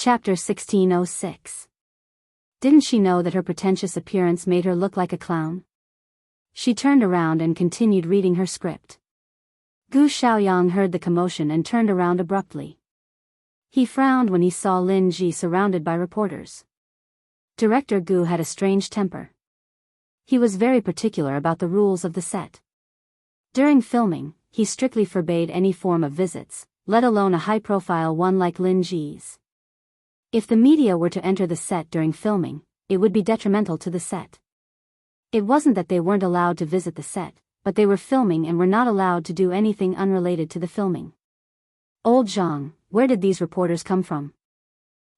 Chapter 1606. Didn't she know that her pretentious appearance made her look like a clown? She turned around and continued reading her script. Gu Xiaoyang heard the commotion and turned around abruptly. He frowned when he saw Lin Ji surrounded by reporters. Director Gu had a strange temper. He was very particular about the rules of the set. During filming, he strictly forbade any form of visits, let alone a high-profile one like Lin Ji's. If the media were to enter the set during filming, it would be detrimental to the set. It wasn't that they weren't allowed to visit the set, but they were filming and were not allowed to do anything unrelated to the filming. Old Zhang, where did these reporters come from?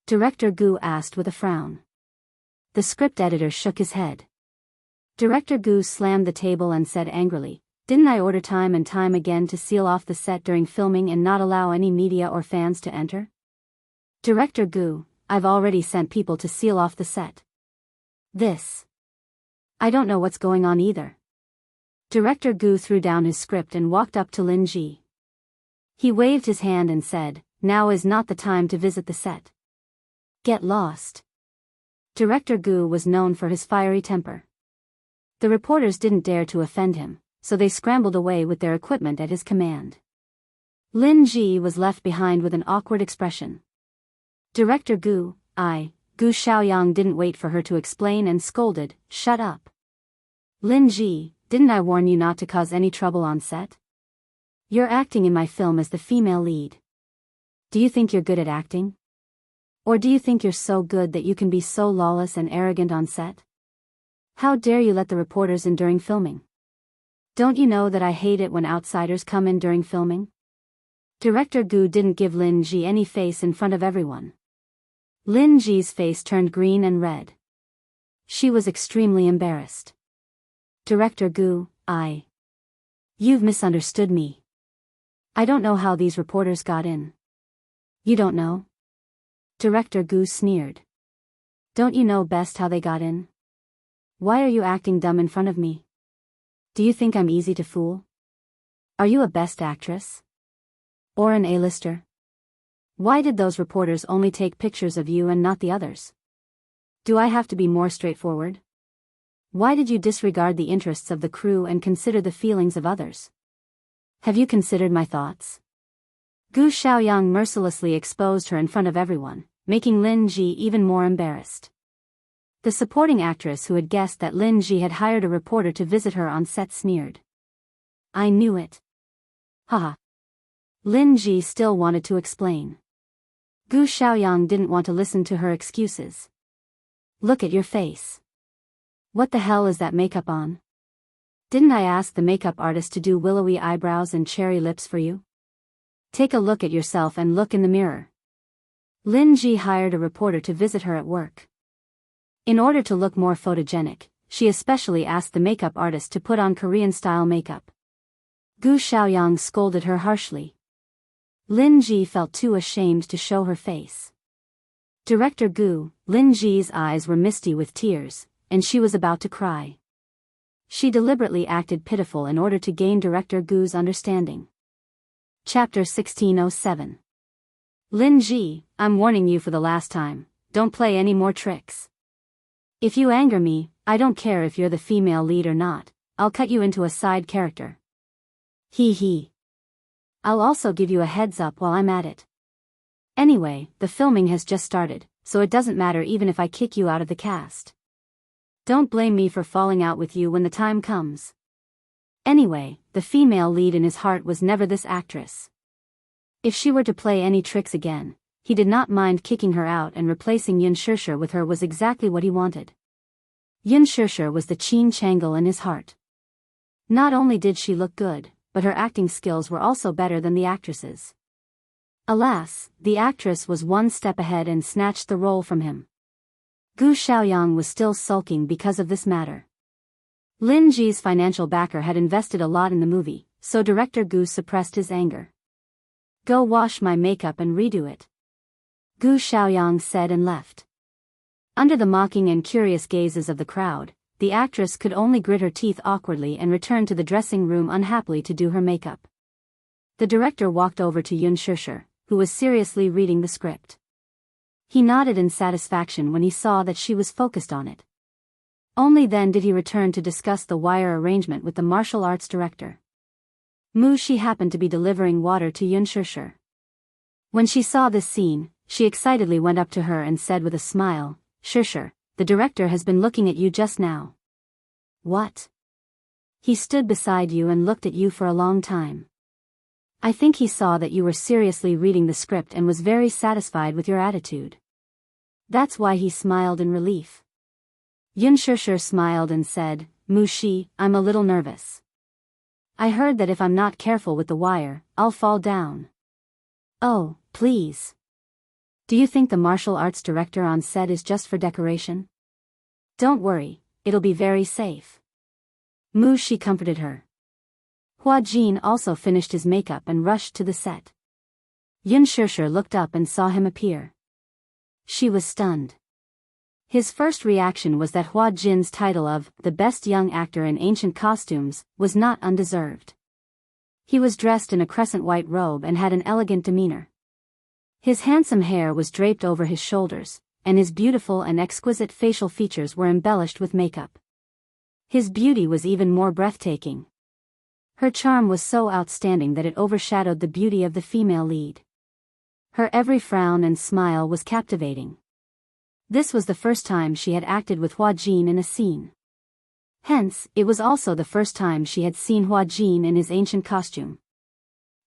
Director Gu asked with a frown. The script editor shook his head. Director Gu slammed the table and said angrily, "Didn't I order time and time again to seal off the set during filming and not allow any media or fans to enter?" Director Gu, I've already sent people to seal off the set. I don't know what's going on either. Director Gu threw down his script and walked up to Lin Ji. He waved his hand and said, "Now is not the time to visit the set. Get lost." Director Gu was known for his fiery temper. The reporters didn't dare to offend him, so they scrambled away with their equipment at his command. Lin Ji was left behind with an awkward expression. Director Gu Xiaoyang didn't wait for her to explain and scolded, "Shut up. Lin Ji, didn't I warn you not to cause any trouble on set? You're acting in my film as the female lead. Do you think you're good at acting? Or do you think you're so good that you can be so lawless and arrogant on set? How dare you let the reporters in during filming? Don't you know that I hate it when outsiders come in during filming?" Director Gu didn't give Lin Ji any face in front of everyone. Lin Ji's face turned green and red. She was extremely embarrassed. Director Gu, You've misunderstood me. I don't know how these reporters got in. You don't know? Director Gu sneered. Don't you know best how they got in? Why are you acting dumb in front of me? Do you think I'm easy to fool? Are you a best actress? Or an A-lister? Why did those reporters only take pictures of you and not the others? Do I have to be more straightforward? Why did you disregard the interests of the crew and consider the feelings of others? Have you considered my thoughts? Gu Xiaoyang mercilessly exposed her in front of everyone, making Lin Ji even more embarrassed. The supporting actress who had guessed that Lin Ji had hired a reporter to visit her on set sneered. I knew it. Haha. Lin Ji still wanted to explain. Gu Xiaoyang didn't want to listen to her excuses. Look at your face. What the hell is that makeup on? Didn't I ask the makeup artist to do willowy eyebrows and cherry lips for you? Take a look at yourself and look in the mirror. Lin Ji hired a reporter to visit her at work. In order to look more photogenic, she especially asked the makeup artist to put on Korean-style makeup. Gu Xiaoyang scolded her harshly. Lin Ji felt too ashamed to show her face. Director Gu, Lin Ji's eyes were misty with tears, and she was about to cry. She deliberately acted pitiful in order to gain Director Gu's understanding. Chapter 1607. Lin Ji, I'm warning you for the last time, don't play any more tricks. If you anger me, I don't care if you're the female lead or not, I'll cut you into a side character. Hee. I'll also give you a heads up while I'm at it. Anyway, the filming has just started, so it doesn't matter even if I kick you out of the cast. Don't blame me for falling out with you when the time comes. Anyway, the female lead in his heart was never this actress. If she were to play any tricks again, he did not mind kicking her out, and replacing Yun Shishir with her was exactly what he wanted. Yun Shishir was the Qin Changle in his heart. Not only did she look good, but her acting skills were also better than the actress's. Alas, the actress was one step ahead and snatched the role from him. Gu Xiaoyang was still sulking because of this matter. Lin Ji's financial backer had invested a lot in the movie, so Director Gu suppressed his anger. Go wash my makeup and redo it. Gu Xiaoyang said and left. Under the mocking and curious gazes of the crowd, the actress could only grit her teeth awkwardly and return to the dressing room unhappily to do her makeup. The director walked over to Yun Shishir, who was seriously reading the script. He nodded in satisfaction when he saw that she was focused on it. Only then did he return to discuss the wire arrangement with the martial arts director. Mu Shi happened to be delivering water to Yun Shishir. When she saw this scene, she excitedly went up to her and said with a smile, "Shishir, the director has been looking at you just now." "What?" "He stood beside you and looked at you for a long time. I think he saw that you were seriously reading the script and was very satisfied with your attitude. That's why he smiled in relief." Yun Shishir smiled and said, "Mu Shi, I'm a little nervous. I heard that if I'm not careful with the wire, I'll fall down." "Oh, please. Do you think the martial arts director on set is just for decoration?" "Don't worry, it'll be very safe." Mu Shi comforted her. Hua Jin also finished his makeup and rushed to the set. Yun Shishir looked up and saw him appear. She was stunned. His first reaction was that Hua Jin's title of the best young actor in ancient costumes was not undeserved. He was dressed in a crescent white robe and had an elegant demeanor. His handsome hair was draped over his shoulders, and his beautiful and exquisite facial features were embellished with makeup. His beauty was even more breathtaking. Her charm was so outstanding that it overshadowed the beauty of the female lead. Her every frown and smile was captivating. This was the first time she had acted with Hua Jin in a scene. Hence, it was also the first time she had seen Hua Jin in his ancient costume.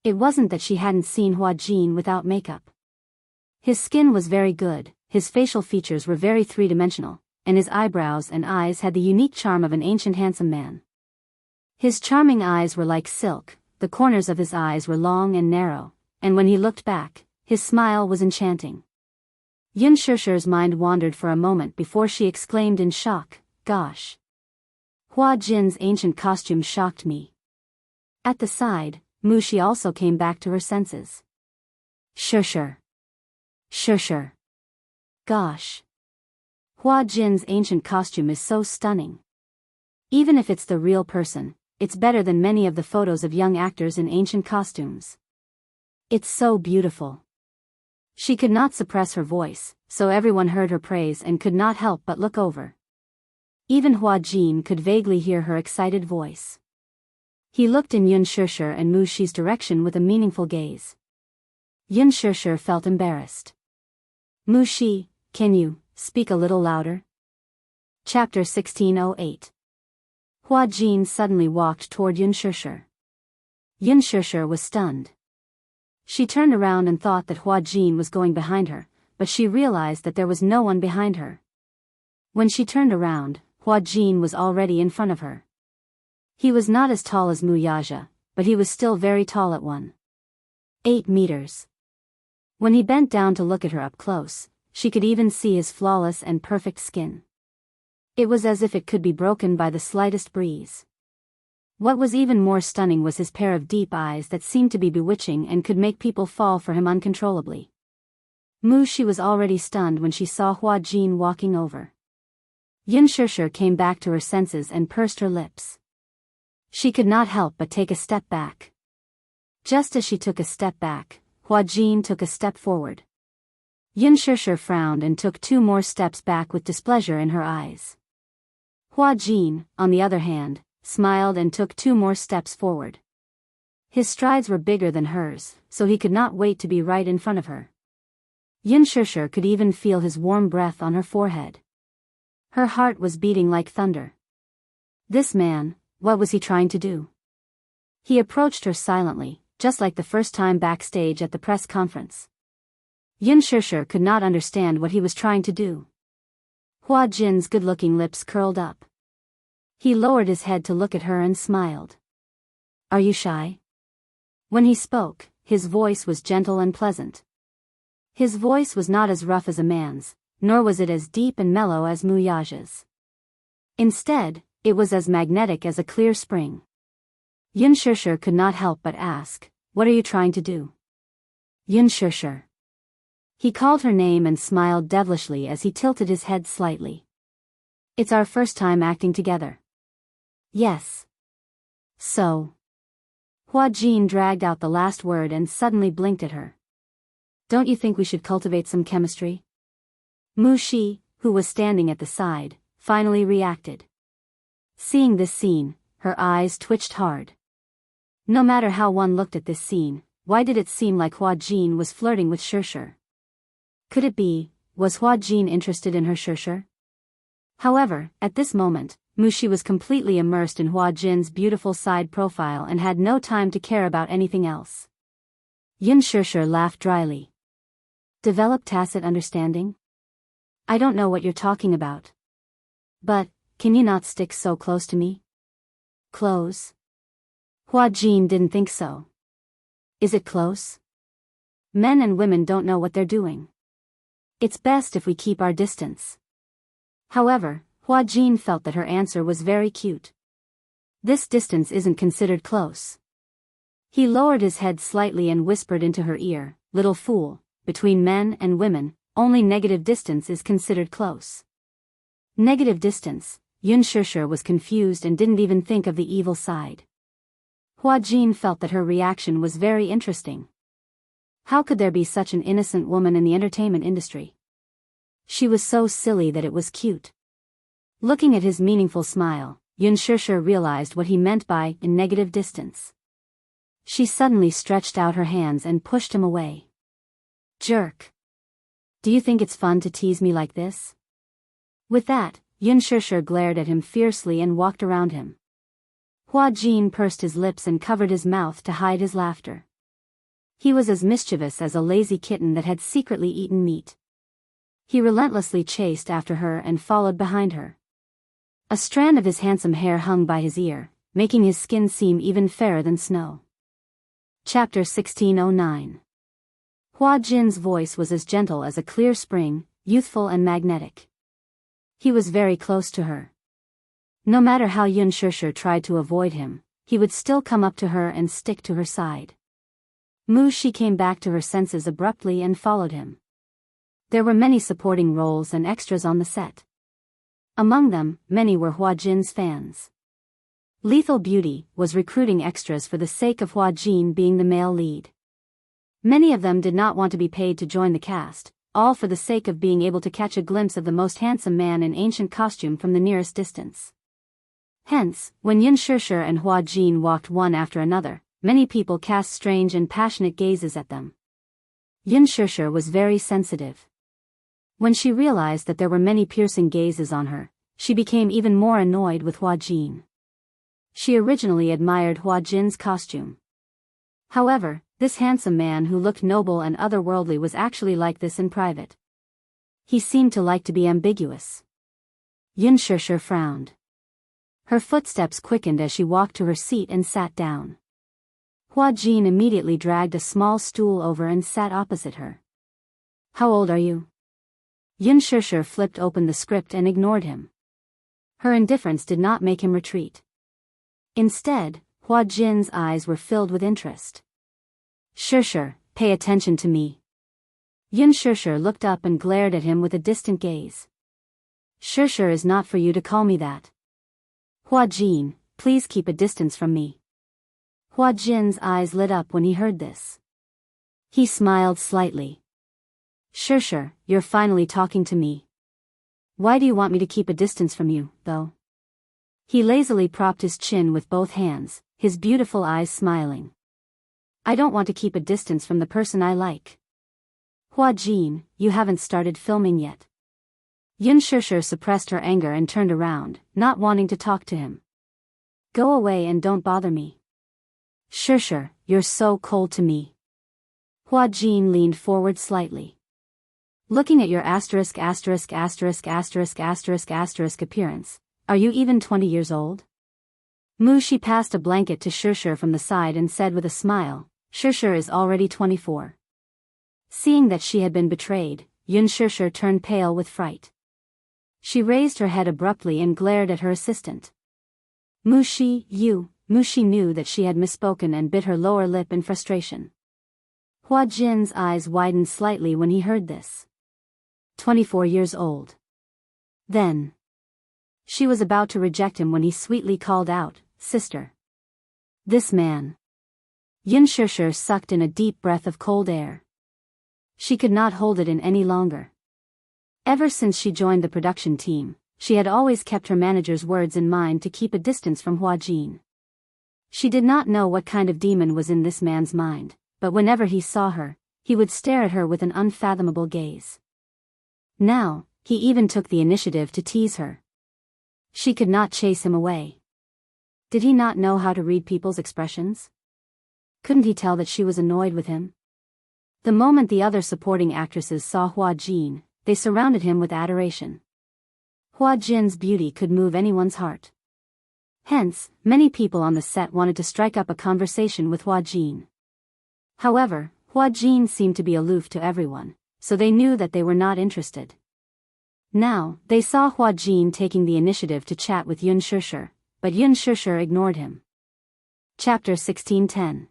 It wasn't that she hadn't seen Hua Jin without makeup. His skin was very good, his facial features were very three-dimensional, and his eyebrows and eyes had the unique charm of an ancient handsome man. His charming eyes were like silk, the corners of his eyes were long and narrow, and when he looked back, his smile was enchanting. Yun Shishir's mind wandered for a moment before she exclaimed in shock, "Gosh! Hua Jin's ancient costume shocked me." At the side, Mu Shi also came back to her senses. Shishir. Shishir. Gosh! Hua Jin's ancient costume is so stunning. Even if it's the real person, it's better than many of the photos of young actors in ancient costumes. It's so beautiful. She could not suppress her voice, so everyone heard her praise and could not help but look over. Even Hua Jin could vaguely hear her excited voice. He looked in Yun Shishir and Mu Shi's direction with a meaningful gaze. Yun Shishir felt embarrassed. "Mu Shi, can you speak a little louder?" Chapter 1608. Hua Jin suddenly walked toward Yun Shishir. Yun Shishir was stunned. She turned around and thought that Hua Jin was going behind her, but she realized that there was no one behind her. When she turned around, Hua Jin was already in front of her. He was not as tall as Wuxia, but he was still very tall at 1.8 meters. When he bent down to look at her up close, she could even see his flawless and perfect skin. It was as if it could be broken by the slightest breeze. What was even more stunning was his pair of deep eyes that seemed to be bewitching and could make people fall for him uncontrollably. Mu Shi was already stunned when she saw Hua Jin walking over. Yun Shishir came back to her senses and pursed her lips. She could not help but take a step back. Just as she took a step back, Hua Jin took a step forward. Yun Shishir frowned and took 2 more steps back with displeasure in her eyes. Hua Jin, on the other hand, smiled and took 2 more steps forward. His strides were bigger than hers, so he could not wait to be right in front of her. Yun Shishir could even feel his warm breath on her forehead. Her heart was beating like thunder. This man, what was he trying to do? He approached her silently, just like the first time backstage at the press conference. Yun Shishir could not understand what he was trying to do. Hua Jin's good-looking lips curled up. He lowered his head to look at her and smiled. "Are you shy?" When he spoke, his voice was gentle and pleasant. His voice was not as rough as a man's, nor was it as deep and mellow as Wuxia's. Instead, it was as magnetic as a clear spring. Yun Shishir could not help but ask, "What are you trying to do?" "Yun Shishir." He called her name and smiled devilishly as he tilted his head slightly. "It's our first time acting together." "Yes." "So." Hua Jin dragged out the last word and suddenly blinked at her. "Don't you think we should cultivate some chemistry?" Mu Shi, who was standing at the side, finally reacted. Seeing this scene, her eyes twitched hard. No matter how one looked at this scene, why did it seem like Hua Jin was flirting with Shishir? Could it be, was Hua Jin interested in her Shishir? However, at this moment, Mu Shi was completely immersed in Hua Jin's beautiful side profile and had no time to care about anything else. Yun Shishir laughed dryly. Develop tacit understanding? I don't know what you're talking about. But, can you not stick so close to me? Close? Hua Jin didn't think so. Is it close? Men and women don't know what they're doing. It's best if we keep our distance. However, Hua Jin felt that her answer was very cute. This distance isn't considered close. He lowered his head slightly and whispered into her ear, little fool, between men and women, only negative distance is considered close. Negative distance, Yun Shishir was confused and didn't even think of the evil side. Hua Jin felt that her reaction was very interesting. How could there be such an innocent woman in the entertainment industry? She was so silly that it was cute. Looking at his meaningful smile, Yun Shishir realized what he meant by "in negative distance." She suddenly stretched out her hands and pushed him away. Jerk. Do you think it's fun to tease me like this? With that, Yun Shishir glared at him fiercely and walked around him. Hua Jin pursed his lips and covered his mouth to hide his laughter. He was as mischievous as a lazy kitten that had secretly eaten meat. He relentlessly chased after her and followed behind her. A strand of his handsome hair hung by his ear, making his skin seem even fairer than snow. Chapter 1609. Hua Jin's voice was as gentle as a clear spring, youthful and magnetic. He was very close to her. No matter how Yun Shishir tried to avoid him, he would still come up to her and stick to her side. Mu Shi came back to her senses abruptly and followed him. There were many supporting roles and extras on the set. Among them, many were Hua Jin's fans. Lethal Beauty was recruiting extras for the sake of Hua Jin being the male lead. Many of them did not want to be paid to join the cast, all for the sake of being able to catch a glimpse of the most handsome man in ancient costume from the nearest distance. Hence, when Yun Shishir and Hua Jin walked one after another, many people cast strange and passionate gazes at them. Yun Shishir was very sensitive. When she realized that there were many piercing gazes on her, she became even more annoyed with Hua Jin. She originally admired Hua Jin's costume. However, this handsome man who looked noble and otherworldly was actually like this in private. He seemed to like to be ambiguous. Yun Shishir frowned. Her footsteps quickened as she walked to her seat and sat down. Hua Jin immediately dragged a small stool over and sat opposite her. How old are you? Yun Shishir flipped open the script and ignored him. Her indifference did not make him retreat. Instead, Hua Jin's eyes were filled with interest. Shishir, pay attention to me. Yun Shishir looked up and glared at him with a distant gaze. Shishir is not for you to call me that. Hua Jin, please keep a distance from me. Hua Jin's eyes lit up when he heard this. He smiled slightly. Shishir, you're finally talking to me. Why do you want me to keep a distance from you, though? He lazily propped his chin with both hands, his beautiful eyes smiling. I don't want to keep a distance from the person I like. Hua Jin, you haven't started filming yet. Yun Shishir suppressed her anger and turned around, not wanting to talk to him. Go away and don't bother me. Shishir, you're so cold to me. Hua Jin leaned forward slightly. Looking at your asterisk appearance, are you even 20 years old? Mu Shi passed a blanket to Shishir from the side and said with a smile, Shishir is already 24. Seeing that she had been betrayed, Yun Shishir turned pale with fright. She raised her head abruptly and glared at her assistant. Mu Shi knew that she had misspoken and bit her lower lip in frustration. Hua Jin's eyes widened slightly when he heard this. 24 years old. Then. She was about to reject him when he sweetly called out, Sister. This man. Yun Shishir sucked in a deep breath of cold air. She could not hold it in any longer. Ever since she joined the production team, she had always kept her manager's words in mind to keep a distance from Hua Jin. She did not know what kind of demon was in this man's mind, but whenever he saw her, he would stare at her with an unfathomable gaze. Now, he even took the initiative to tease her. She could not chase him away. Did he not know how to read people's expressions? Couldn't he tell that she was annoyed with him? The moment the other supporting actresses saw Hua Jin, they surrounded him with adoration. Hua Jin's beauty could move anyone's heart. Hence, many people on the set wanted to strike up a conversation with Hua Jin. However, Hua Jin seemed to be aloof to everyone, so they knew that they were not interested. Now, they saw Hua Jin taking the initiative to chat with Yun Shishir, but Yun Shishir ignored him. Chapter 1610.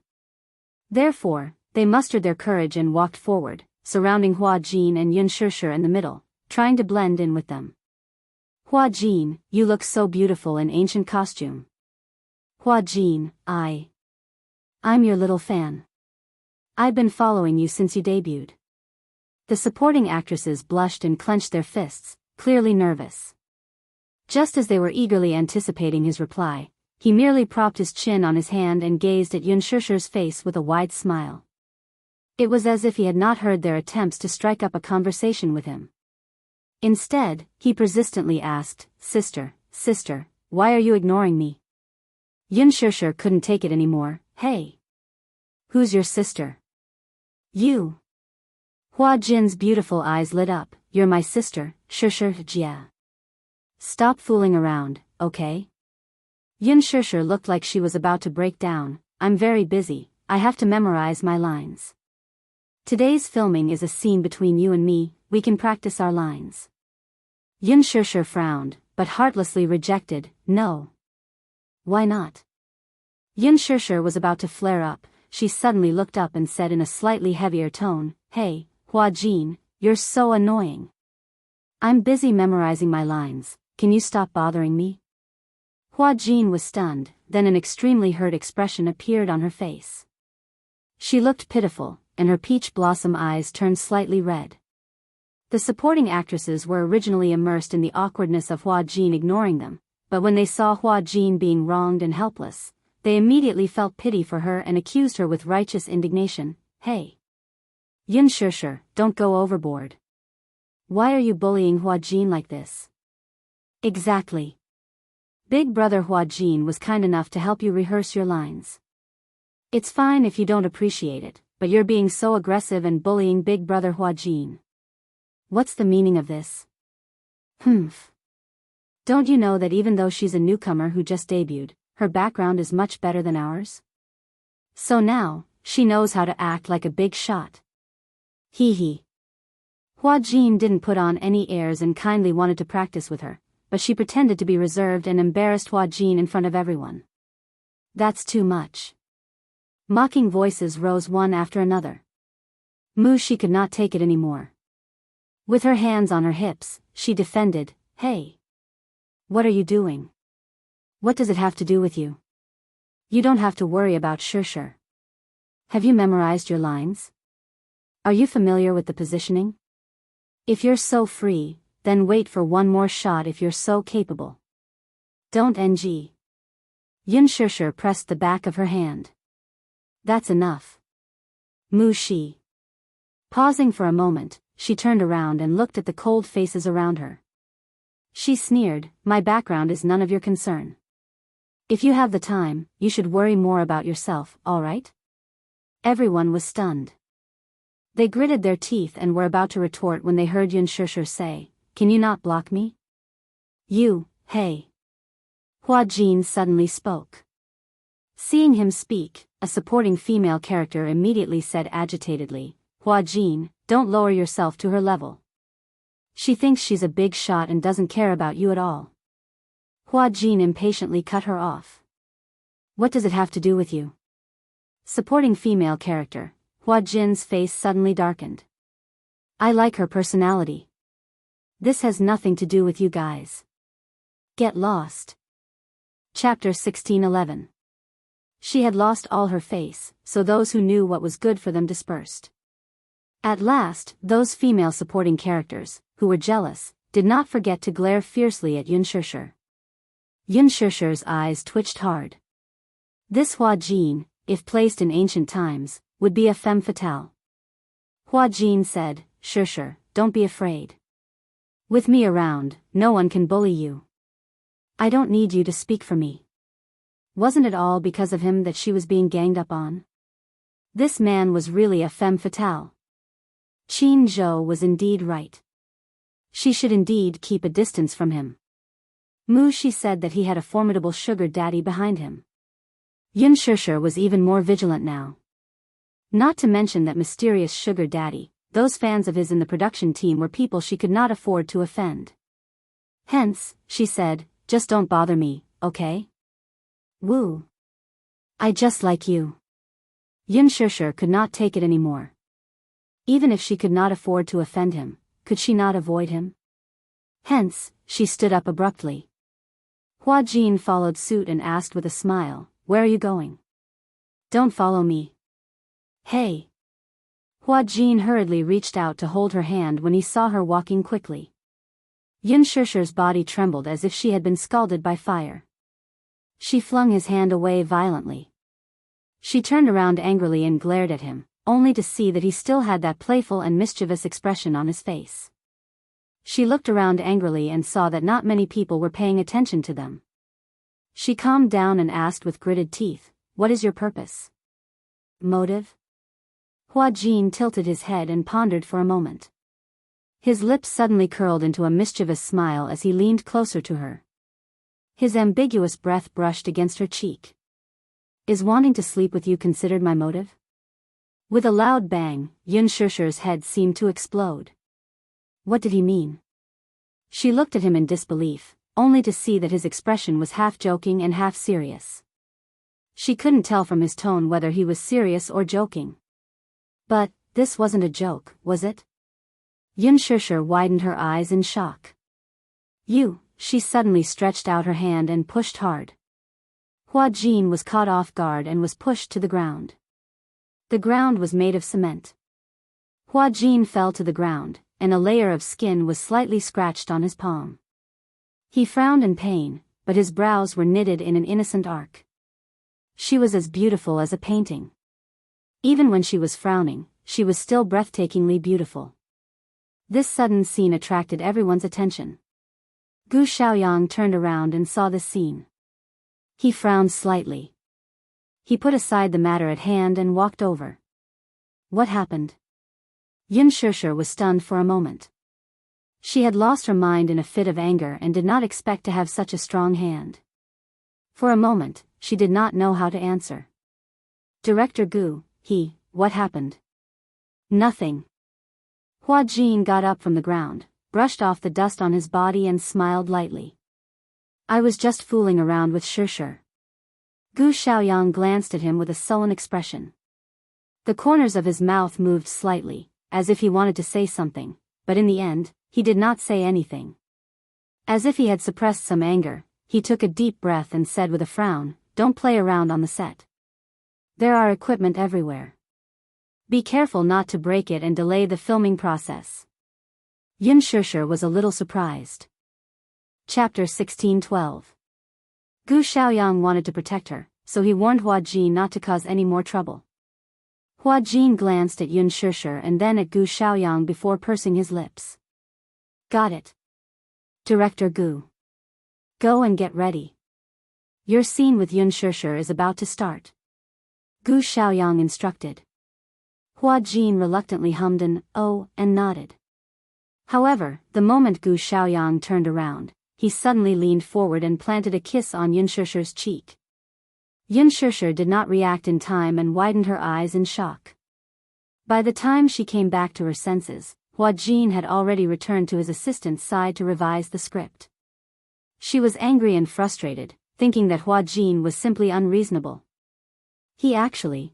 Therefore, they mustered their courage and walked forward, surrounding Hua Jin and Yun Shishir in the middle, trying to blend in with them. Hua Jin, you look so beautiful in ancient costume. Hua Jin, I'm your little fan. I've been following you since you debuted. The supporting actresses blushed and clenched their fists, clearly nervous. Just as they were eagerly anticipating his reply, he merely propped his chin on his hand and gazed at Yun Shishir's face with a wide smile. It was as if he had not heard their attempts to strike up a conversation with him. Instead, he persistently asked, Sister, why are you ignoring me? Yun Shishir couldn't take it anymore. Hey! Who's your sister? You! Hua Jin's beautiful eyes lit up. You're my sister, Shishir Jia. Stop fooling around, okay? Yun Shishir looked like she was about to break down. I'm very busy, I have to memorize my lines. Today's filming is a scene between you and me, we can practice our lines. Yun Shishir frowned, but heartlessly rejected, no. Why not? Yun Shishir was about to flare up. She suddenly looked up and said in a slightly heavier tone, Hey, Hua Jin, you're so annoying. I'm busy memorizing my lines, can you stop bothering me? Hua Jin was stunned, then an extremely hurt expression appeared on her face. She looked pitiful, and her peach blossom eyes turned slightly red. The supporting actresses were originally immersed in the awkwardness of Hua Jin ignoring them, but when they saw Hua Jin being wronged and helpless, they immediately felt pity for her and accused her with righteous indignation. Hey! Yun Shishir, don't go overboard. Why are you bullying Hua Jin like this? Exactly. Big brother Hua Jin was kind enough to help you rehearse your lines. It's fine if you don't appreciate it, but you're being so aggressive and bullying big brother Hua Jin. What's the meaning of this? Don't you know that even though she's a newcomer who just debuted, her background is much better than ours? So now, she knows how to act like a big shot. Hee. Hua Jin didn't put on any airs and kindly wanted to practice with her, but she pretended to be reserved and embarrassed Hua Jin in front of everyone. That's too much. Mocking voices rose one after another. She could not take it anymore. With her hands on her hips, she defended, Hey! What are you doing? What does it have to do with you? You don't have to worry about Shishir. Have you memorized your lines? Are you familiar with the positioning? If you're so free, then wait for one more shot if you're so capable. Don't ng. Yun Shishir pressed the back of her hand. That's enough. She. Pausing for a moment, she turned around and looked at the cold faces around her. She sneered, My background is none of your concern. If you have the time, you should worry more about yourself, alright? Everyone was stunned. They gritted their teeth and were about to retort when they heard Yun Shishir say, Can you not block me? You, hey. Hua Jin suddenly spoke. Seeing him speak, a supporting female character immediately said agitatedly, Hua Jin, don't lower yourself to her level. She thinks she's a big shot and doesn't care about you at all. Hua Jin impatiently cut her off. What does it have to do with you? Supporting female character, Hua Jin's face suddenly darkened. I like her personality. This has nothing to do with you guys. Get lost. Chapter 1611. She had lost all her face, so those who knew what was good for them dispersed. At last, those female supporting characters, who were jealous, did not forget to glare fiercely at Yun Shishir. Yun Shishir's eyes twitched hard. This Hua Jin, if placed in ancient times, would be a femme fatale. Hua Jin said, Shishir, don't be afraid. With me around, no one can bully you. I don't need you to speak for me. Wasn't it all because of him that she was being ganged up on? This man was really a femme fatale. Qin Zhou was indeed right. She should indeed keep a distance from him. Mu Shi said that he had a formidable sugar daddy behind him. Yun Shishir was even more vigilant now. Not to mention that mysterious sugar daddy, those fans of his in the production team were people she could not afford to offend. Hence, she said, just don't bother me, okay? Woo. I just like you. Yun Shishir could not take it anymore. Even if she could not afford to offend him, could she not avoid him? Hence, she stood up abruptly. Hua Jin followed suit and asked with a smile, where are you going? Don't follow me. Hey. Hua Jin hurriedly reached out to hold her hand when he saw her walking quickly. Yun Shishir's body trembled as if she had been scalded by fire. She flung his hand away violently. She turned around angrily and glared at him, only to see that he still had that playful and mischievous expression on his face. She looked around angrily and saw that not many people were paying attention to them. She calmed down and asked with gritted teeth, what is your purpose? Motive? Hua Jin tilted his head and pondered for a moment. His lips suddenly curled into a mischievous smile as he leaned closer to her. His ambiguous breath brushed against her cheek. Is wanting to sleep with you considered my motive? With a loud bang, Yun Shishir's head seemed to explode. What did he mean? She looked at him in disbelief, only to see that his expression was half joking and half serious. She couldn't tell from his tone whether he was serious or joking. But, this wasn't a joke, was it? Yun Shishir widened her eyes in shock. You, she suddenly stretched out her hand and pushed hard. Hua Jin was caught off guard and was pushed to the ground. The ground was made of cement. Hua Jin fell to the ground, and a layer of skin was slightly scratched on his palm. He frowned in pain, but his brows were knitted in an innocent arc. She was as beautiful as a painting. Even when she was frowning, she was still breathtakingly beautiful. This sudden scene attracted everyone's attention. Gu Xiaoyang turned around and saw this scene. He frowned slightly. He put aside the matter at hand and walked over. What happened? Yun Shishir was stunned for a moment. She had lost her mind in a fit of anger and did not expect to have such a strong hand. For a moment, she did not know how to answer. Director Gu, what happened? Nothing. Hua Jin got up from the ground, brushed off the dust on his body and smiled lightly. I was just fooling around with Shishir. Gu Xiaoyang glanced at him with a sullen expression. The corners of his mouth moved slightly, as if he wanted to say something, but in the end, he did not say anything. As if he had suppressed some anger, he took a deep breath and said with a frown, don't play around on the set. There are equipment everywhere. Be careful not to break it and delay the filming process. Yun Shishir was a little surprised. Chapter 1612. Gu Xiaoyang wanted to protect her, so he warned Hua Jin not to cause any more trouble. Hua Jin glanced at Yun Shishir and then at Gu Xiaoyang before pursing his lips. Got it. Director Gu. Go and get ready. Your scene with Yun Shishir is about to start. Gu Xiaoyang instructed. Hua Jin reluctantly hummed an "oh" and nodded. However, the moment Gu Xiaoyang turned around, he suddenly leaned forward and planted a kiss on Yun Shishir's cheek. Yun Shishir did not react in time and widened her eyes in shock. By the time she came back to her senses, Hua Jin had already returned to his assistant's side to revise the script. She was angry and frustrated, thinking that Hua Jin was simply unreasonable. He actually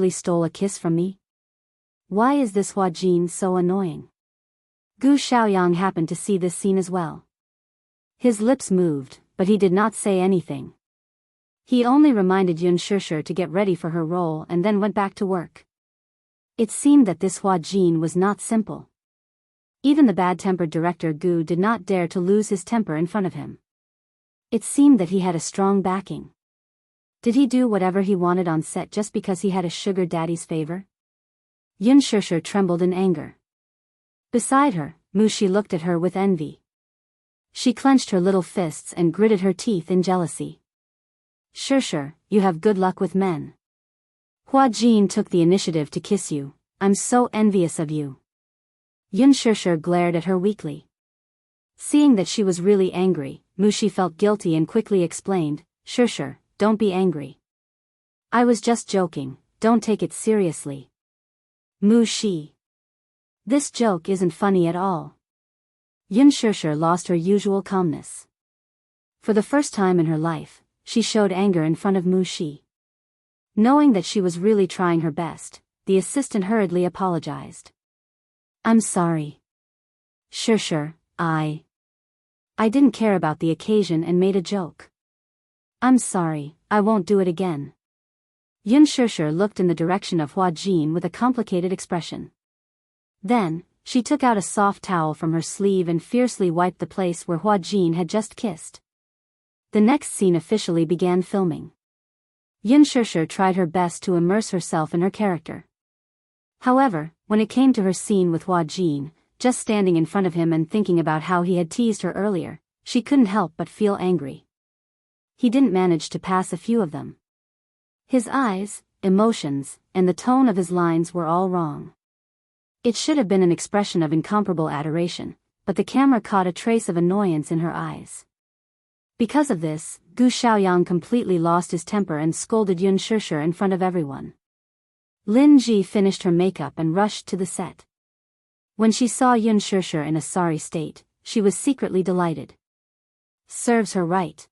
stole a kiss from me? Why is this Hua Jin so annoying? Gu Xiaoyang happened to see this scene as well. His lips moved, but he did not say anything. He only reminded Yun Shishir to get ready for her role and then went back to work. It seemed that this Hua Jin was not simple. Even the bad-tempered director Gu did not dare to lose his temper in front of him. It seemed that he had a strong backing. Did he do whatever he wanted on set just because he had a sugar daddy's favor? Yun Shishir trembled in anger. Beside her, Mushi looked at her with envy. She clenched her little fists and gritted her teeth in jealousy. Shishir, you have good luck with men. Hua Jin took the initiative to kiss you. I'm so envious of you. Yun Shishir glared at her weakly. Seeing that she was really angry, Mushi felt guilty and quickly explained, Shishir, don't be angry. I was just joking, don't take it seriously. Mushi. This joke isn't funny at all. Yun Shishir lost her usual calmness. For the first time in her life, she showed anger in front of Mushi. Knowing that she was really trying her best, the assistant hurriedly apologized. I'm sorry. Shishir, I didn't care about the occasion and made a joke. I'm sorry, I won't do it again. Yun Shishir looked in the direction of Hua Jin with a complicated expression. Then, she took out a soft towel from her sleeve and fiercely wiped the place where Hua Jin had just kissed. The next scene officially began filming. Yun Shishir tried her best to immerse herself in her character. However, when it came to her scene with Hua Jin, just standing in front of him and thinking about how he had teased her earlier, she couldn't help but feel angry. He didn't manage to pass a few of them. His eyes, emotions, and the tone of his lines were all wrong. It should have been an expression of incomparable adoration, but the camera caught a trace of annoyance in her eyes. Because of this, Gu Xiaoyang completely lost his temper and scolded Yun Shishir in front of everyone. Lin Ji finished her makeup and rushed to the set. When she saw Yun Shishir in a sorry state, she was secretly delighted. Serves her right.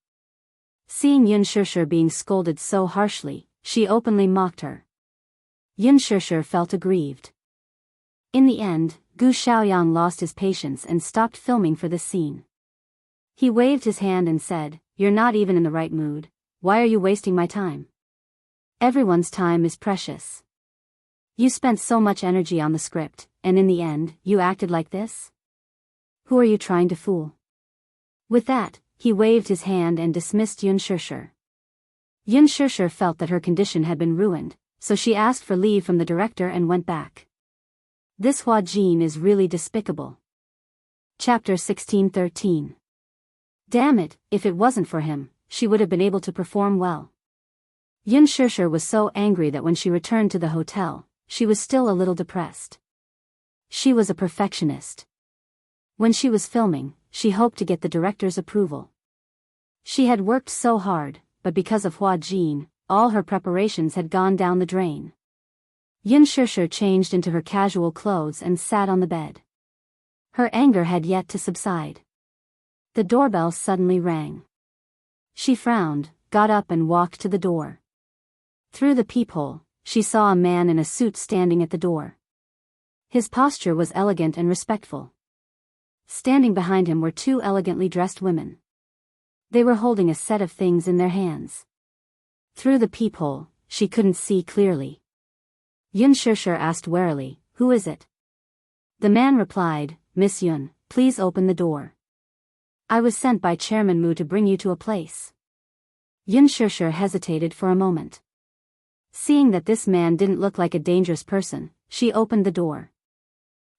Seeing Yun Shishir being scolded so harshly, she openly mocked her. Yun Shishir felt aggrieved. In the end, Gu Xiaoyang lost his patience and stopped filming for this scene. He waved his hand and said, You're not even in the right mood, why are you wasting my time? Everyone's time is precious. You spent so much energy on the script, and in the end, you acted like this? Who are you trying to fool? With that, he waved his hand and dismissed Yun Shishir. Yun Shishir felt that her condition had been ruined, so she asked for leave from the director and went back. This Hua Jin is really despicable. Chapter 1613. Damn it, if it wasn't for him, she would have been able to perform well. Yun Shishir was so angry that when she returned to the hotel, she was still a little depressed. She was a perfectionist. When she was filming, she hoped to get the director's approval. She had worked so hard, but because of Hua Jin, all her preparations had gone down the drain. Yun Shishir changed into her casual clothes and sat on the bed. Her anger had yet to subside. The doorbell suddenly rang. She frowned, got up and walked to the door. Through the peephole, she saw a man in a suit standing at the door. His posture was elegant and respectful. Standing behind him were two elegantly dressed women. They were holding a set of things in their hands. Through the peephole, she couldn't see clearly. Yun Shishir asked warily, Who is it? The man replied, Miss Yun, please open the door. I was sent by Chairman Mu to bring you to a place. Yun Shishir hesitated for a moment. Seeing that this man didn't look like a dangerous person, she opened the door.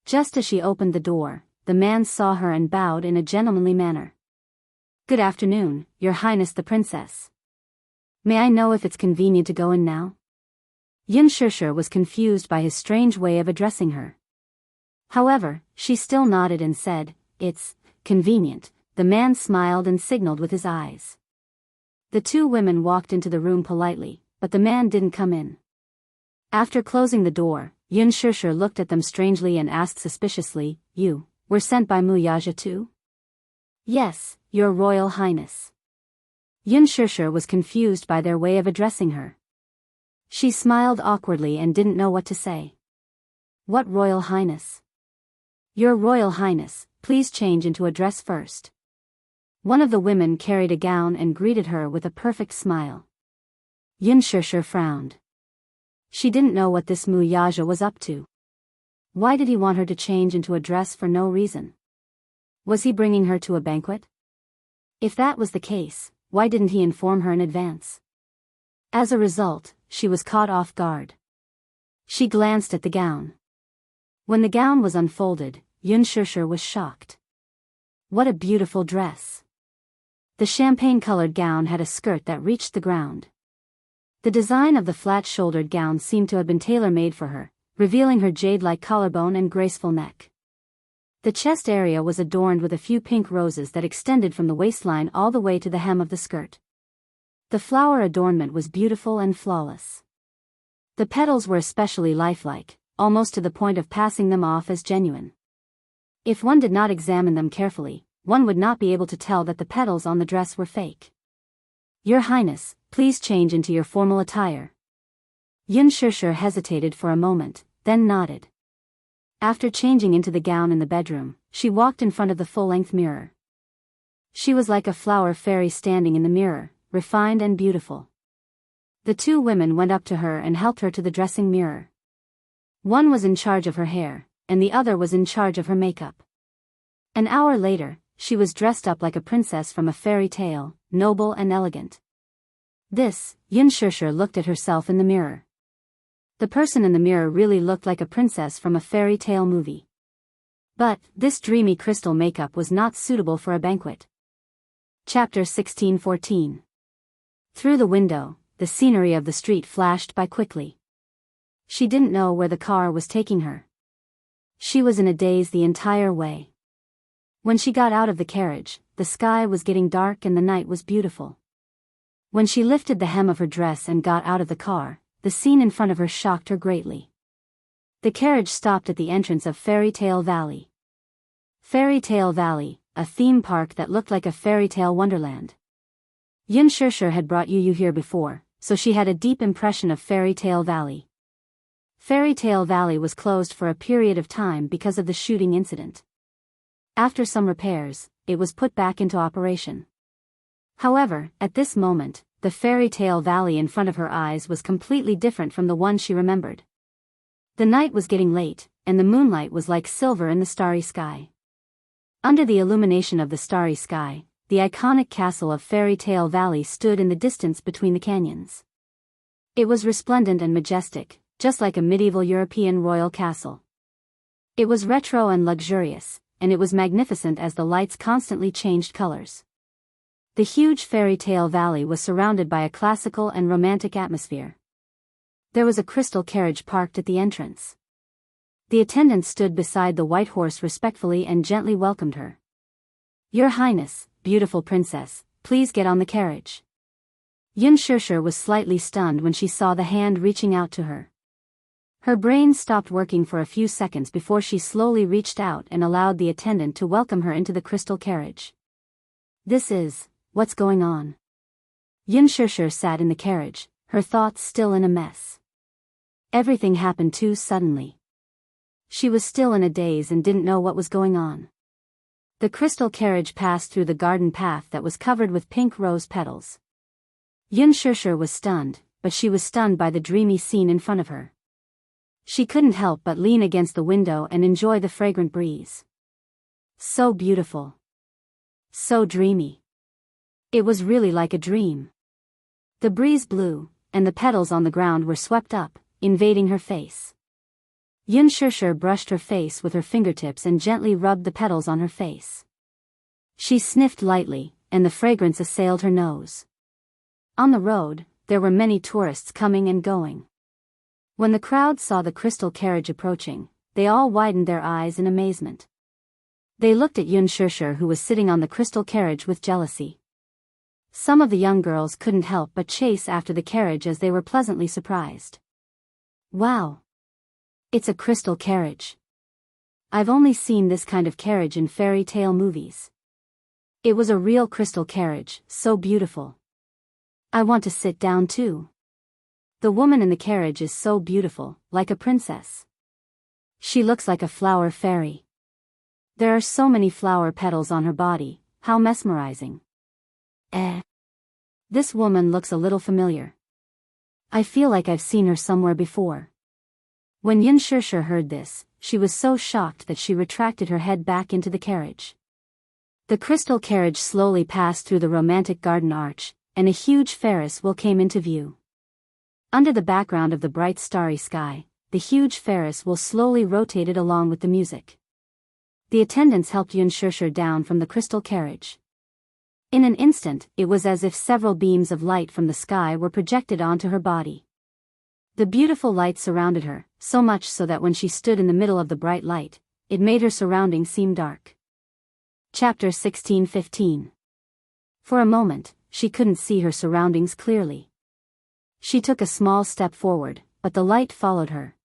Just as she opened the door, the man saw her and bowed in a gentlemanly manner. Good afternoon, Your Highness the Princess. May I know if it's convenient to go in now? Yun Shishir was confused by his strange way of addressing her. However, she still nodded and said, It's convenient. The man smiled and signaled with his eyes. The two women walked into the room politely, but the man didn't come in. After closing the door, Yun Shishir looked at them strangely and asked suspiciously, You were sent by Wuxia too? Yes, Your Royal Highness. Yun Shishir was confused by their way of addressing her. She smiled awkwardly and didn't know what to say. What Royal Highness? Your Royal Highness, please change into a dress first. One of the women carried a gown and greeted her with a perfect smile. Yun Shishir frowned. She didn't know what this Wuxia was up to. Why did he want her to change into a dress for no reason? Was he bringing her to a banquet? If that was the case, why didn't he inform her in advance? As a result, she was caught off guard. She glanced at the gown. When the gown was unfolded, Yun Shishir was shocked. What a beautiful dress! The champagne-colored gown had a skirt that reached the ground. The design of the flat-shouldered gown seemed to have been tailor-made for her, revealing her jade-like collarbone and graceful neck. The chest area was adorned with a few pink roses that extended from the waistline all the way to the hem of the skirt. The flower adornment was beautiful and flawless. The petals were especially lifelike, almost to the point of passing them off as genuine. If one did not examine them carefully, one would not be able to tell that the petals on the dress were fake. Your Highness, please change into your formal attire. Yun Shishir hesitated for a moment, then nodded. After changing into the gown in the bedroom, she walked in front of the full-length mirror. She was like a flower fairy standing in the mirror, refined and beautiful. The two women went up to her and helped her to the dressing mirror. One was in charge of her hair, and the other was in charge of her makeup. An hour later, she was dressed up like a princess from a fairy tale, noble and elegant. Yun Shishir looked at herself in the mirror. The person in the mirror really looked like a princess from a fairy tale movie. But, this dreamy crystal makeup was not suitable for a banquet. Chapter 1614. Through the window, the scenery of the street flashed by quickly. She didn't know where the car was taking her. She was in a daze the entire way. When she got out of the carriage, the sky was getting dark and the night was beautiful. When she lifted the hem of her dress and got out of the car, the scene in front of her shocked her greatly. The carriage stopped at the entrance of Fairy Tale Valley. Fairy Tale Valley, a theme park that looked like a fairy tale wonderland. Yun Shishir had brought Yu here before, so she had a deep impression of Fairy Tale Valley. Fairy Tale Valley was closed for a period of time because of the shooting incident. After some repairs, it was put back into operation. However, at this moment, the Fairy Tale Valley in front of her eyes was completely different from the one she remembered. The night was getting late, and the moonlight was like silver in the starry sky. Under the illumination of the starry sky, the iconic castle of Fairy Tale Valley stood in the distance between the canyons. It was resplendent and majestic, just like a medieval European royal castle. It was retro and luxurious, and it was magnificent as the lights constantly changed colors. The huge Fairy Tale Valley was surrounded by a classical and romantic atmosphere. There was a crystal carriage parked at the entrance. The attendant stood beside the white horse respectfully and gently welcomed her. Your Highness, beautiful princess, please get on the carriage. Yun Shishir was slightly stunned when she saw the hand reaching out to her. Her brain stopped working for a few seconds before she slowly reached out and allowed the attendant to welcome her into the crystal carriage. What's going on? Yun Shishir sat in the carriage, her thoughts still in a mess. Everything happened too suddenly. She was still in a daze and didn't know what was going on. The crystal carriage passed through the garden path that was covered with pink rose petals. Yun Shishir was stunned, but she was stunned by the dreamy scene in front of her. She couldn't help but lean against the window and enjoy the fragrant breeze. So beautiful. So dreamy. It was really like a dream. The breeze blew, and the petals on the ground were swept up, invading her face. Yun Shishir brushed her face with her fingertips and gently rubbed the petals on her face. She sniffed lightly, and the fragrance assailed her nose. On the road, there were many tourists coming and going. When the crowd saw the crystal carriage approaching, they all widened their eyes in amazement. They looked at Yun Shishir, who was sitting on the crystal carriage, with jealousy. Some of the young girls couldn't help but chase after the carriage as they were pleasantly surprised. Wow! It's a crystal carriage. I've only seen this kind of carriage in fairy tale movies. It was a real crystal carriage, so beautiful. I want to sit down too. The woman in the carriage is so beautiful, like a princess. She looks like a flower fairy. There are so many flower petals on her body, how mesmerizing. This woman looks a little familiar. I feel like I've seen her somewhere before. When Yun Shishir heard this, she was so shocked that she retracted her head back into the carriage. The crystal carriage slowly passed through the romantic garden arch, and a huge Ferris wheel came into view. Under the background of the bright starry sky, the huge Ferris wheel slowly rotated along with the music. The attendants helped Xianxia down from the crystal carriage. In an instant, it was as if several beams of light from the sky were projected onto her body. The beautiful light surrounded her, so much so that when she stood in the middle of the bright light, it made her surroundings seem dark. Chapter 16:15. For a moment, she couldn't see her surroundings clearly. She took a small step forward, but the light followed her.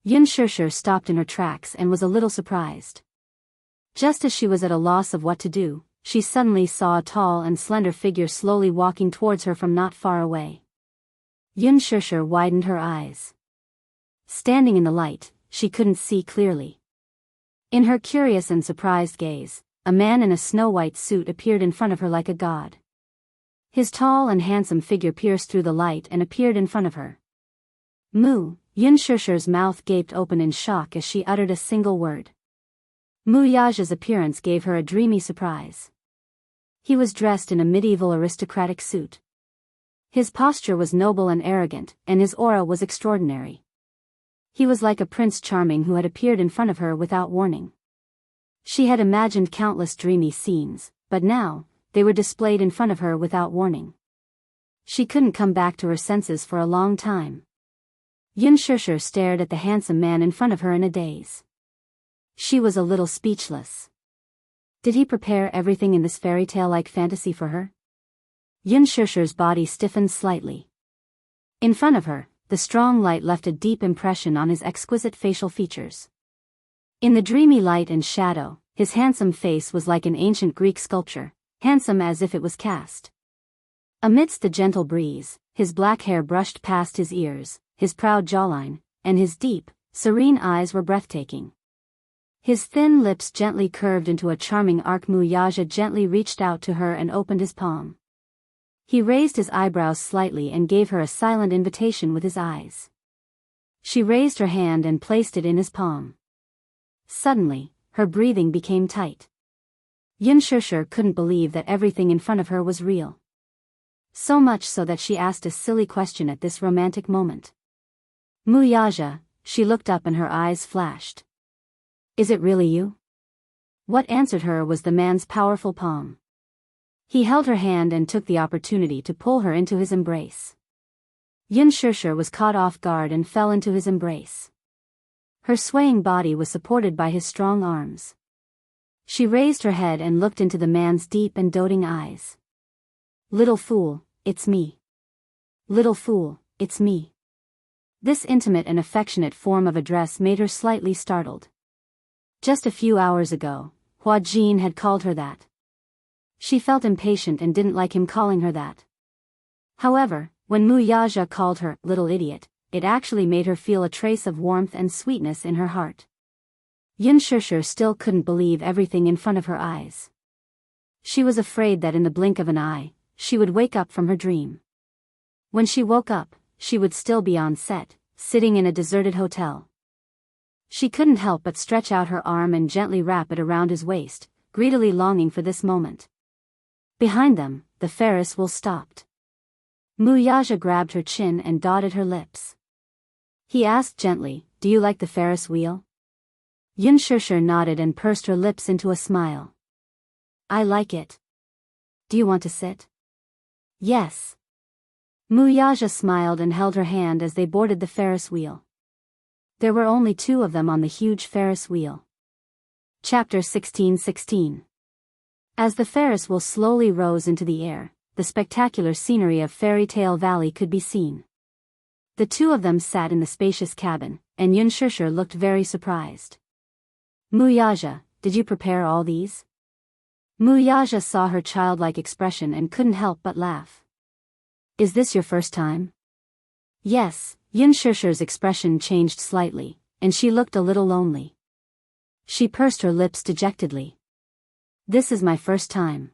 Xianxia stopped in her tracks and was a little surprised. Just as she was at a loss of what to do, she suddenly saw a tall and slender figure slowly walking towards her from not far away. Xianxia widened her eyes. Standing in the light, she couldn't see clearly. In her curious and surprised gaze, a man in a snow-white suit appeared in front of her like a god. His tall and handsome figure pierced through the light and appeared in front of her. Mu, Xianxia's mouth gaped open in shock as she uttered a single word. Wuxia's appearance gave her a dreamy surprise. He was dressed in a medieval aristocratic suit. His posture was noble and arrogant, and his aura was extraordinary. He was like a Prince Charming who had appeared in front of her without warning. She had imagined countless dreamy scenes, but now, they were displayed in front of her without warning. She couldn't come back to her senses for a long time. Xianxia stared at the handsome man in front of her in a daze. She was a little speechless. Did he prepare everything in this fairy tale-like fantasy for her? Xianxia's body stiffened slightly. In front of her, the strong light left a deep impression on his exquisite facial features. In the dreamy light and shadow, his handsome face was like an ancient Greek sculpture, handsome as if it was cast. Amidst the gentle breeze, his black hair brushed past his ears, his proud jawline, and his deep, serene eyes were breathtaking. His thin lips gently curved into a charming arc. Wuxia gently reached out to her and opened his palm. He raised his eyebrows slightly and gave her a silent invitation with his eyes. She raised her hand and placed it in his palm. Suddenly, her breathing became tight. Xianxia couldn't believe that everything in front of her was real. So much so that she asked a silly question at this romantic moment. Wuxia, she looked up and her eyes flashed. Is it really you? What answered her was the man's powerful palm. He held her hand and took the opportunity to pull her into his embrace. Xianxia was caught off guard and fell into his embrace. Her swaying body was supported by his strong arms. She raised her head and looked into the man's deep and doting eyes. Little fool, it's me. Little fool, it's me. This intimate and affectionate form of address made her slightly startled. Just a few hours ago, Hua Jin had called her that. She felt impatient and didn't like him calling her that. However, when Wuxia called her little idiot, it actually made her feel a trace of warmth and sweetness in her heart. Xianxia still couldn't believe everything in front of her eyes. She was afraid that in the blink of an eye, she would wake up from her dream. When she woke up, she would still be on set, sitting in a deserted hotel. She couldn't help but stretch out her arm and gently wrap it around his waist, greedily longing for this moment. Behind them, the Ferris wheel stopped. Wuxia grabbed her chin and dotted her lips. He asked gently, "Do you like the Ferris wheel?" Xianxia nodded and pursed her lips into a smile. "I like it. Do you want to sit?" "Yes." Wuxia smiled and held her hand as they boarded the Ferris wheel. There were only two of them on the huge Ferris wheel. Chapter 16:16. As the Ferris wheel slowly rose into the air, the spectacular scenery of Fairy Tale Valley could be seen. The two of them sat in the spacious cabin, and Xianxia looked very surprised. "Wuxia, did you prepare all these?" Wuxia saw her childlike expression and couldn't help but laugh. "Is this your first time?" "Yes." Xianxia's expression changed slightly, and she looked a little lonely. She pursed her lips dejectedly. "This is my first time.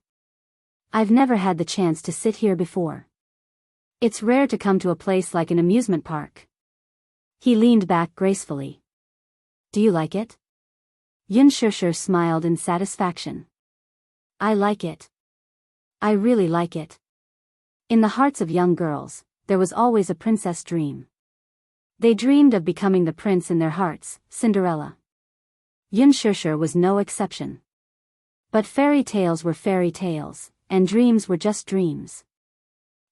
I've never had the chance to sit here before. It's rare to come to a place like an amusement park." He leaned back gracefully. Do you like it? Yun Shishir smiled in satisfaction. I like it. I really like it. In the hearts of young girls, there was always a princess dream. They dreamed of becoming the prince in their hearts, Cinderella. Yun Shishir was no exception. But fairy tales were fairy tales, and dreams were just dreams.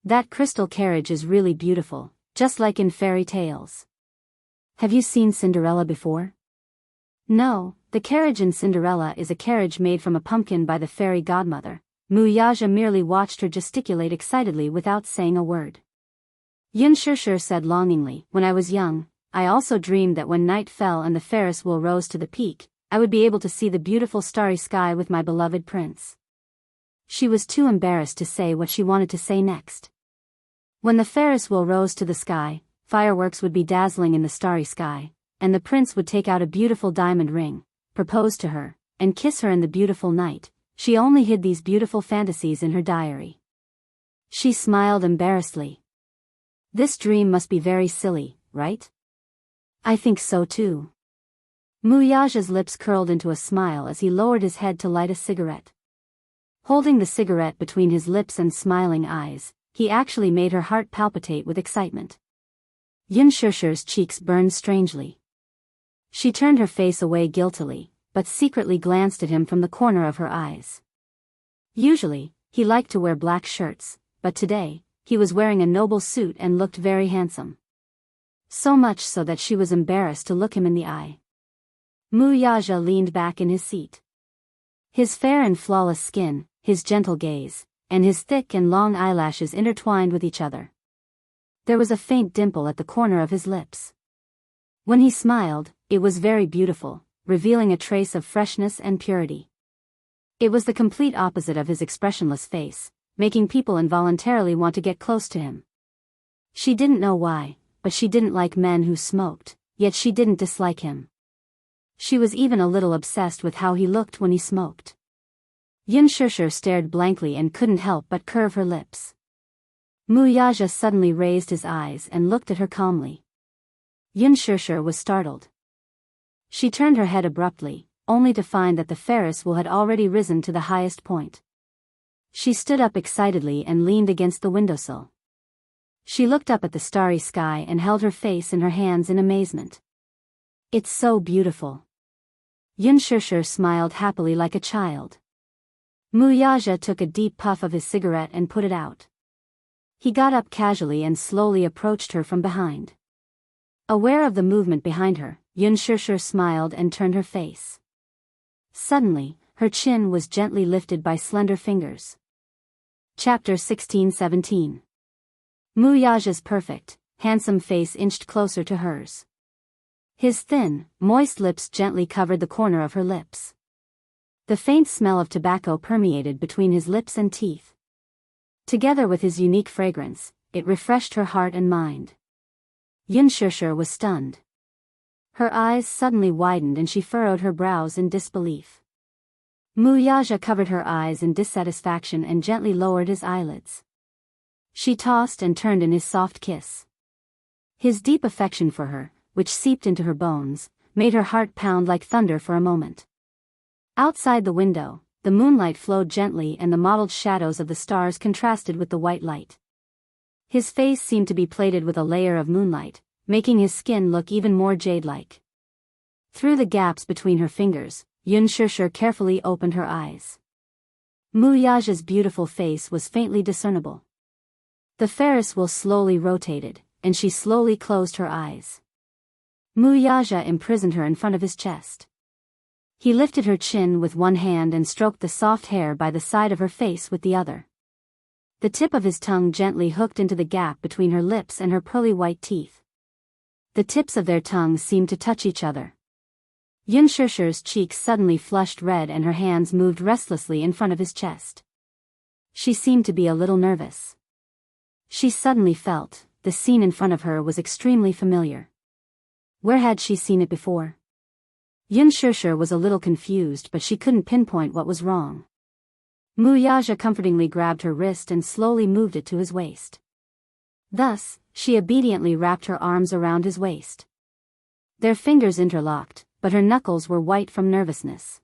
That crystal carriage is really beautiful, just like in fairy tales. Have you seen Cinderella before? No, the carriage in Cinderella is a carriage made from a pumpkin by the fairy godmother. Wuxia merely watched her gesticulate excitedly without saying a word. Yun Shishir said longingly, when I was young, I also dreamed that when night fell and the Ferris wheel rose to the peak, I would be able to see the beautiful starry sky with my beloved prince. She was too embarrassed to say what she wanted to say next. When the Ferris wheel rose to the sky, fireworks would be dazzling in the starry sky, and the prince would take out a beautiful diamond ring, propose to her, and kiss her in the beautiful night. She only hid these beautiful fantasies in her diary. She smiled embarrassedly. This dream must be very silly, right? I think so too. Wuxia's lips curled into a smile as he lowered his head to light a cigarette. Holding the cigarette between his lips and smiling eyes, he actually made her heart palpitate with excitement. Yun Shishir's cheeks burned strangely. She turned her face away guiltily, but secretly glanced at him from the corner of her eyes. Usually, he liked to wear black shirts, but today, he was wearing a noble suit and looked very handsome. So much so that she was embarrassed to look him in the eye. Wuxia leaned back in his seat. His fair and flawless skin, his gentle gaze, and his thick and long eyelashes intertwined with each other. There was a faint dimple at the corner of his lips. When he smiled, it was very beautiful, revealing a trace of freshness and purity. It was the complete opposite of his expressionless face, making people involuntarily want to get close to him. She didn't know why, but she didn't like men who smoked, yet she didn't dislike him. She was even a little obsessed with how he looked when he smoked. Yun Shishir stared blankly and couldn't help but curve her lips. Wuxia suddenly raised his eyes and looked at her calmly. Yun Shishir was startled. She turned her head abruptly, only to find that the Ferris wheel had already risen to the highest point. She stood up excitedly and leaned against the windowsill. She looked up at the starry sky and held her face in her hands in amazement. It's so beautiful. Yun Shishir smiled happily like a child. Wuxia took a deep puff of his cigarette and put it out. He got up casually and slowly approached her from behind. Aware of the movement behind her, Yun Shishir smiled and turned her face. Suddenly, her chin was gently lifted by slender fingers. Chapter 16-17. Wuxia's perfect, handsome face inched closer to hers. His thin, moist lips gently covered the corner of her lips. The faint smell of tobacco permeated between his lips and teeth. Together with his unique fragrance, it refreshed her heart and mind. Yun Shishir was stunned. Her eyes suddenly widened and she furrowed her brows in disbelief. Wuxia covered her eyes in dissatisfaction and gently lowered his eyelids. She tossed and turned in his soft kiss. His deep affection for her, which seeped into her bones, made her heart pound like thunder for a moment. Outside the window, the moonlight flowed gently and the mottled shadows of the stars contrasted with the white light. His face seemed to be plated with a layer of moonlight, making his skin look even more jade-like. Through the gaps between her fingers, Yun Shishir carefully opened her eyes. Wuxia's beautiful face was faintly discernible. The Ferris wheel slowly rotated, and she slowly closed her eyes. Wuxia imprisoned her in front of his chest. He lifted her chin with one hand and stroked the soft hair by the side of her face with the other. The tip of his tongue gently hooked into the gap between her lips and her pearly white teeth. The tips of their tongues seemed to touch each other. Yun Shishir's cheeks suddenly flushed red and her hands moved restlessly in front of his chest. She seemed to be a little nervous. She suddenly felt the scene in front of her was extremely familiar. Where had she seen it before? Yun Shishir was a little confused, but she couldn't pinpoint what was wrong. Wuxia comfortingly grabbed her wrist and slowly moved it to his waist. Thus, she obediently wrapped her arms around his waist. Their fingers interlocked, but her knuckles were white from nervousness.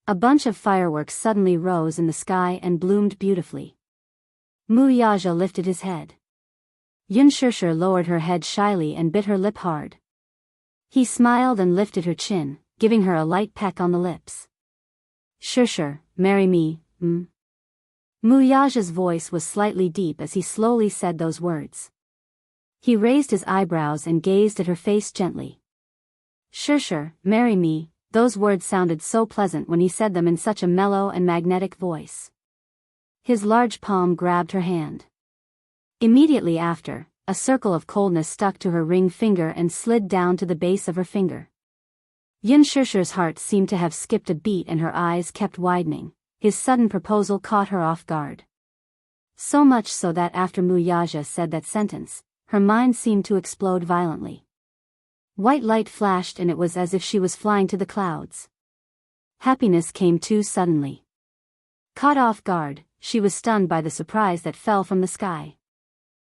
A bunch of fireworks suddenly rose in the sky and bloomed beautifully. Mu Yaja lifted his head. Yun Shishir lowered her head shyly and bit her lip hard. He smiled and lifted her chin, giving her a light peck on the lips. Shishir, marry me, Mu Yaja's voice was slightly deep as he slowly said those words. He raised his eyebrows and gazed at her face gently. Shishir, marry me, those words sounded so pleasant when he said them in such a mellow and magnetic voice. His large palm grabbed her hand. Immediately after, a circle of coldness stuck to her ring finger and slid down to the base of her finger. Yun Shishir's heart seemed to have skipped a beat and her eyes kept widening. His sudden proposal caught her off guard. So much so that after Mu Yaja said that sentence, her mind seemed to explode violently. White light flashed and it was as if she was flying to the clouds. Happiness came too suddenly. Caught off guard, she was stunned by the surprise that fell from the sky.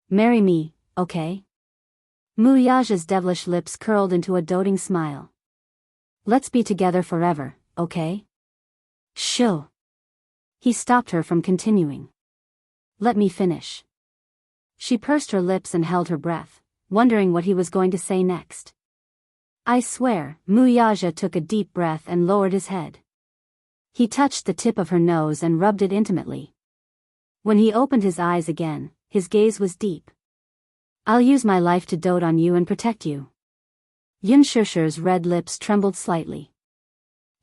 Marry me, okay? Mu Yaja's devilish lips curled into a doting smile. Let's be together forever, okay? Shoo. He stopped her from continuing. Let me finish. She pursed her lips and held her breath, wondering what he was going to say next. I swear, Mu Yaja took a deep breath and lowered his head. He touched the tip of her nose and rubbed it intimately. When he opened his eyes again, his gaze was deep. I'll use my life to dote on you and protect you. Yun Shishir's red lips trembled slightly.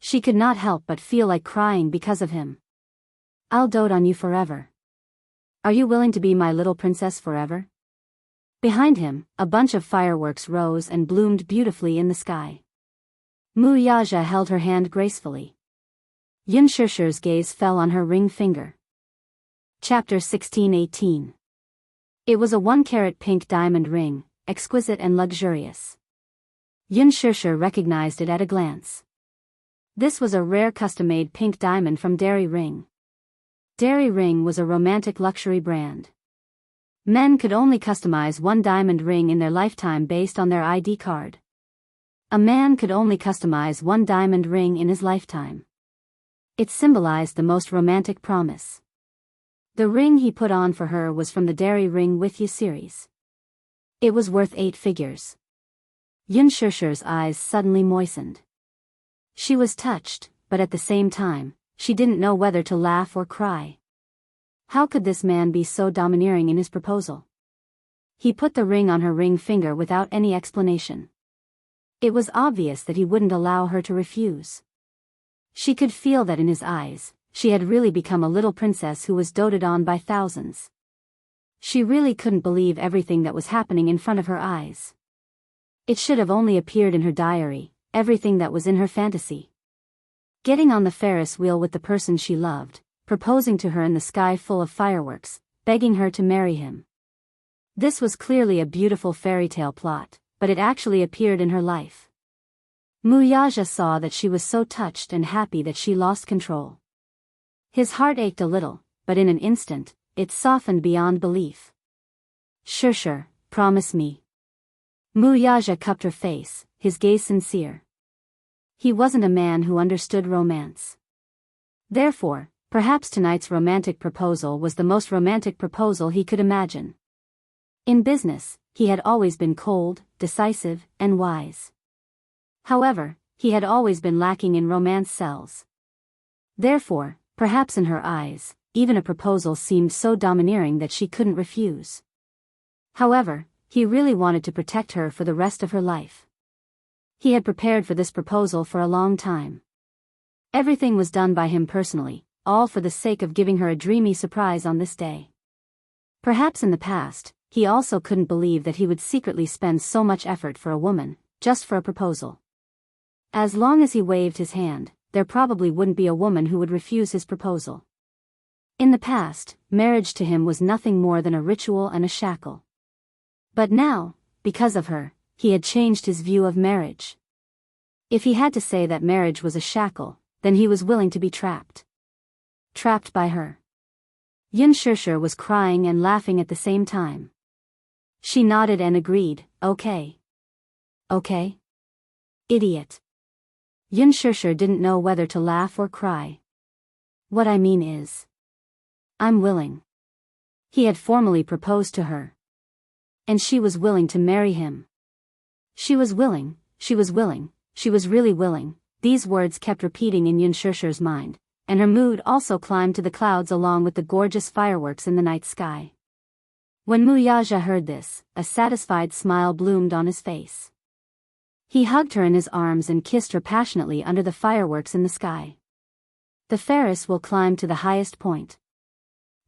She could not help but feel like crying because of him. I'll dote on you forever. Are you willing to be my little princess forever? Behind him, a bunch of fireworks rose and bloomed beautifully in the sky. Mu Yaja held her hand gracefully. Yun Shishir's gaze fell on her ring finger. Chapter 16-18. It was a 1-carat pink diamond ring, exquisite and luxurious. Yun Shishir recognized it at a glance. This was a rare custom-made pink diamond from Dairy Ring. Dairy Ring was a romantic luxury brand. Men could only customize one diamond ring in their lifetime based on their ID card. A man could only customize one diamond ring in his lifetime. It symbolized the most romantic promise. The ring he put on for her was from the Dairy Ring Wuxia series. It was worth 8 figures. Yun Shishir's eyes suddenly moistened. She was touched, but at the same time, she didn't know whether to laugh or cry. How could this man be so domineering in his proposal? He put the ring on her ring finger without any explanation. It was obvious that he wouldn't allow her to refuse. She could feel that in his eyes, she had really become a little princess who was doted on by thousands. She really couldn't believe everything that was happening in front of her eyes. It should have only appeared in her diary, everything that was in her fantasy. Getting on the Ferris wheel with the person she loved, proposing to her in the sky full of fireworks, begging her to marry him. This was clearly a beautiful fairy tale plot, but it actually appeared in her life. Mu Yaja saw that she was so touched and happy that she lost control. His heart ached a little, but in an instant, it softened beyond belief. Shishir, promise me. Mu Yaja cupped her face, his gaze sincere. He wasn't a man who understood romance. Therefore, perhaps tonight's romantic proposal was the most romantic proposal he could imagine. In business, he had always been cold, decisive, and wise. However, he had always been lacking in romance cells. Therefore, perhaps in her eyes, even a proposal seemed so domineering that she couldn't refuse. However, he really wanted to protect her for the rest of her life. He had prepared for this proposal for a long time. Everything was done by him personally, all for the sake of giving her a dreamy surprise on this day. Perhaps in the past, he also couldn't believe that he would secretly spend so much effort for a woman, just for a proposal. As long as he waved his hand, there probably wouldn't be a woman who would refuse his proposal. In the past, marriage to him was nothing more than a ritual and a shackle. But now, because of her, he had changed his view of marriage. If he had to say that marriage was a shackle, then he was willing to be trapped. Trapped by her. Yun Shishir was crying and laughing at the same time. She nodded and agreed, okay. Okay? Idiot. Yun Shishir didn't know whether to laugh or cry. What I mean is, I'm willing. He had formally proposed to her. And she was willing to marry him. She was willing, she was willing, she was really willing. These words kept repeating in Yun Shishir's mind, and her mood also climbed to the clouds along with the gorgeous fireworks in the night sky. When Wuxia heard this, a satisfied smile bloomed on his face. He hugged her in his arms and kissed her passionately under the fireworks in the sky. The Ferris will climb to the highest point.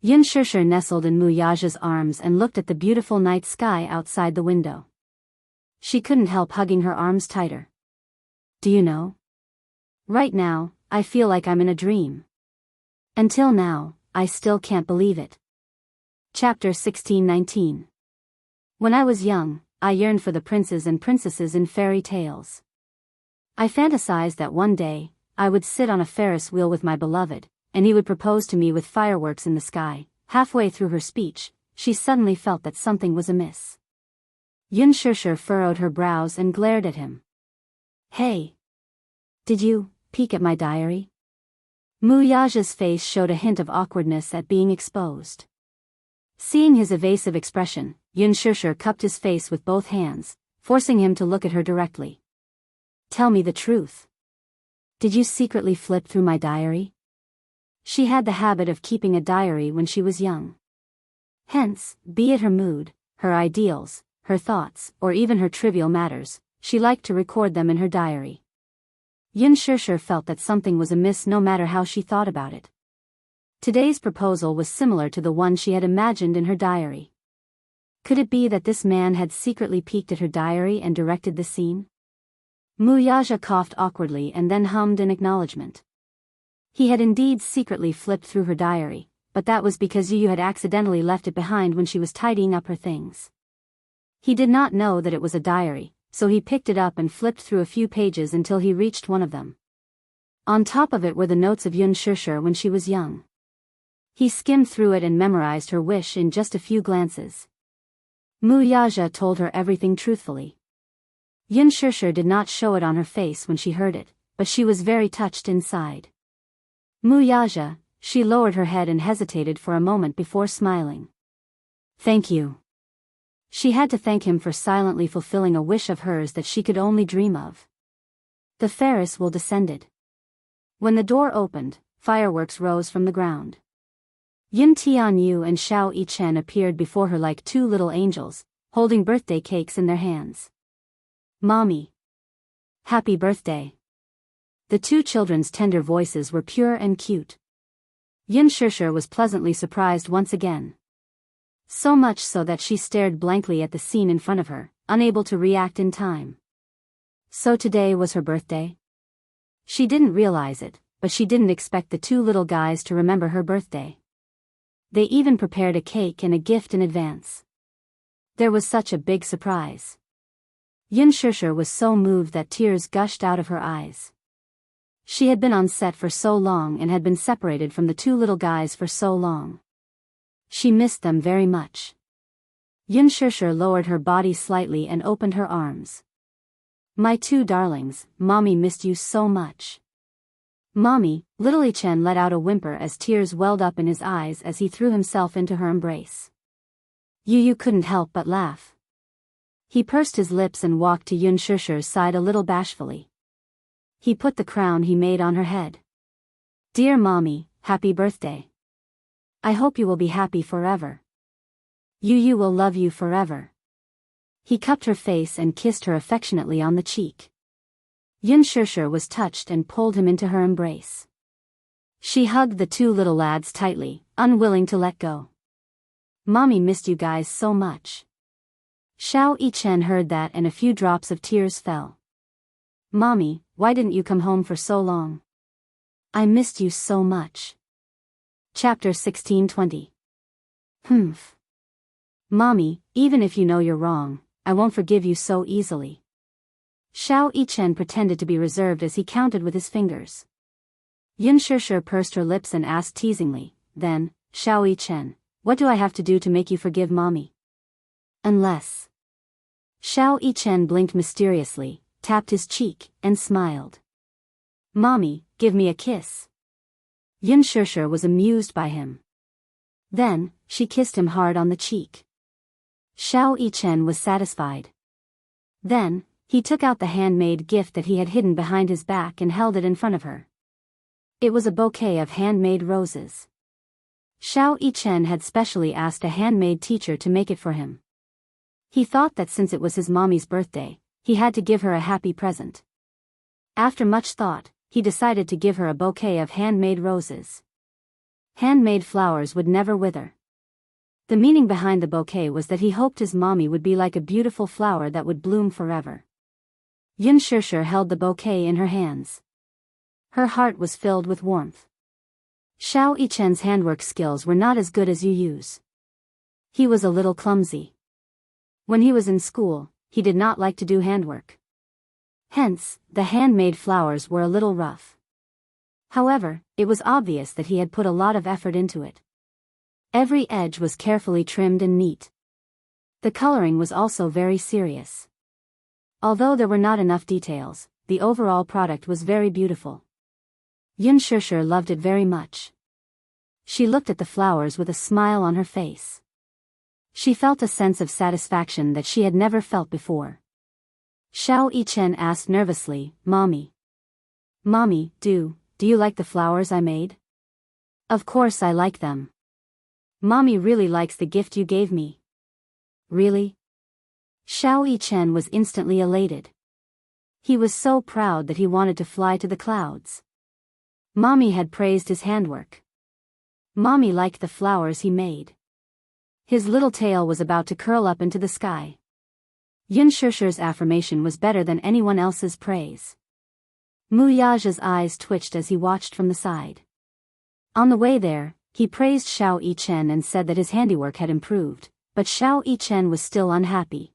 Yun Shishir nestled in Wuxia's arms and looked at the beautiful night sky outside the window. She couldn't help hugging her arms tighter. Do you know? Right now, I feel like I'm in a dream. Until now, I still can't believe it. Chapter 16-19. When I was young, I yearned for the princes and princesses in fairy tales. I fantasized that one day, I would sit on a Ferris wheel with my beloved, and he would propose to me with fireworks in the sky. Halfway through her speech, she suddenly felt that something was amiss. Yun Shishir furrowed her brows and glared at him. Hey! Did you peek at my diary? Wuxia's face showed a hint of awkwardness at being exposed. Seeing his evasive expression, Yun Shishir cupped his face with both hands, forcing him to look at her directly. Tell me the truth. Did you secretly flip through my diary? She had the habit of keeping a diary when she was young. Hence, be it her mood, her ideals, her thoughts, or even her trivial matters, she liked to record them in her diary. Yun Shishir felt that something was amiss no matter how she thought about it. Today's proposal was similar to the one she had imagined in her diary. Could it be that this man had secretly peeked at her diary and directed the scene? Wuxia coughed awkwardly and then hummed in acknowledgement. He had indeed secretly flipped through her diary, but that was because Yu had accidentally left it behind when she was tidying up her things. He did not know that it was a diary, so he picked it up and flipped through a few pages until he reached one of them. On top of it were the notes of Yun Shishir when she was young. He skimmed through it and memorized her wish in just a few glances. Wuxia told her everything truthfully. Yun Shishir did not show it on her face when she heard it, but she was very touched inside. Wuxia, she lowered her head and hesitated for a moment before smiling. Thank you. She had to thank him for silently fulfilling a wish of hers that she could only dream of. The Ferris wheel descended. When the door opened, fireworks rose from the ground. Yin Tianyu and Xiao Yichen appeared before her like two little angels, holding birthday cakes in their hands. Mommy! Happy birthday! The two children's tender voices were pure and cute. Yun Shishir was pleasantly surprised once again. So much so that she stared blankly at the scene in front of her, unable to react in time. So today was her birthday? She didn't realize it, but she didn't expect the two little guys to remember her birthday. They even prepared a cake and a gift in advance. There was such a big surprise. Yun Shishir was so moved that tears gushed out of her eyes. She had been on set for so long and had been separated from the two little guys for so long. She missed them very much. Yun Shishir lowered her body slightly and opened her arms. My two darlings, Mommy missed you so much. Mommy, little Yichen let out a whimper as tears welled up in his eyes as he threw himself into her embrace. Yu couldn't help but laugh. He pursed his lips and walked to Yun Shishir's side a little bashfully. He put the crown he made on her head. Dear Mommy, happy birthday. I hope you will be happy forever. Yu will love you forever. He cupped her face and kissed her affectionately on the cheek. Yun Shishir was touched and pulled him into her embrace. She hugged the two little lads tightly, unwilling to let go. Mommy missed you guys so much. Xiao Yichen heard that and a few drops of tears fell. Mommy, why didn't you come home for so long? I missed you so much. Chapter 16-20. Humph. Mommy, even if you know you're wrong, I won't forgive you so easily. Xiao Yichen pretended to be reserved as he counted with his fingers. Yun Shishir pursed her lips and asked teasingly, then, Xiao Yichen, what do I have to do to make you forgive Mommy? Unless. Xiao Yichen blinked mysteriously, tapped his cheek, and smiled. Mommy, give me a kiss. Xianxia was amused by him. Then, she kissed him hard on the cheek. Xiao Yichen was satisfied. Then, he took out the handmade gift that he had hidden behind his back and held it in front of her. It was a bouquet of handmade roses. Xiao Yichen had specially asked a handmade teacher to make it for him. He thought that since it was his mommy's birthday, he had to give her a happy present. After much thought, he decided to give her a bouquet of handmade roses. Handmade flowers would never wither. The meaning behind the bouquet was that he hoped his mommy would be like a beautiful flower that would bloom forever. Xianxia held the bouquet in her hands. Her heart was filled with warmth. Xiao Yichen's handwork skills were not as good as Yu Yu's. He was a little clumsy. When he was in school, he did not like to do handwork. Hence, the handmade flowers were a little rough. However, it was obvious that he had put a lot of effort into it. Every edge was carefully trimmed and neat. The coloring was also very serious. Although there were not enough details, the overall product was very beautiful. Xianxia loved it very much. She looked at the flowers with a smile on her face. She felt a sense of satisfaction that she had never felt before. Xiao Yichen asked nervously, Mommy. Mommy, do you like the flowers I made? Of course I like them. Mommy really likes the gift you gave me. Really? Xiao Yichen was instantly elated. He was so proud that he wanted to fly to the clouds. Mommy had praised his handwork. Mommy liked the flowers he made. His little tail was about to curl up into the sky. Xianxia's affirmation was better than anyone else's praise. Wuxia's eyes twitched as he watched from the side. On the way there, he praised Xiao Yichen and said that his handiwork had improved, but Xiao Yichen was still unhappy.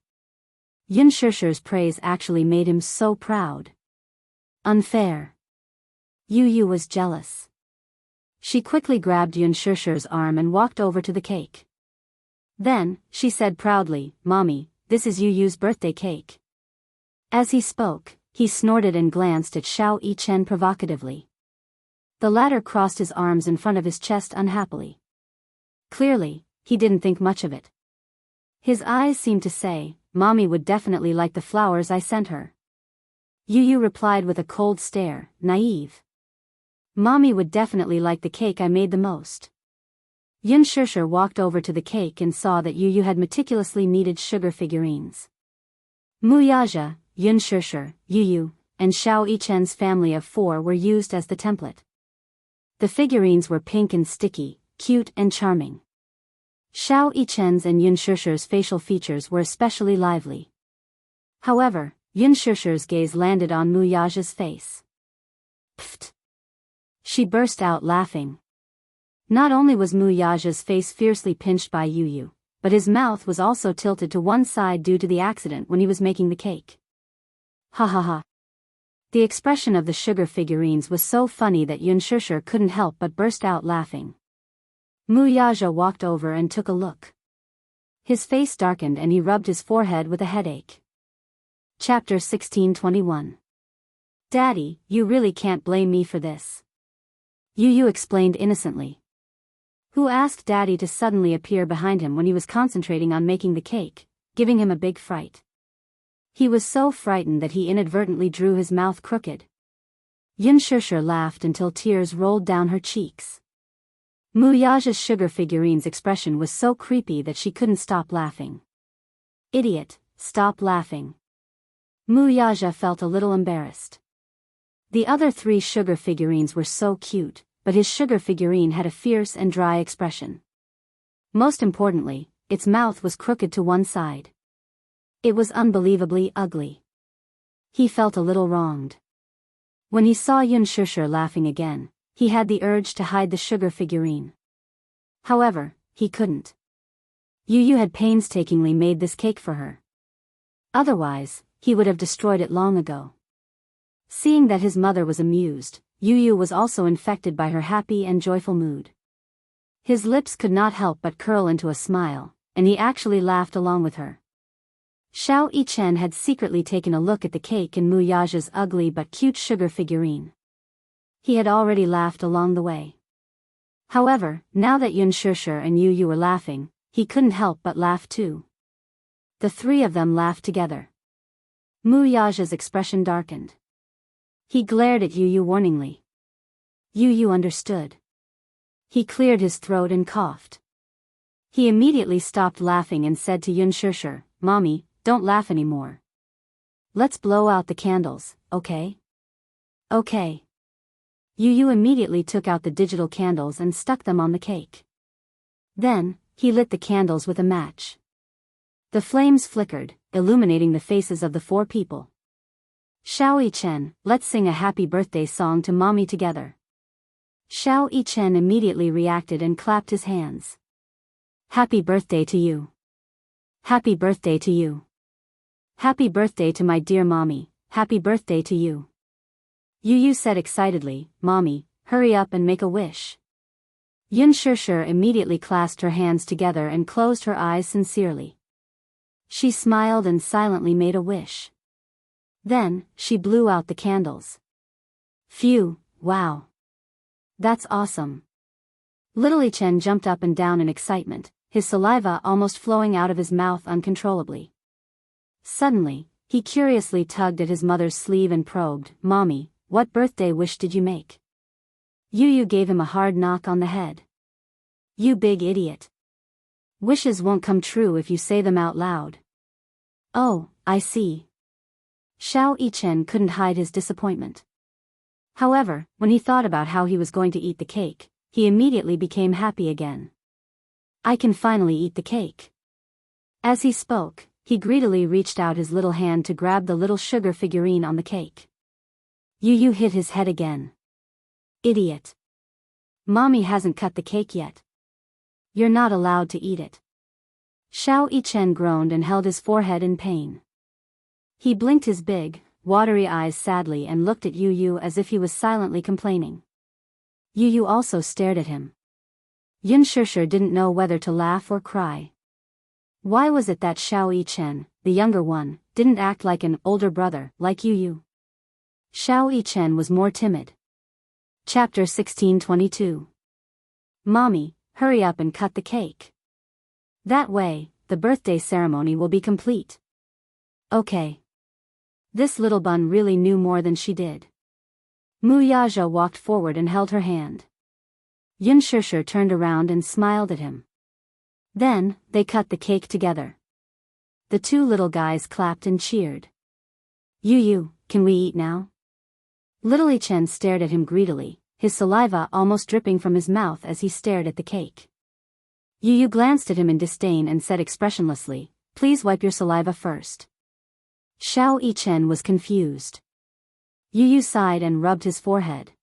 Xianxia's praise actually made him so proud. Unfair. Yu Yu was jealous. She quickly grabbed Xianxia's arm and walked over to the cake. Then, she said proudly, Mommy, this is Yu Yu's birthday cake. As he spoke, he snorted and glanced at Xiao Yichen provocatively. The latter crossed his arms in front of his chest unhappily. Clearly, he didn't think much of it. His eyes seemed to say, Mommy would definitely like the flowers I sent her. Yu Yu replied with a cold stare, naive. Mommy would definitely like the cake I made the most. Xianxia walked over to the cake and saw that Yu Yu had meticulously kneaded sugar figurines. Wuxia, Xianxia, Yu Yu, and Xiao Yichen's family of 4 were used as the template. The figurines were pink and sticky, cute and charming. Xiao Yichen's and Xianxia's facial features were especially lively. However, Xianxia's gaze landed on Wuxia's face. Pfft! She burst out laughing. Not only was Wuxia's face fiercely pinched by Yu Yu, but his mouth was also tilted to one side due to the accident when he was making the cake. Ha ha ha. The expression of the sugar figurines was so funny that Xianxia couldn't help but burst out laughing. Wuxia walked over and took a look. His face darkened and he rubbed his forehead with a headache. Chapter 1621. Daddy, you really can't blame me for this. Yu Yu explained innocently. Who asked Daddy to suddenly appear behind him when he was concentrating on making the cake, giving him a big fright. He was so frightened that he inadvertently drew his mouth crooked. Xianxia laughed until tears rolled down her cheeks. Wuxia's sugar figurine's expression was so creepy that she couldn't stop laughing. Idiot, stop laughing. Wuxia felt a little embarrassed. The other 3 sugar figurines were so cute, but his sugar figurine had a fierce and dry expression. Most importantly, its mouth was crooked to one side. It was unbelievably ugly. He felt a little wronged. When he saw Xianxia laughing again, he had the urge to hide the sugar figurine. However, he couldn't. Yu Yu had painstakingly made this cake for her. Otherwise, he would have destroyed it long ago. Seeing that his mother was amused, Yu Yu was also infected by her happy and joyful mood. His lips could not help but curl into a smile, and he actually laughed along with her. Xiao Yichen had secretly taken a look at the cake and Wuxia's ugly but cute sugar figurine. He had already laughed along the way. However, now that Yun Shishir and Yu were laughing, he couldn't help but laugh too. The three of them laughed together. Mu Yaja's expression darkened. He glared at Yu warningly. Yu understood. He cleared his throat and coughed. He immediately stopped laughing and said to Yun Shishir, "Mommy, don't laugh anymore. Let's blow out the candles, okay?" "Okay." Yu immediately took out the digital candles and stuck them on the cake. Then, he lit the candles with a match. The flames flickered, illuminating the faces of the four people. "Xiao Yichen, let's sing a happy birthday song to Mommy together." Xiao Yichen immediately reacted and clapped his hands. "Happy birthday to you. Happy birthday to you. Happy birthday to my dear Mommy, happy birthday to you." Yu said excitedly, "Mommy, hurry up and make a wish." Yun Shishir immediately clasped her hands together and closed her eyes sincerely. She smiled and silently made a wish. Then, she blew out the candles. "Phew, wow. That's awesome." Little Yichen jumped up and down in excitement, his saliva almost flowing out of his mouth uncontrollably. Suddenly, he curiously tugged at his mother's sleeve and probed, "Mommy, what birthday wish did you make?" Yu gave him a hard knock on the head. "You big idiot. Wishes won't come true if you say them out loud." "Oh, I see." Xiao Yichen couldn't hide his disappointment. However, when he thought about how he was going to eat the cake, he immediately became happy again. "I can finally eat the cake." As he spoke, he greedily reached out his little hand to grab the little sugar figurine on the cake. Yu hit his head again. "Idiot. Mommy hasn't cut the cake yet. You're not allowed to eat it." Xiao Yichen groaned and held his forehead in pain. He blinked his big, watery eyes sadly and looked at Yu as if he was silently complaining. Yu also stared at him. Yun Shishir didn't know whether to laugh or cry. Why was it that Xiao Yichen, the younger one, didn't act like an older brother, like Yu? Xiao Yichen was more timid. Chapter 1622. "Mommy, hurry up and cut the cake. That way, the birthday ceremony will be complete." "Okay." This little bun really knew more than she did. Mu Yaja walked forward and held her hand. Yun Shishir turned around and smiled at him. Then, they cut the cake together. The two little guys clapped and cheered. Yu, can we eat now?" Little Yichen stared at him greedily, his saliva almost dripping from his mouth as he stared at the cake. Yu glanced at him in disdain and said expressionlessly, "Please wipe your saliva first." Xiao Yichen was confused. Yu sighed and rubbed his forehead.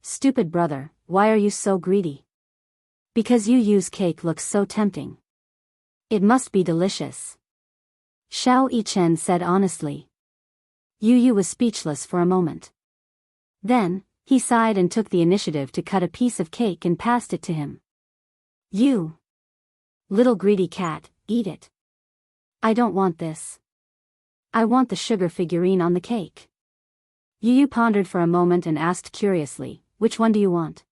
"Stupid brother, why are you so greedy?" "Because Yu's cake looks so tempting. It must be delicious," Xiao Yichen said honestly. Yu was speechless for a moment. Then, he sighed and took the initiative to cut a piece of cake and passed it to him. "You little greedy cat, eat it." "I don't want this. I want the sugar figurine on the cake." Yu pondered for a moment and asked curiously, "Which one do you want?"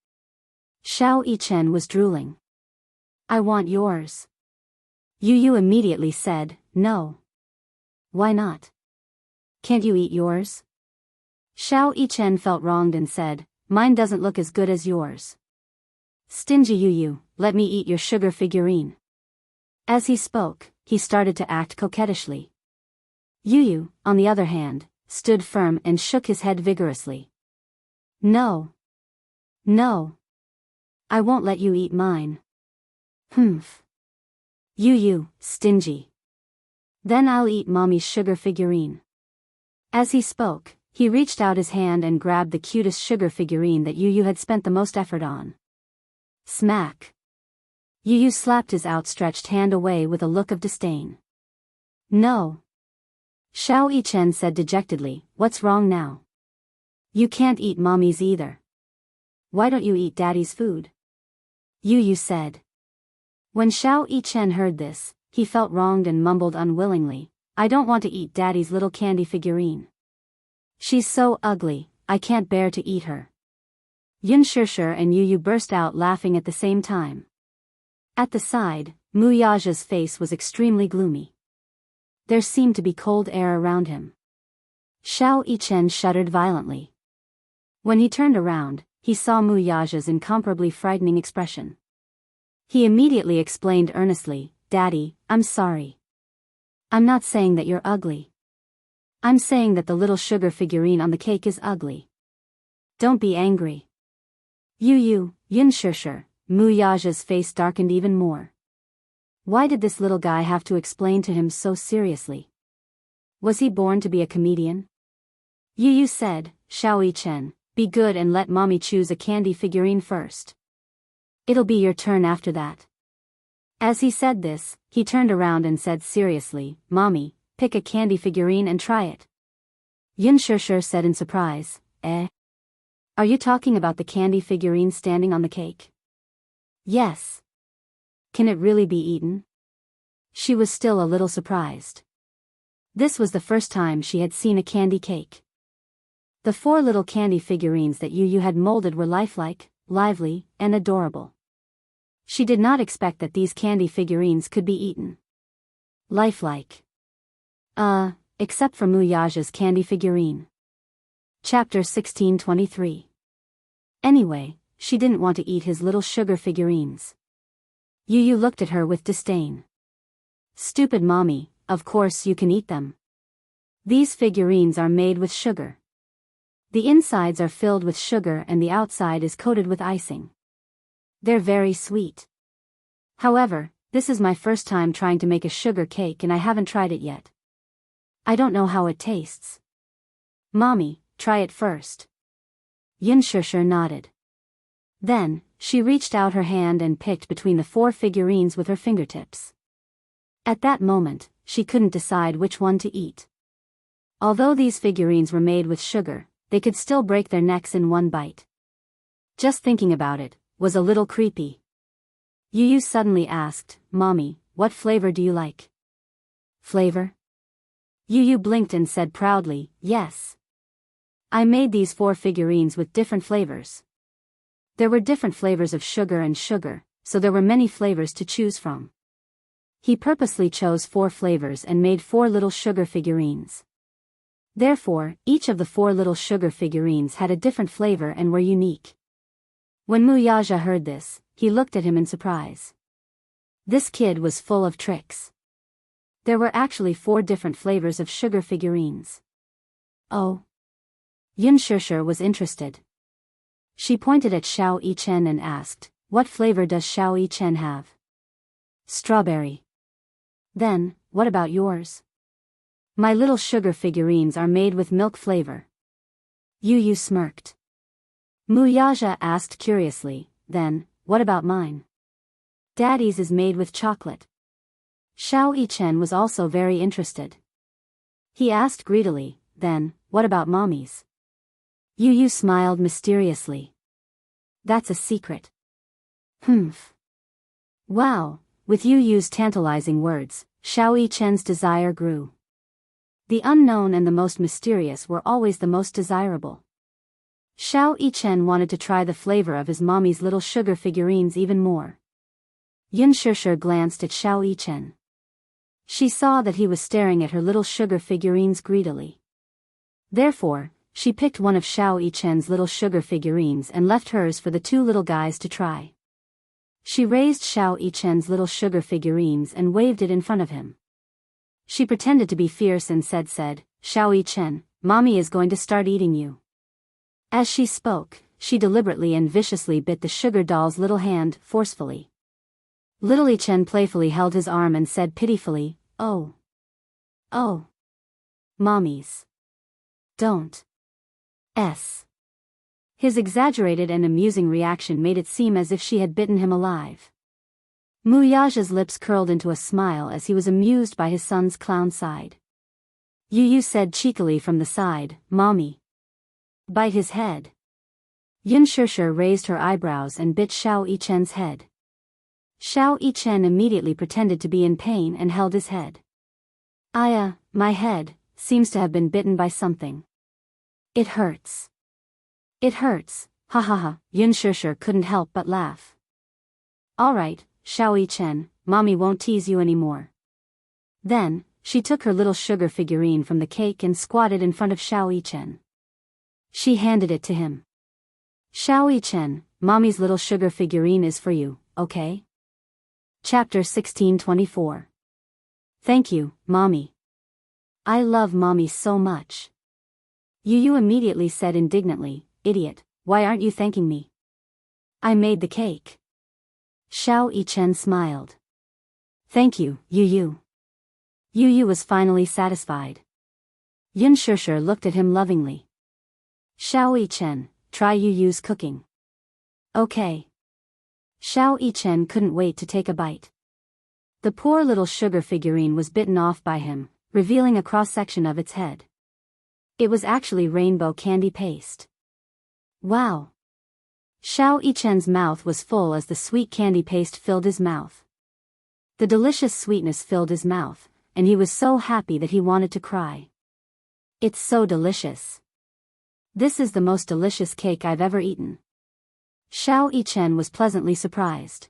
Xiao Yichen was drooling. "I want yours." Yu immediately said, "No." "Why not? Can't you eat yours?" Xiao Yichen felt wronged and said, "Mine doesn't look as good as yours." "Stingy Yu, let me eat your sugar figurine." As he spoke, he started to act coquettishly. Yu, on the other hand, stood firm and shook his head vigorously. "No. No. I won't let you eat mine." "Humph. Yu, stingy. Then I'll eat Mommy's sugar figurine." As he spoke, he reached out his hand and grabbed the cutest sugar figurine that Yu had spent the most effort on. Smack. Yu slapped his outstretched hand away with a look of disdain. "No." Xiao Yichen said dejectedly, "What's wrong now? You can't eat Mommy's either. Why don't you eat Daddy's food?" Yu said. When Xiao Yichen heard this, he felt wronged and mumbled unwillingly, "I don't want to eat Daddy's little candy figurine. She's so ugly, I can't bear to eat her." Yun Shishir and Yu Yu burst out laughing at the same time. At the side, Muyaja's face was extremely gloomy. There seemed to be cold air around him. Xiao Yichen shuddered violently. When he turned around, he saw Muyaja's incomparably frightening expression. He immediately explained earnestly, "Daddy, I'm sorry. I'm not saying that you're ugly. I'm saying that the little sugar figurine on the cake is ugly. Don't be angry." Yu Yun Shishir, Muyaja's face darkened even more. Why did this little guy have to explain to him so seriously? Was he born to be a comedian? Yu said, "Xiao Yichen, be good and let mommy choose a candy figurine first. It'll be your turn after that." As he said this, he turned around and said seriously, "Mommy, pick a candy figurine and try it." Yun Shishir said in surprise, "Eh? Are you talking about the candy figurine standing on the cake?" "Yes." "Can it really be eaten?" She was still a little surprised. This was the first time she had seen a candy cake. The 4 little candy figurines that Yu had molded were lifelike, lively, and adorable. She did not expect that these candy figurines could be eaten. Lifelike. Except for Muyaja's candy figurine. Chapter 1623. Anyway, she didn't want to eat his little sugar figurines. Yu looked at her with disdain. "Stupid mommy, of course you can eat them. These figurines are made with sugar. The insides are filled with sugar and the outside is coated with icing. They're very sweet. However, this is my first time trying to make a sugar cake and I haven't tried it yet. I don't know how it tastes. Mommy, try it first." Yun Shishir nodded. Then, she reached out her hand and picked between the 4 figurines with her fingertips. At that moment, she couldn't decide which one to eat. Although these figurines were made with sugar, they could still break their necks in one bite. Just thinking about it was a little creepy. Yu suddenly asked, "Mommy, what flavor do you like?" "Flavor?" Yu blinked and said proudly, "Yes. I made these 4 figurines with different flavors." There were different flavors of sugar, so there were many flavors to choose from. He purposely chose 4 flavors and made 4 little sugar figurines. Therefore, each of the 4 little sugar figurines had a different flavor and were unique. When Muyaja heard this, he looked at him in surprise. This kid was full of tricks. There were actually 4 different flavors of sugar figurines. Oh. Yun Shishir was interested. She pointed at Xiao Yichen and asked, "What flavor does Xiao Yichen have?" "Strawberry." "Then, what about yours?" "My little sugar figurines are made with milk flavor." Yu smirked. Muyaja asked curiously, "Then, what about mine?" "Daddy's is made with chocolate." Xiao Yichen was also very interested. He asked greedily, "Then, what about mommy's?" Yu smiled mysteriously. "That's a secret." "Humph." Wow, with Yu's tantalizing words, Xiao Yichen's desire grew. The unknown and the most mysterious were always the most desirable. Xiao Yichen wanted to try the flavor of his mommy's little sugar figurines even more. Yun Shishir glanced at Xiao Yichen. She saw that he was staring at her little sugar figurines greedily. Therefore, she picked one of Xiao Yichen's little sugar figurines and left hers for the 2 little guys to try. She raised Xiao Yichen's little sugar figurines and waved it in front of him. She pretended to be fierce and said, "Xiao Yichen, mommy is going to start eating you." As she spoke, she deliberately and viciously bit the sugar doll's little hand, forcefully. Little Yichen playfully held his arm and said pitifully, "Oh. Oh. Mommies. Don't. S." His exaggerated and amusing reaction made it seem as if she had bitten him alive. Muyaja's lips curled into a smile as he was amused by his son's clown side. Yu said cheekily from the side, "Mommy. Bite his head." Yun Shishir raised her eyebrows and bit Xiao Yichen's head. Xiao Yichen immediately pretended to be in pain and held his head. My head seems to have been bitten by something. It hurts. It hurts, Ha ha ha, Yun Shishir couldn't help but laugh. Alright, Xiao Chen, mommy won't tease you anymore. Then, she took her little sugar figurine from the cake and squatted in front of Xiao Chen. She handed it to him. Xiao Chen, mommy's little sugar figurine is for you, okay? Chapter 1624. Thank you, mommy. I love mommy so much. Yu immediately said indignantly, idiot, why aren't you thanking me? I made the cake. Xiao Chen smiled. Thank you, Yu. Yu was finally satisfied. Yun Shishir looked at him lovingly. Xiao Chen, try Yu's cooking. Okay. Xiao Chen couldn't wait to take a bite. The poor little sugar figurine was bitten off by him, revealing a cross-section of its head. It was actually rainbow candy paste. Wow! Xiao Chen's mouth was full as the sweet candy paste filled his mouth. The delicious sweetness filled his mouth, and he was so happy that he wanted to cry. It's so delicious. This is the most delicious cake I've ever eaten. Xiao Chen was pleasantly surprised.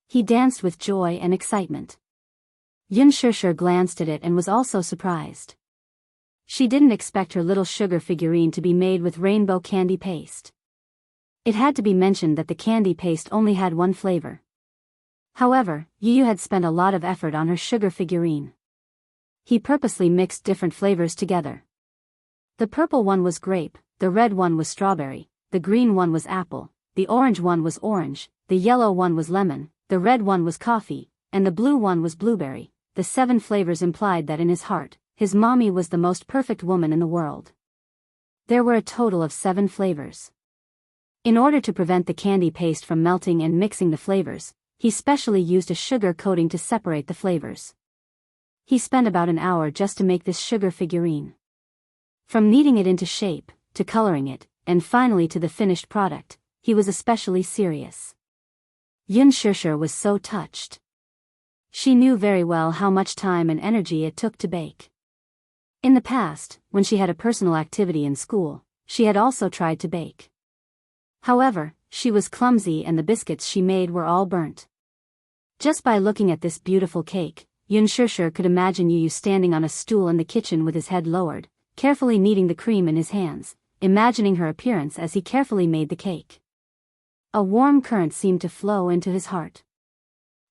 He danced with joy and excitement. Yun Shishir glanced at it and was also surprised. She didn't expect her little sugar figurine to be made with rainbow candy paste. It had to be mentioned that the candy paste only had one flavor. However, Yu had spent a lot of effort on her sugar figurine. He purposely mixed different flavors together. The purple one was grape, the red one was strawberry, the green one was apple, the orange one was orange, the yellow one was lemon, the red one was coffee, and the blue one was blueberry. The 7 flavors implied that in his heart, his mommy was the most perfect woman in the world. There were a total of 7 flavors. In order to prevent the candy paste from melting and mixing the flavors, he specially used a sugar coating to separate the flavors. He spent about an hour just to make this sugar figurine. From kneading it into shape, to coloring it, and finally to the finished product, he was especially serious. Yun Shishir was so touched. She knew very well how much time and energy it took to bake. In the past, when she had a personal activity in school, she had also tried to bake. However, she was clumsy and the biscuits she made were all burnt. Just by looking at this beautiful cake, Yun Shishir could imagine Yu standing on a stool in the kitchen with his head lowered, carefully kneading the cream in his hands, imagining her appearance as he carefully made the cake. A warm current seemed to flow into his heart.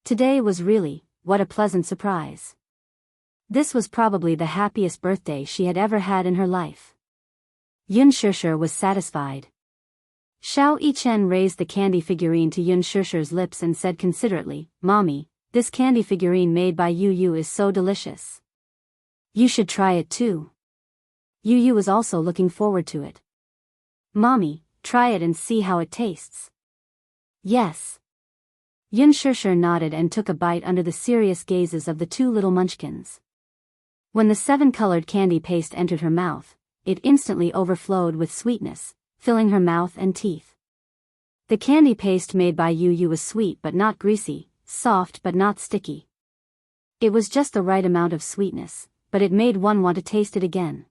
Today was really, what a pleasant surprise. This was probably the happiest birthday she had ever had in her life. Yun Shishir was satisfied. Xiao Chen raised the candy figurine to Yun Shishir's lips and said considerately, Mommy, this candy figurine made by Yu is so delicious. You should try it too. Yu was also looking forward to it. Mommy, try it and see how it tastes. Yes. Yun Shishir nodded and took a bite under the serious gazes of the 2 little munchkins. When the 7-colored candy paste entered her mouth, it instantly overflowed with sweetness, filling her mouth and teeth. The candy paste made by Yu was sweet but not greasy, soft but not sticky. It was just the right amount of sweetness, but it made one want to taste it again.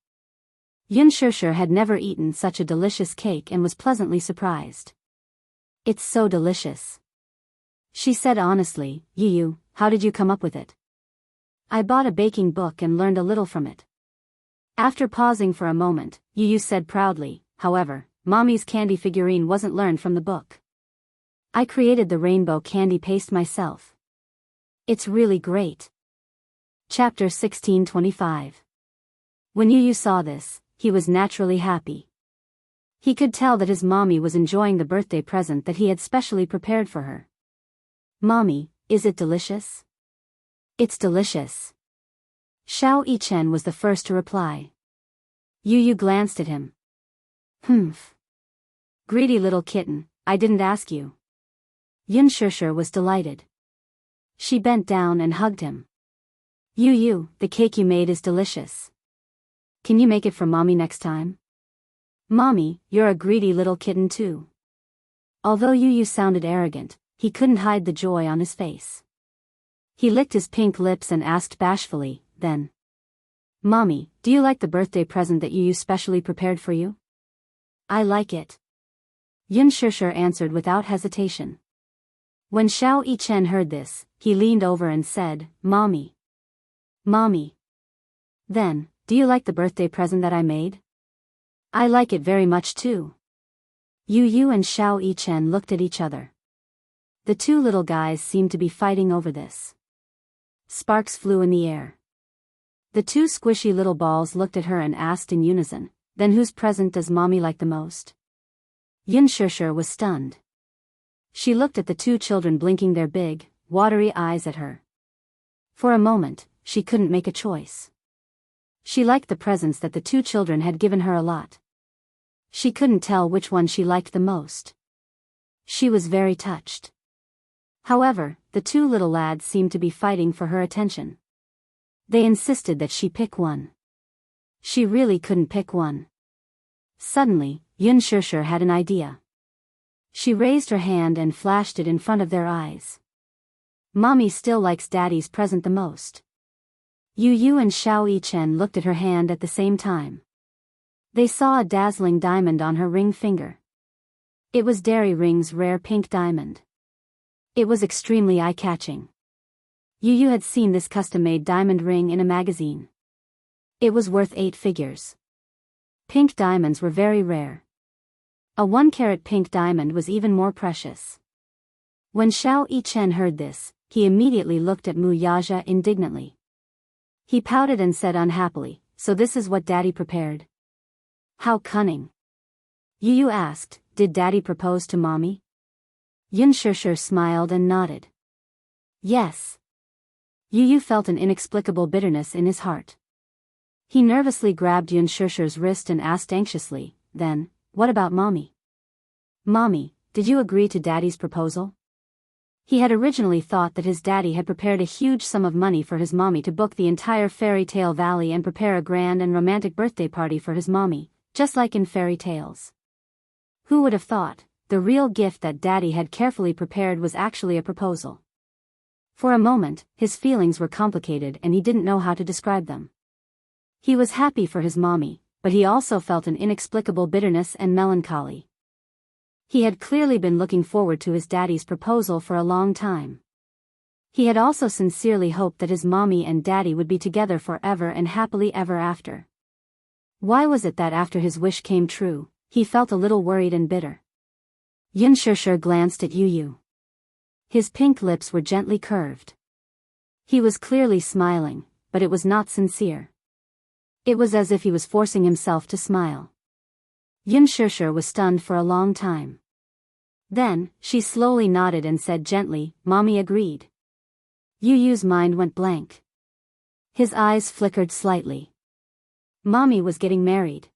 Yun Shishir had never eaten such a delicious cake and was pleasantly surprised. It's so delicious. She said honestly, Yu, how did you come up with it? I bought a baking book and learned a little from it. After pausing for a moment, Yu said proudly, however, Mommy's candy figurine wasn't learned from the book. I created the rainbow candy paste myself. It's really great. Chapter 1625. When Yu saw this, he was naturally happy. He could tell that his mommy was enjoying the birthday present that he had specially prepared for her. Mommy, is it delicious? It's delicious. Xiao Chen was the first to reply. Yu glanced at him. Humph. Greedy little kitten, I didn't ask you. Yun Shishir was delighted. She bent down and hugged him. Yu, the cake you made is delicious. Can you make it for Mommy next time? Mommy, you're a greedy little kitten too. Although Yu sounded arrogant, he couldn't hide the joy on his face. He licked his pink lips and asked bashfully, then. Mommy, do you like the birthday present that Yu specially prepared for you? I like it. Yun Shishir answered without hesitation. When Xiao Yichen heard this, he leaned over and said, Mommy. Mommy. Then, do you like the birthday present that I made? I like it very much too. Yu and Xiao Yichen looked at each other. The two little guys seemed to be fighting over this. Sparks flew in the air. The two squishy little balls looked at her and asked in unison, then whose present does Mommy like the most? Yun Shishir was stunned. She looked at the two children blinking their big, watery eyes at her. For a moment, she couldn't make a choice. She liked the presents that the two children had given her a lot. She couldn't tell which one she liked the most. She was very touched. However, the two little lads seemed to be fighting for her attention. They insisted that she pick one. She really couldn't pick one. Suddenly, Yun Shishir had an idea. She raised her hand and flashed it in front of their eyes. Mommy still likes Daddy's present the most. Yu and Xiao Yichen looked at her hand at the same time. They saw a dazzling diamond on her ring finger. It was Dairy Ring's rare pink diamond. It was extremely eye-catching. Yu had seen this custom-made diamond ring in a magazine. It was worth 8 figures. Pink diamonds were very rare. A 1-carat pink diamond was even more precious. When Xiao Yichen heard this, he immediately looked at Wuxia indignantly. He pouted and said unhappily, so this is what Daddy prepared? How cunning. Yu asked, did Daddy propose to Mommy? Yun Shishir smiled and nodded. Yes. Yu felt an inexplicable bitterness in his heart. He nervously grabbed Yun Shishir's wrist and asked anxiously, then, what about Mommy? Mommy, did you agree to Daddy's proposal? He had originally thought that his daddy had prepared a huge sum of money for his mommy to book the entire fairy tale valley and prepare a grand and romantic birthday party for his mommy, just like in fairy tales. Who would have thought, the real gift that Daddy had carefully prepared was actually a proposal? For a moment, his feelings were complicated and he didn't know how to describe them. He was happy for his mommy, but he also felt an inexplicable bitterness and melancholy. He had clearly been looking forward to his daddy's proposal for a long time. He had also sincerely hoped that his mommy and daddy would be together forever and happily ever after. Why was it that after his wish came true, he felt a little worried and bitter? Yun Shishir glanced at Yu. His pink lips were gently curved. He was clearly smiling, but it was not sincere. It was as if he was forcing himself to smile. Yun Shishir was stunned for a long time. Then, she slowly nodded and said gently, Mommy agreed. Yu's mind went blank. His eyes flickered slightly. Mommy was getting married.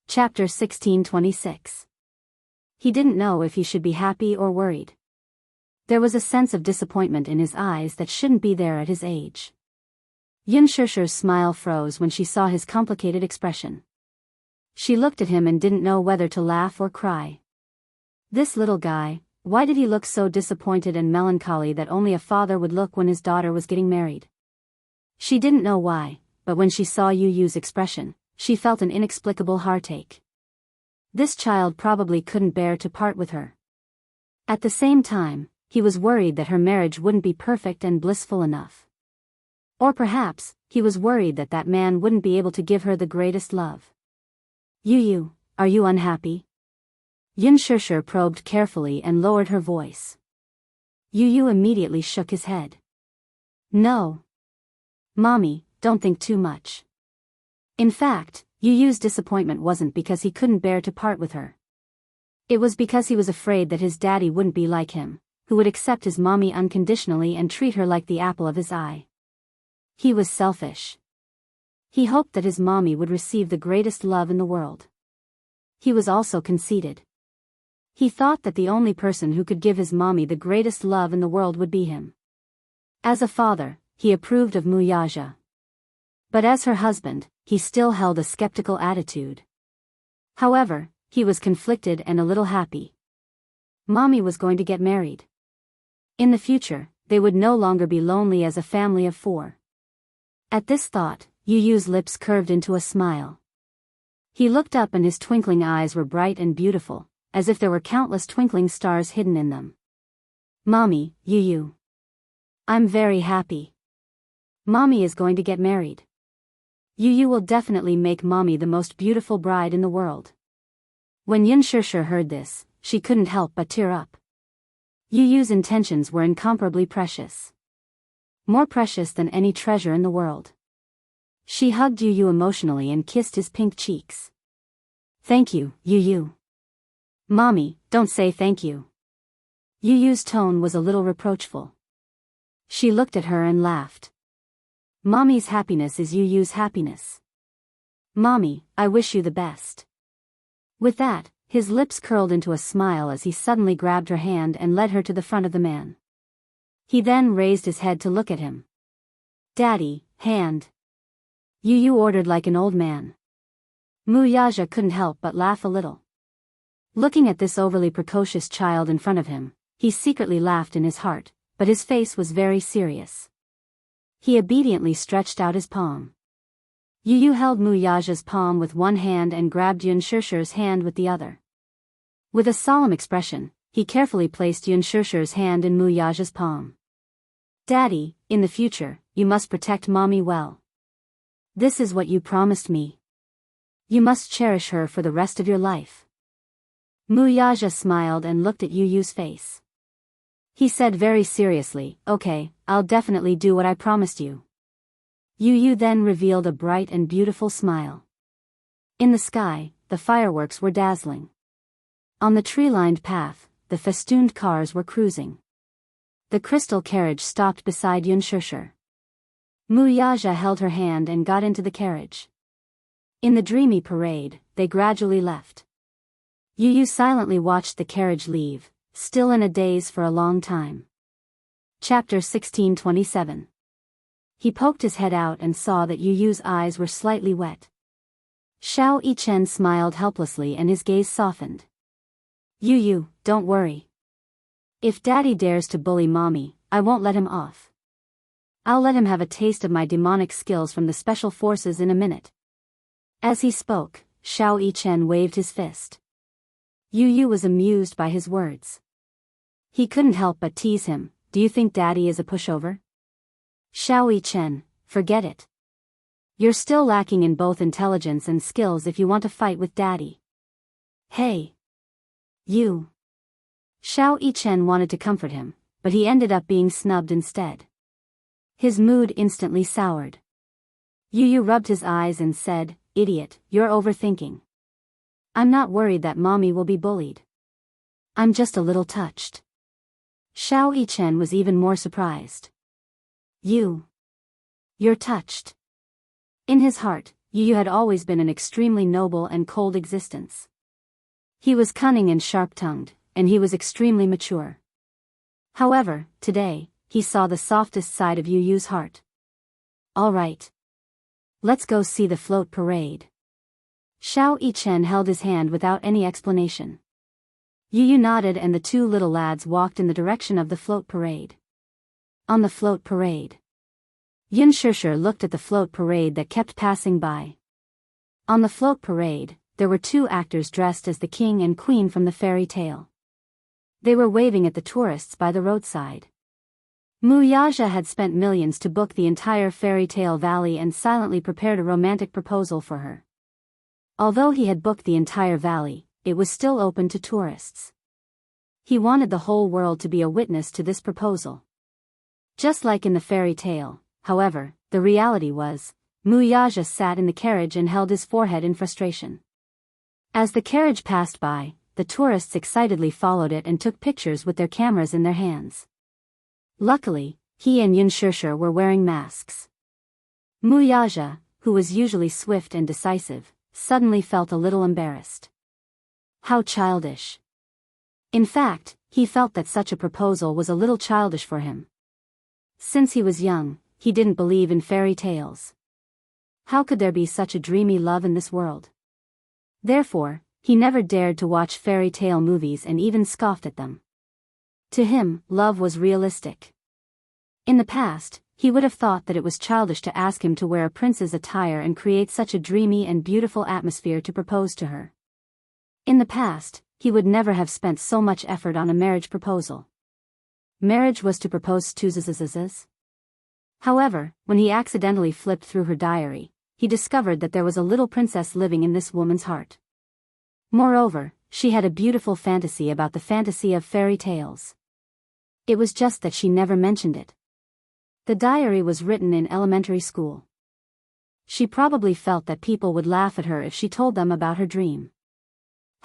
Chapter 1626. He didn't know if he should be happy or worried. There was a sense of disappointment in his eyes that shouldn't be there at his age. Yun Shishir's smile froze when she saw his complicated expression. She looked at him and didn't know whether to laugh or cry. This little guy, why did he look so disappointed and melancholy that only a father would look when his daughter was getting married? She didn't know why, but when she saw Yu's expression, she felt an inexplicable heartache. This child probably couldn't bear to part with her. At the same time, he was worried that her marriage wouldn't be perfect and blissful enough. Or perhaps, he was worried that that man wouldn't be able to give her the greatest love. Yu, are you unhappy? Yun Shishir probed carefully and lowered her voice. Yu immediately shook his head. No. Mommy, don't think too much. In fact, Yu's disappointment wasn't because he couldn't bear to part with her. It was because he was afraid that his daddy wouldn't be like him, who would accept his mommy unconditionally and treat her like the apple of his eye. He was selfish. He hoped that his mommy would receive the greatest love in the world. He was also conceited. He thought that the only person who could give his mommy the greatest love in the world would be him. As a father, he approved of Wuxia. But as her husband, he still held a skeptical attitude. However, he was conflicted and a little happy. Mommy was going to get married. In the future, they would no longer be lonely as a family of 4. At this thought, Yu's lips curved into a smile. He looked up and his twinkling eyes were bright and beautiful, as if there were countless twinkling stars hidden in them. Mommy, Yu. I'm very happy. Mommy is going to get married. Yu will definitely make Mommy the most beautiful bride in the world. When Xianxia heard this, she couldn't help but tear up. Yu's intentions were incomparably precious. More precious than any treasure in the world. She hugged Yu emotionally and kissed his pink cheeks. Thank you, Yu. Mommy, don't say thank you. Yu's tone was a little reproachful. She looked at her and laughed. Mommy's happiness is Yu's happiness. Mommy, I wish you the best. With that, his lips curled into a smile as he suddenly grabbed her hand and led her to the front of the man. He then raised his head to look at him. Daddy, hand. Yu ordered like an old man. Wuxia couldn't help but laugh a little. Looking at this overly precocious child in front of him, he secretly laughed in his heart, but his face was very serious. He obediently stretched out his palm. Yu held Wuxia's palm with one hand and grabbed Xianxia's hand with the other. With a solemn expression, he carefully placed Xianxia's hand in Wuxia's palm. Daddy, in the future, you must protect Mommy well. This is what you promised me. You must cherish her for the rest of your life. Wuxia smiled and looked at Yu's face. He said very seriously, okay, I'll definitely do what I promised you. Yu then revealed a bright and beautiful smile. In the sky, the fireworks were dazzling. On the tree-lined path, the festooned cars were cruising. The crystal carriage stopped beside Xianxia. Wuxia held her hand and got into the carriage. In the dreamy parade, they gradually left. Yu silently watched the carriage leave, still in a daze for a long time. Chapter 1627. He poked his head out and saw that Yu's eyes were slightly wet. Xiao Yichen smiled helplessly and his gaze softened. Yu, don't worry. If Daddy dares to bully Mommy, I won't let him off. I'll let him have a taste of my demonic skills from the special forces in a minute. As he spoke, Xiao Yichen waved his fist. Yu was amused by his words. He couldn't help but tease him, do you think Daddy is a pushover? Xiao Yichen, forget it. You're still lacking in both intelligence and skills if you want to fight with Daddy. Hey. You. Xiao Yichen wanted to comfort him, but he ended up being snubbed instead. His mood instantly soured. Yu rubbed his eyes and said, idiot, you're overthinking. I'm not worried that Mommy will be bullied. I'm just a little touched. Xiao Yichen was even more surprised. You're touched. In his heart, Yu had always been an extremely noble and cold existence. He was cunning and sharp-tongued, and he was extremely mature. However, today, he saw the softest side of Yu's heart. All right. Let's go see the float parade. Xiao Yichen held his hand without any explanation. Yu nodded and the two little lads walked in the direction of the float parade. On the float parade. Xianxia looked at the float parade that kept passing by. On the float parade, there were two actors dressed as the king and queen from the fairy tale. They were waving at the tourists by the roadside. Wuxia had spent millions to book the entire fairy tale valley and silently prepared a romantic proposal for her. Although he had booked the entire valley, it was still open to tourists. He wanted the whole world to be a witness to this proposal. Just like in the fairy tale, however, the reality was, Wuxia sat in the carriage and held his forehead in frustration. As the carriage passed by, the tourists excitedly followed it and took pictures with their cameras in their hands. Luckily, he and Xianxia were wearing masks. Wuxia, who was usually swift and decisive, suddenly felt a little embarrassed. How childish. In fact, he felt that such a proposal was a little childish for him. Since he was young, he didn't believe in fairy tales. How could there be such a dreamy love in this world? Therefore, he never dared to watch fairy tale movies and even scoffed at them. To him, love was realistic. In the past, he would have thought that it was childish to ask him to wear a prince's attire and create such a dreamy and beautiful atmosphere to propose to her. In the past, he would never have spent so much effort on a marriage proposal. Marriage was to propose to zzz. However, when he accidentally flipped through her diary, he discovered that there was a little princess living in this woman's heart. Moreover, she had a beautiful fantasy about the fantasy of fairy tales. It was just that she never mentioned it. The diary was written in elementary school. She probably felt that people would laugh at her if she told them about her dream.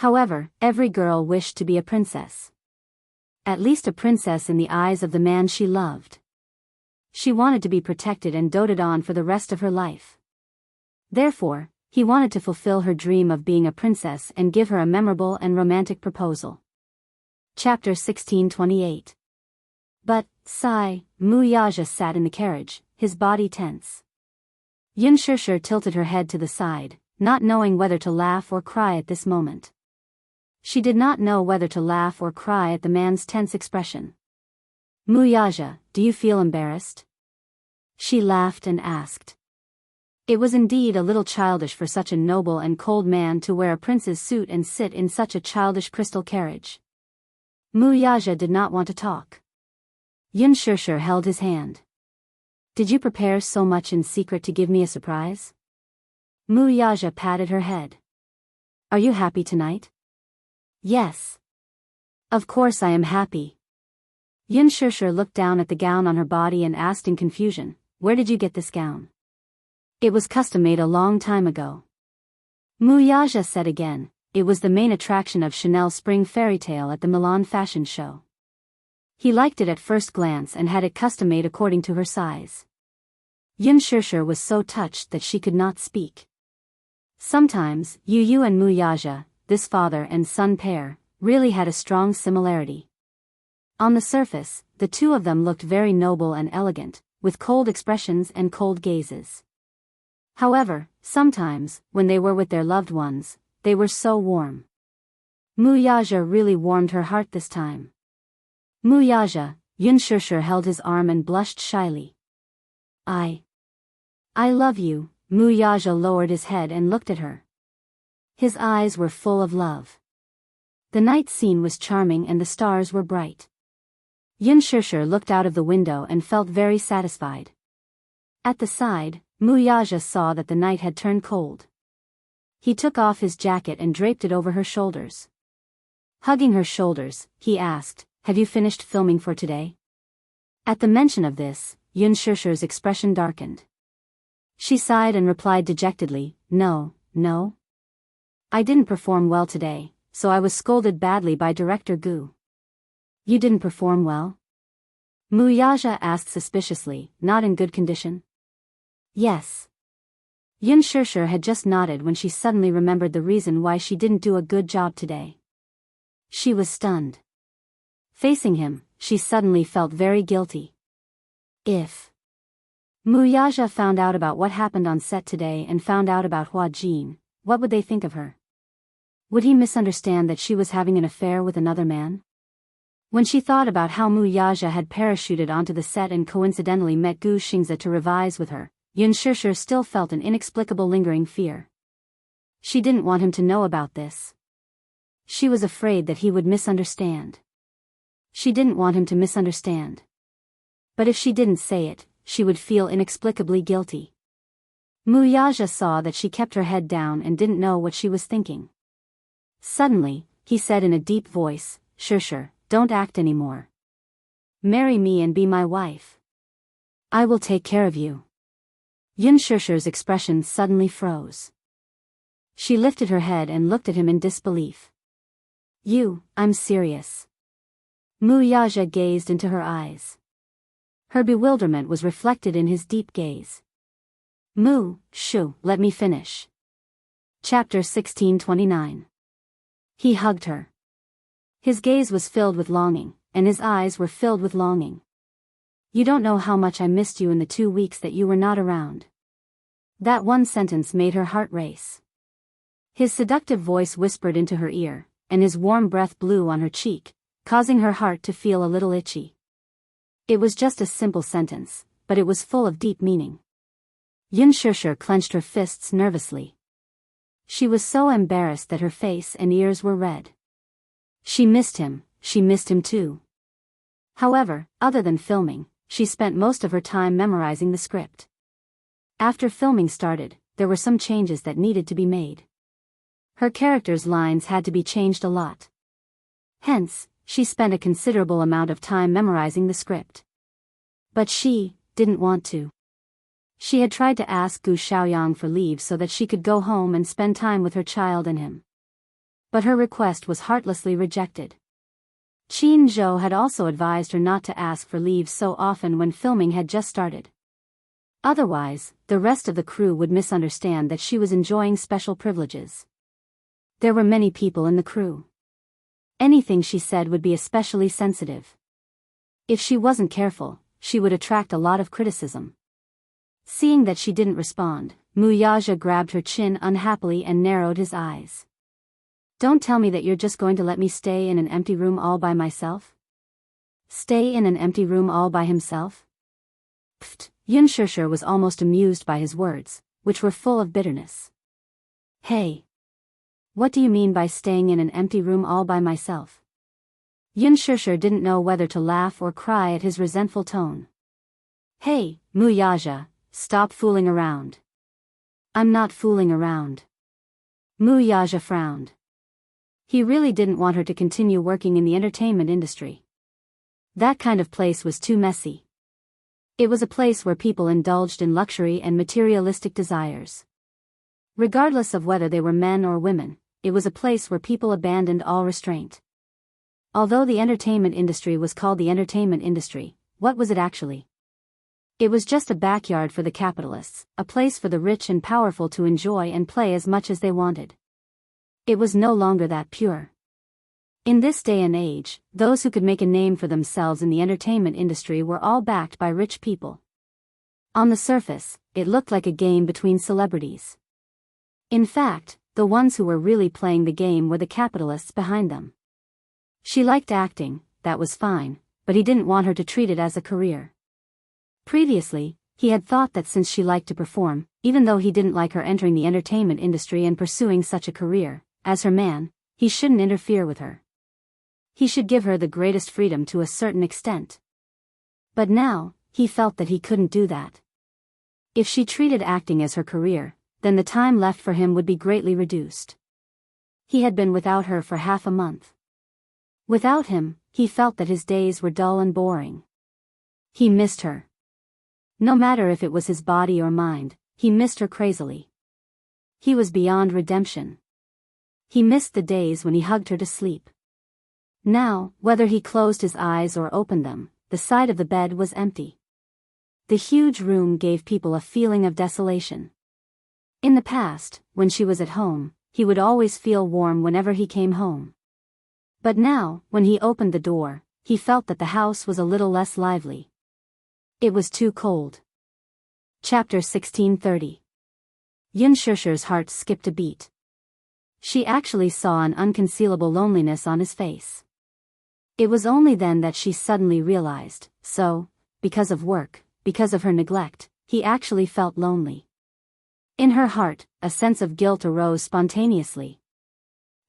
However, every girl wished to be a princess. At least a princess in the eyes of the man she loved. She wanted to be protected and doted on for the rest of her life. Therefore, he wanted to fulfill her dream of being a princess and give her a memorable and romantic proposal. Chapter 1628. But, sigh, Wuxia sat in the carriage, his body tense. Xianxia tilted her head to the side, not knowing whether to laugh or cry at this moment. She did not know whether to laugh or cry at the man's tense expression. Wuxia, do you feel embarrassed? She laughed and asked. It was indeed a little childish for such a noble and cold man to wear a prince's suit and sit in such a childish crystal carriage. Wuxia did not want to talk. Xianxia held his hand. Did you prepare so much in secret to give me a surprise? Wuxia patted her head. Are you happy tonight? Yes. Of course I am happy. Xianxia looked down at the gown on her body and asked in confusion, where did you get this gown? It was custom made a long time ago. Wuxia said again, it was the main attraction of Chanel's spring fairy tale at the Milan fashion show. He liked it at first glance and had it custom made according to her size. Xianxia was so touched that she could not speak. Sometimes, Yu and Wuxia, this father and son pair, really had a strong similarity. On the surface, the two of them looked very noble and elegant, with cold expressions and cold gazes. However, sometimes, when they were with their loved ones, they were so warm. Wuxia really warmed her heart this time. Wuxia, Xianxia held his arm and blushed shyly. I love you, Wuxia lowered his head and looked at her. His eyes were full of love. The night scene was charming and the stars were bright. Xianxia looked out of the window and felt very satisfied. At the side, Wuxia saw that the night had turned cold. He took off his jacket and draped it over her shoulders. Hugging her shoulders, he asked, have you finished filming for today? At the mention of this, Xianxia's expression darkened. She sighed and replied dejectedly, no. I didn't perform well today, so I was scolded badly by director Gu. You didn't perform well? Wuxia asked suspiciously, not in good condition. Yes. Xianxia had just nodded when she suddenly remembered the reason why she didn't do a good job today. She was stunned. Facing him, she suddenly felt very guilty. If Wuxia found out about what happened on set today and found out about Hua Jin, what would they think of her? Would he misunderstand that she was having an affair with another man? When she thought about how Wuxia had parachuted onto the set and coincidentally met Gu Xingzi to revise with her, Xianxia still felt an inexplicable lingering fear. She didn't want him to know about this. She was afraid that he would misunderstand. She didn't want him to misunderstand. But if she didn't say it, she would feel inexplicably guilty. Wuxia saw that she kept her head down and didn't know what she was thinking. Suddenly, he said in a deep voice, Xia, don't act anymore. Marry me and be my wife. I will take care of you. Xianxia's expression suddenly froze. She lifted her head and looked at him in disbelief. I'm serious. Wuxia gazed into her eyes. Her bewilderment was reflected in his deep gaze. Let me finish. Chapter 1629. He hugged her. His gaze was filled with longing, and his eyes were filled with longing. You don't know how much I missed you in the 2 weeks that you were not around. That one sentence made her heart race. His seductive voice whispered into her ear, and his warm breath blew on her cheek, causing her heart to feel a little itchy. It was just a simple sentence, but it was full of deep meaning. Xianxia clenched her fists nervously. She was so embarrassed that her face and ears were red. She missed him too. However, other than filming, she spent most of her time memorizing the script. After filming started, there were some changes that needed to be made. Her character's lines had to be changed a lot. Hence, she spent a considerable amount of time memorizing the script. But she didn't want to. She had tried to ask Gu Xiaoyang for leave so that she could go home and spend time with her child and him. But her request was heartlessly rejected. Qin Zhou had also advised her not to ask for leave so often when filming had just started. Otherwise, the rest of the crew would misunderstand that she was enjoying special privileges. There were many people in the crew. Anything she said would be especially sensitive. If she wasn't careful, she would attract a lot of criticism. Seeing that she didn't respond, Wuxia grabbed her chin unhappily and narrowed his eyes. Don't tell me that you're just going to let me stay in an empty room all by myself? Stay in an empty room all by himself? Pfft, Xianxia was almost amused by his words, which were full of bitterness. Hey! What do you mean by staying in an empty room all by myself? Xianxia didn't know whether to laugh or cry at his resentful tone. Hey, Wuxia, stop fooling around. I'm not fooling around. Wuxia frowned. He really didn't want her to continue working in the entertainment industry. That kind of place was too messy. It was a place where people indulged in luxury and materialistic desires. Regardless of whether they were men or women, it was a place where people abandoned all restraint. Although the entertainment industry was called the entertainment industry, what was it actually? It was just a backyard for the capitalists, a place for the rich and powerful to enjoy and play as much as they wanted. It was no longer that pure. In this day and age, those who could make a name for themselves in the entertainment industry were all backed by rich people. On the surface, it looked like a game between celebrities. In fact, the ones who were really playing the game were the capitalists behind them. She liked acting, that was fine, but he didn't want her to treat it as a career. Previously, he had thought that since she liked to perform, even though he didn't like her entering the entertainment industry and pursuing such a career, as her man, he shouldn't interfere with her. He should give her the greatest freedom to a certain extent. But now, he felt that he couldn't do that. If she treated acting as her career, then the time left for him would be greatly reduced. He had been without her for half a month. Without him, he felt that his days were dull and boring. He missed her. No matter if it was his body or mind, he missed her crazily. He was beyond redemption. He missed the days when he hugged her to sleep. Now, whether he closed his eyes or opened them, the side of the bed was empty. The huge room gave people a feeling of desolation. In the past, when she was at home, he would always feel warm whenever he came home. But now, when he opened the door, he felt that the house was a little less lively. It was too cold. Chapter 1630. Xianxia's heart skipped a beat. She actually saw an unconcealable loneliness on his face. It was only then that she suddenly realized, so, because of work, because of her neglect, he actually felt lonely. In her heart, a sense of guilt arose spontaneously.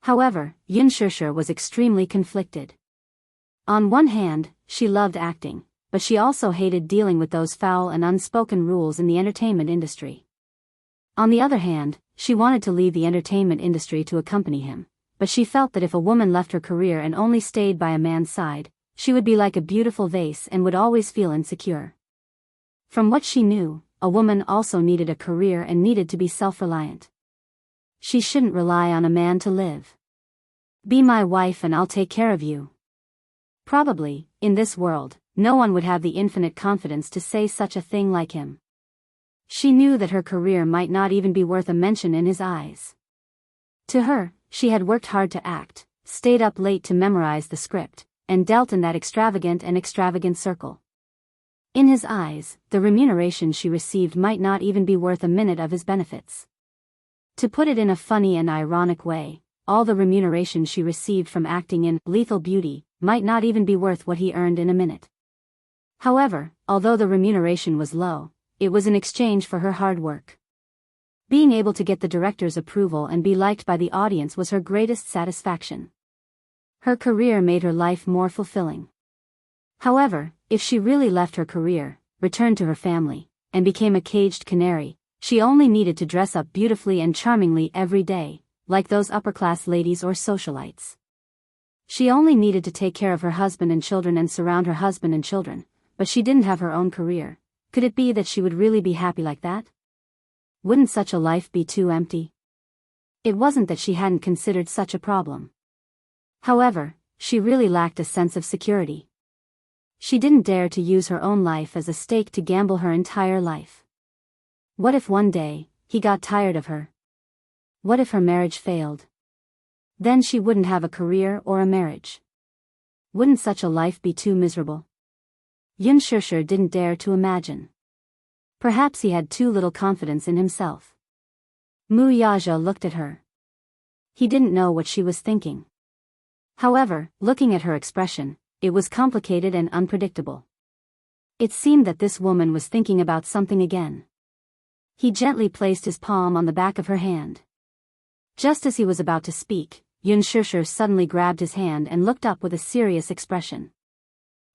However, Xianxia was extremely conflicted. On one hand, she loved acting, but she also hated dealing with those foul and unspoken rules in the entertainment industry. On the other hand, she wanted to leave the entertainment industry to accompany him, but she felt that if a woman left her career and only stayed by a man's side, she would be like a beautiful vase and would always feel insecure. From what she knew, a woman also needed a career and needed to be self-reliant. She shouldn't rely on a man to live. Be my wife and I'll take care of you. Probably, in this world, no one would have the infinite confidence to say such a thing like him. She knew that her career might not even be worth a mention in his eyes. To her, she had worked hard to act, stayed up late to memorize the script, and dealt in that extravagant circle. In his eyes, the remuneration she received might not even be worth a minute of his benefits. To put it in a funny and ironic way, all the remuneration she received from acting in Lethal Beauty might not even be worth what he earned in a minute. However, although the remuneration was low, it was in exchange for her hard work. Being able to get the director's approval and be liked by the audience was her greatest satisfaction. Her career made her life more fulfilling. However, if she really left her career, returned to her family, and became a caged canary, she only needed to dress up beautifully and charmingly every day, like those upper-class ladies or socialites. She only needed to take care of her husband and children and surround her husband and children, but she didn't have her own career. Could it be that she would really be happy like that? Wouldn't such a life be too empty? It wasn't that she hadn't considered such a problem. However, she really lacked a sense of security. She didn't dare to use her own life as a stake to gamble her entire life. What if one day, he got tired of her? What if her marriage failed? Then she wouldn't have a career or a marriage. Wouldn't such a life be too miserable? Xianxia didn't dare to imagine. Perhaps he had too little confidence in himself. Wuxia looked at her. He didn't know what she was thinking. However, looking at her expression, it was complicated and unpredictable. It seemed that this woman was thinking about something again. He gently placed his palm on the back of her hand. Just as he was about to speak, Xianxia suddenly grabbed his hand and looked up with a serious expression.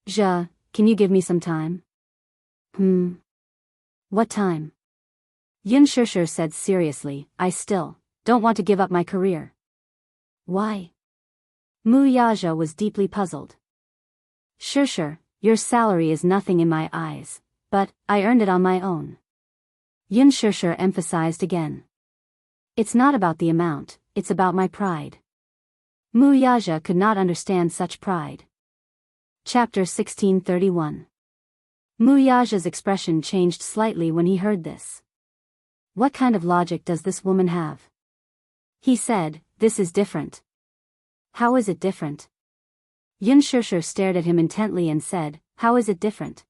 Can you give me some time? What time? Xianxia said seriously, I still don't want to give up my career. Why? Wuxia was deeply puzzled. Sure, your salary is nothing in my eyes, but I earned it on my own. Xianxia emphasized again. It's not about the amount, it's about my pride. Wuxia could not understand such pride. Chapter 1631. Wuxia's expression changed slightly when he heard this. What kind of logic does this woman have? He said, this is different. How is it different? Xianxia stared at him intently and said, how is it different?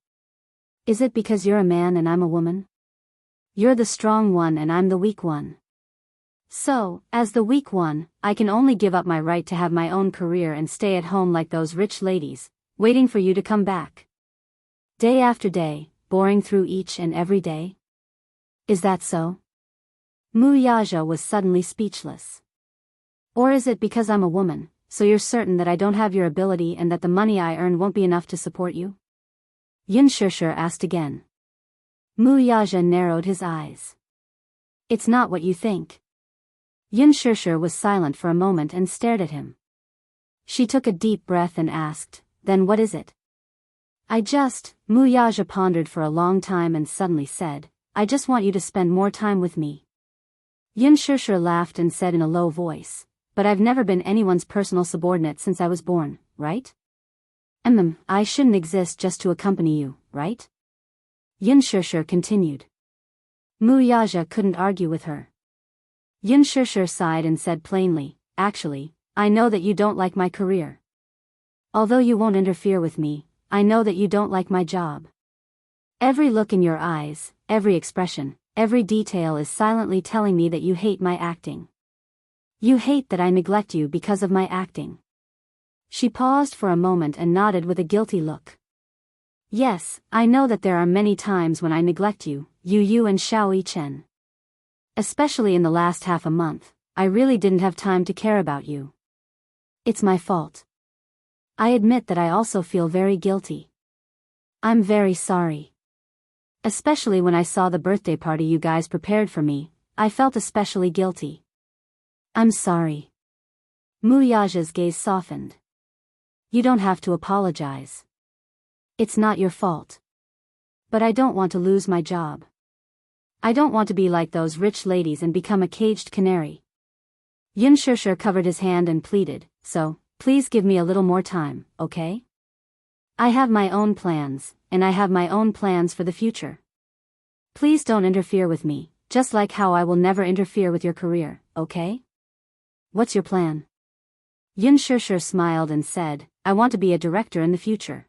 Is it because you're a man and I'm a woman? You're the strong one and I'm the weak one. So, as the weak one, I can only give up my right to have my own career and stay at home like those rich ladies, waiting for you to come back. Day after day, boring through each and every day? Is that so? Wuxia was suddenly speechless. Or is it because I'm a woman, so you're certain that I don't have your ability and that the money I earn won't be enough to support you? Xianxia asked again. Wuxia narrowed his eyes. It's not what you think. Xianxia was silent for a moment and stared at him. She took a deep breath and asked, then what is it? Wuxia pondered for a long time and suddenly said, I just want you to spend more time with me. Xianxia laughed and said in a low voice, but I've never been anyone's personal subordinate since I was born, right? I shouldn't exist just to accompany you, right? Xianxia continued. Wuxia couldn't argue with her. Xianxia sighed and said plainly, actually, I know that you don't like my career. Although you won't interfere with me, I know that you don't like my job. Every look in your eyes, every expression, every detail is silently telling me that you hate my acting. You hate that I neglect you because of my acting. She paused for a moment and nodded with a guilty look. Yes, I know that there are many times when I neglect you, Yu and Xiao Chen. Especially in the last half a month, I really didn't have time to care about you. It's my fault. I admit that I also feel very guilty. I'm very sorry. Especially when I saw the birthday party you guys prepared for me, I felt especially guilty. I'm sorry. Wuxia's gaze softened. You don't have to apologize. It's not your fault. But I don't want to lose my job. I don't want to be like those rich ladies and become a caged canary. Xianxia covered his hand and pleaded, so, please give me a little more time, okay? I have my own plans, and I have my own plans for the future. Please don't interfere with me, just like how I will never interfere with your career, okay? What's your plan? Xianxia smiled and said, I want to be a director in the future.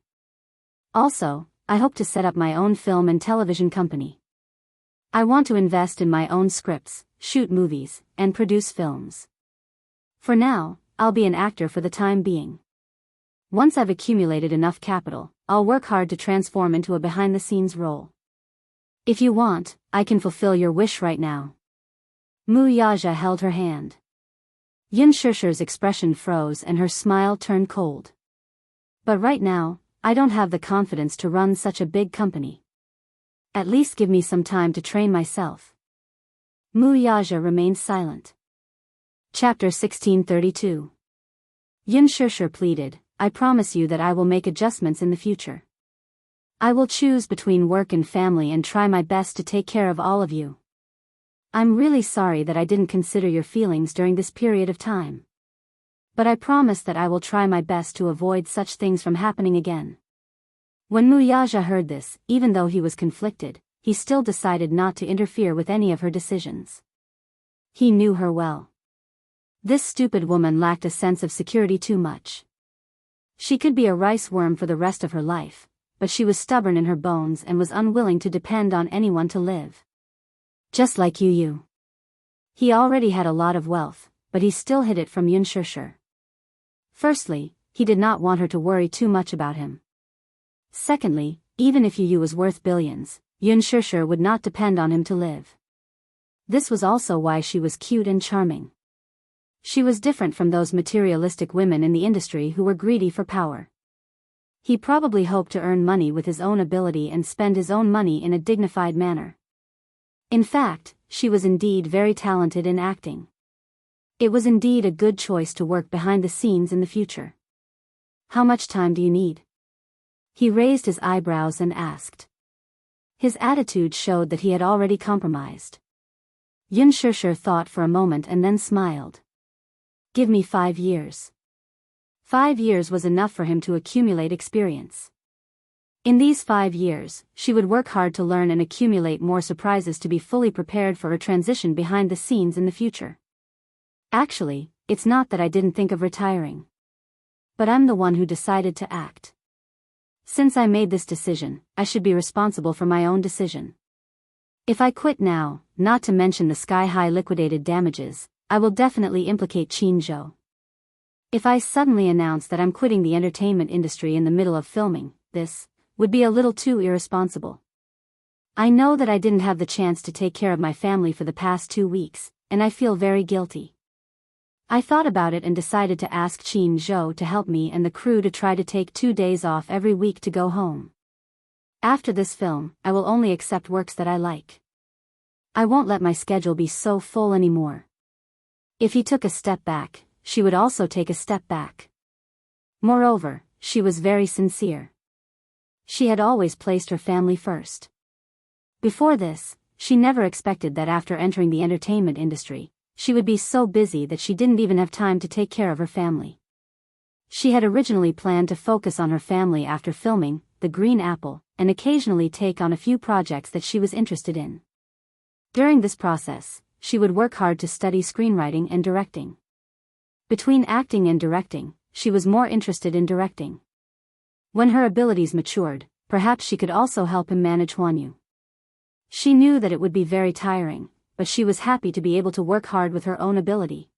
Also, I hope to set up my own film and television company. I want to invest in my own scripts, shoot movies, and produce films. For now, I'll be an actor for the time being. Once I've accumulated enough capital, I'll work hard to transform into a behind-the-scenes role. If you want, I can fulfill your wish right now. Wuxia held her hand. Yin Shusher's expression froze and her smile turned cold. But right now, I don't have the confidence to run such a big company. At least give me some time to train myself. Mu Yaja remained silent. Chapter 1632. Yin Shusher pleaded, I promise you that I will make adjustments in the future. I will choose between work and family and try my best to take care of all of you. I'm really sorry that I didn't consider your feelings during this period of time. But I promise that I will try my best to avoid such things from happening again. When Mu Yaja heard this, even though he was conflicted, he still decided not to interfere with any of her decisions. He knew her well. This stupid woman lacked a sense of security too much. She could be a rice worm for the rest of her life, but she was stubborn in her bones and was unwilling to depend on anyone to live. Just like Yu. He already had a lot of wealth, but he still hid it from Yin Shusher. Firstly, he did not want her to worry too much about him. Secondly, even if Yu was worth billions, Yin Shusher would not depend on him to live. This was also why she was cute and charming. She was different from those materialistic women in the industry who were greedy for power. He probably hoped to earn money with his own ability and spend his own money in a dignified manner. In fact, she was indeed very talented in acting. It was indeed a good choice to work behind the scenes in the future. How much time do you need? He raised his eyebrows and asked. His attitude showed that he had already compromised. Yin Shusher thought for a moment and then smiled. Give me 5 years. 5 years was enough for him to accumulate experience. In these 5 years, she would work hard to learn and accumulate more surprises to be fully prepared for a transition behind the scenes in the future. Actually, it's not that I didn't think of retiring. But I'm the one who decided to act. Since I made this decision, I should be responsible for my own decision. If I quit now, not to mention the sky-high liquidated damages, I will definitely implicate Qin Zhou. If I suddenly announce that I'm quitting the entertainment industry in the middle of filming, this would be a little too irresponsible. I know that I didn't have the chance to take care of my family for the past 2 weeks, and I feel very guilty. I thought about it and decided to ask Qin Zhou to help me and the crew to try to take 2 days off every week to go home. After this film, I will only accept works that I like. I won't let my schedule be so full anymore. If he took a step back, she would also take a step back. Moreover, she was very sincere. She had always placed her family first. Before this, she never expected that after entering the entertainment industry, she would be so busy that she didn't even have time to take care of her family. She had originally planned to focus on her family after filming The Green Apple, and occasionally take on a few projects that she was interested in. During this process, she would work hard to study screenwriting and directing. Between acting and directing, she was more interested in directing. When her abilities matured, perhaps she could also help him manage Huanyu. She knew that it would be very tiring, but she was happy to be able to work hard with her own ability.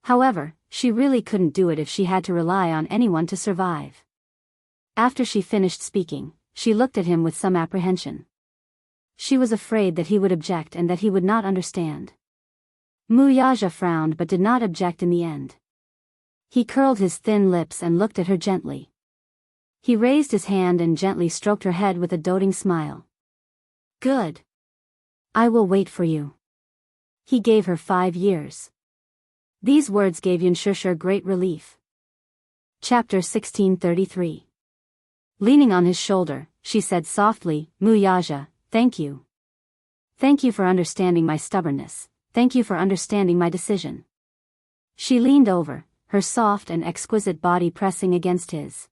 However, she really couldn't do it if she had to rely on anyone to survive. After she finished speaking, she looked at him with some apprehension. She was afraid that he would object and that he would not understand. Mu Yaja frowned but did not object in the end. He curled his thin lips and looked at her gently. He raised his hand and gently stroked her head with a doting smile. Good. I will wait for you. He gave her 5 years. These words gave Yin Shusher great relief. Chapter 1633. Leaning on his shoulder, she said softly, Mu Yaja, thank you. Thank you for understanding my stubbornness. Thank you for understanding my decision. She leaned over, her soft and exquisite body pressing against his.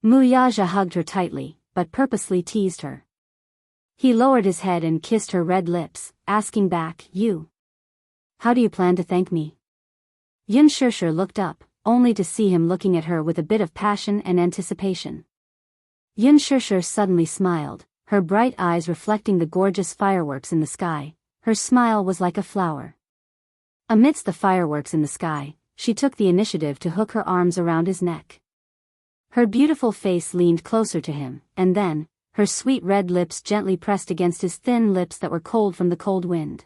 Mu Yaja hugged her tightly, but purposely teased her. He lowered his head and kissed her red lips, asking back, You? How do you plan to thank me? Yin Shusher looked up, only to see him looking at her with a bit of passion and anticipation. Yin Shusher suddenly smiled, her bright eyes reflecting the gorgeous fireworks in the sky. Her smile was like a flower. Amidst the fireworks in the sky, she took the initiative to hook her arms around his neck. Her beautiful face leaned closer to him, and then, her sweet red lips gently pressed against his thin lips that were cold from the cold wind.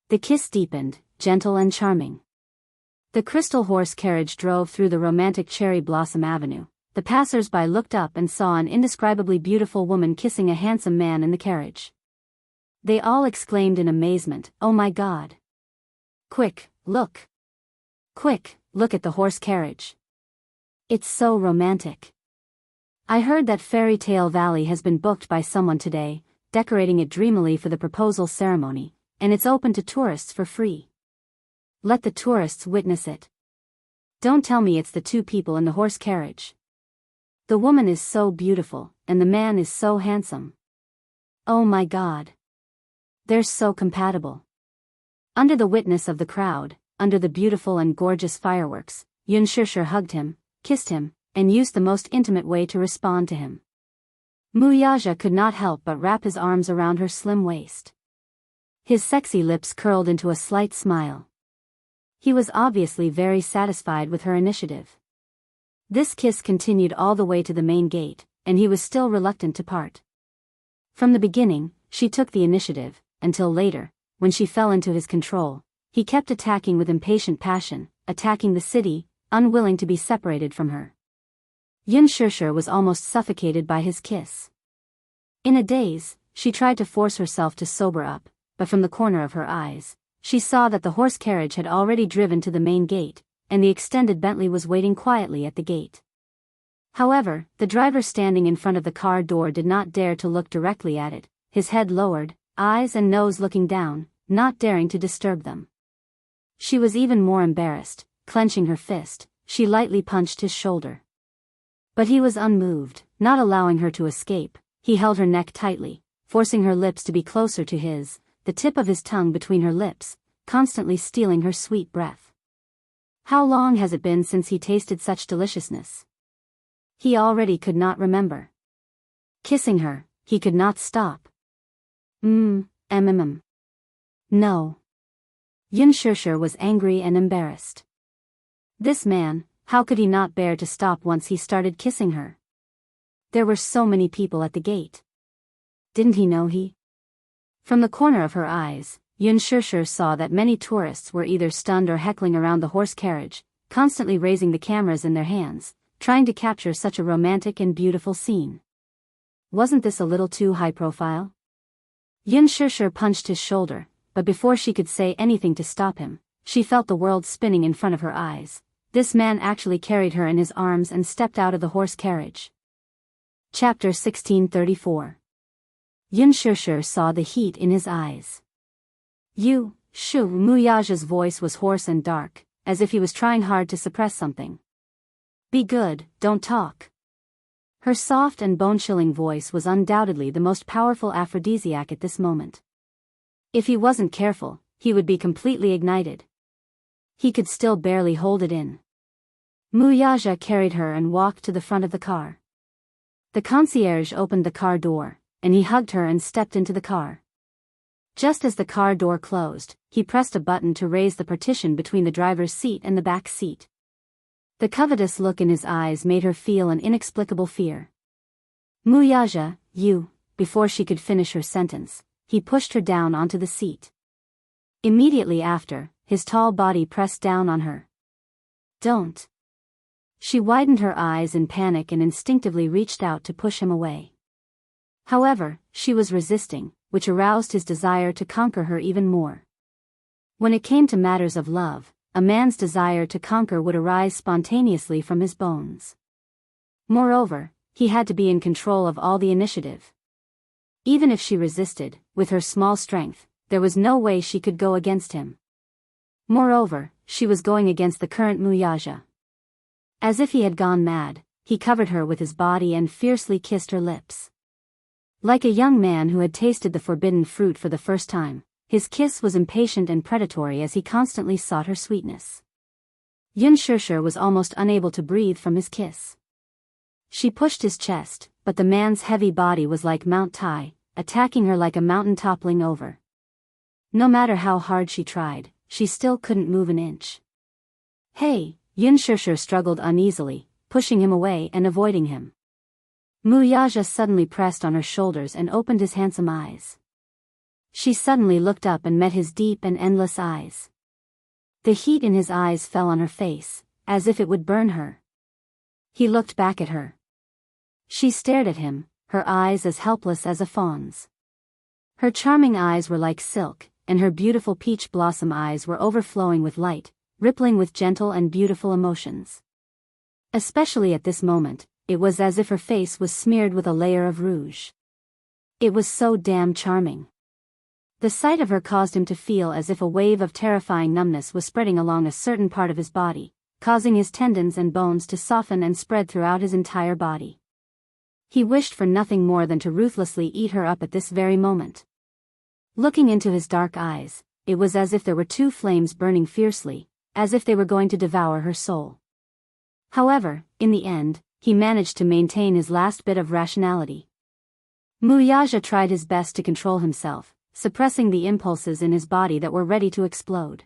The kiss deepened, gentle and charming. The crystal horse carriage drove through the romantic cherry blossom avenue. The passers-by looked up and saw an indescribably beautiful woman kissing a handsome man in the carriage. They all exclaimed in amazement, "Oh my God! Quick, look! Quick, look at the horse carriage! It's so romantic! I heard that Fairy Tale Valley has been booked by someone today, decorating it dreamily for the proposal ceremony, and it's open to tourists for free. Let the tourists witness it. Don't tell me it's the two people in the horse carriage. The woman is so beautiful, and the man is so handsome. Oh my God! They're so compatible." Under the witness of the crowd, under the beautiful and gorgeous fireworks, Xianxia hugged him, kissed him, and used the most intimate way to respond to him. Wuxia could not help but wrap his arms around her slim waist. His sexy lips curled into a slight smile. He was obviously very satisfied with her initiative. This kiss continued all the way to the main gate, and he was still reluctant to part. From the beginning, she took the initiative, until later, when she fell into his control, he kept attacking with impatient passion, attacking the city, unwilling to be separated from her. Xianxia was almost suffocated by his kiss. In a daze, she tried to force herself to sober up, but from the corner of her eyes, she saw that the horse carriage had already driven to the main gate, and the extended Bentley was waiting quietly at the gate. However, the driver standing in front of the car door did not dare to look directly at it, his head lowered, eyes and nose looking down, not daring to disturb them. She was even more embarrassed. Clenching her fist, she lightly punched his shoulder. But he was unmoved, not allowing her to escape. He held her neck tightly, forcing her lips to be closer to his, the tip of his tongue between her lips, constantly stealing her sweet breath. How long has it been since he tasted such deliciousness? He already could not remember. Kissing her, he could not stop. No. Xianxia was angry and embarrassed. This man, how could he not bear to stop once he started kissing her? There were so many people at the gate. Didn't he know he? From the corner of her eyes, Xianxia saw that many tourists were either stunned or heckling around the horse carriage, constantly raising the cameras in their hands, trying to capture such a romantic and beautiful scene. Wasn't this a little too high profile? Xianxia punched his shoulder, but before she could say anything to stop him, she felt the world spinning in front of her eyes. This man actually carried her in his arms and stepped out of the horse carriage. Chapter 1634. Xianxia saw the heat in his eyes. "You, Shu." Wuxia's voice was hoarse and dark, as if he was trying hard to suppress something. "Be good, don't talk." Her soft and bone-chilling voice was undoubtedly the most powerful aphrodisiac at this moment. If he wasn't careful, he would be completely ignited. He could still barely hold it in. Wuxia carried her and walked to the front of the car. The concierge opened the car door, and he hugged her and stepped into the car. Just as the car door closed, he pressed a button to raise the partition between the driver's seat and the back seat. The covetous look in his eyes made her feel an inexplicable fear. "Wuxia, you," before she could finish her sentence, he pushed her down onto the seat. Immediately after, his tall body pressed down on her. "Don't." She widened her eyes in panic and instinctively reached out to push him away. However, she was resisting, which aroused his desire to conquer her even more. When it came to matters of love, a man's desire to conquer would arise spontaneously from his bones. Moreover, he had to be in control of all the initiative. Even if she resisted, with her small strength, there was no way she could go against him. Moreover, she was going against the current Wuxia. As if he had gone mad, he covered her with his body and fiercely kissed her lips. Like a young man who had tasted the forbidden fruit for the first time, his kiss was impatient and predatory as he constantly sought her sweetness. Xianxia was almost unable to breathe from his kiss. She pushed his chest, but the man's heavy body was like Mount Tai, attacking her like a mountain toppling over. No matter how hard she tried, she still couldn't move an inch. "Hey!" Xianxia struggled uneasily, pushing him away and avoiding him. Wuxia suddenly pressed on her shoulders and opened his handsome eyes. She suddenly looked up and met his deep and endless eyes. The heat in his eyes fell on her face, as if it would burn her. He looked back at her. She stared at him, her eyes as helpless as a fawn's. Her charming eyes were like silk, and her beautiful peach blossom eyes were overflowing with light, rippling with gentle and beautiful emotions. Especially at this moment, it was as if her face was smeared with a layer of rouge. It was so damn charming. The sight of her caused him to feel as if a wave of terrifying numbness was spreading along a certain part of his body, causing his tendons and bones to soften and spread throughout his entire body. He wished for nothing more than to ruthlessly eat her up at this very moment. Looking into his dark eyes, it was as if there were two flames burning fiercely, as if they were going to devour her soul. However, in the end, he managed to maintain his last bit of rationality. Wuxia tried his best to control himself, suppressing the impulses in his body that were ready to explode.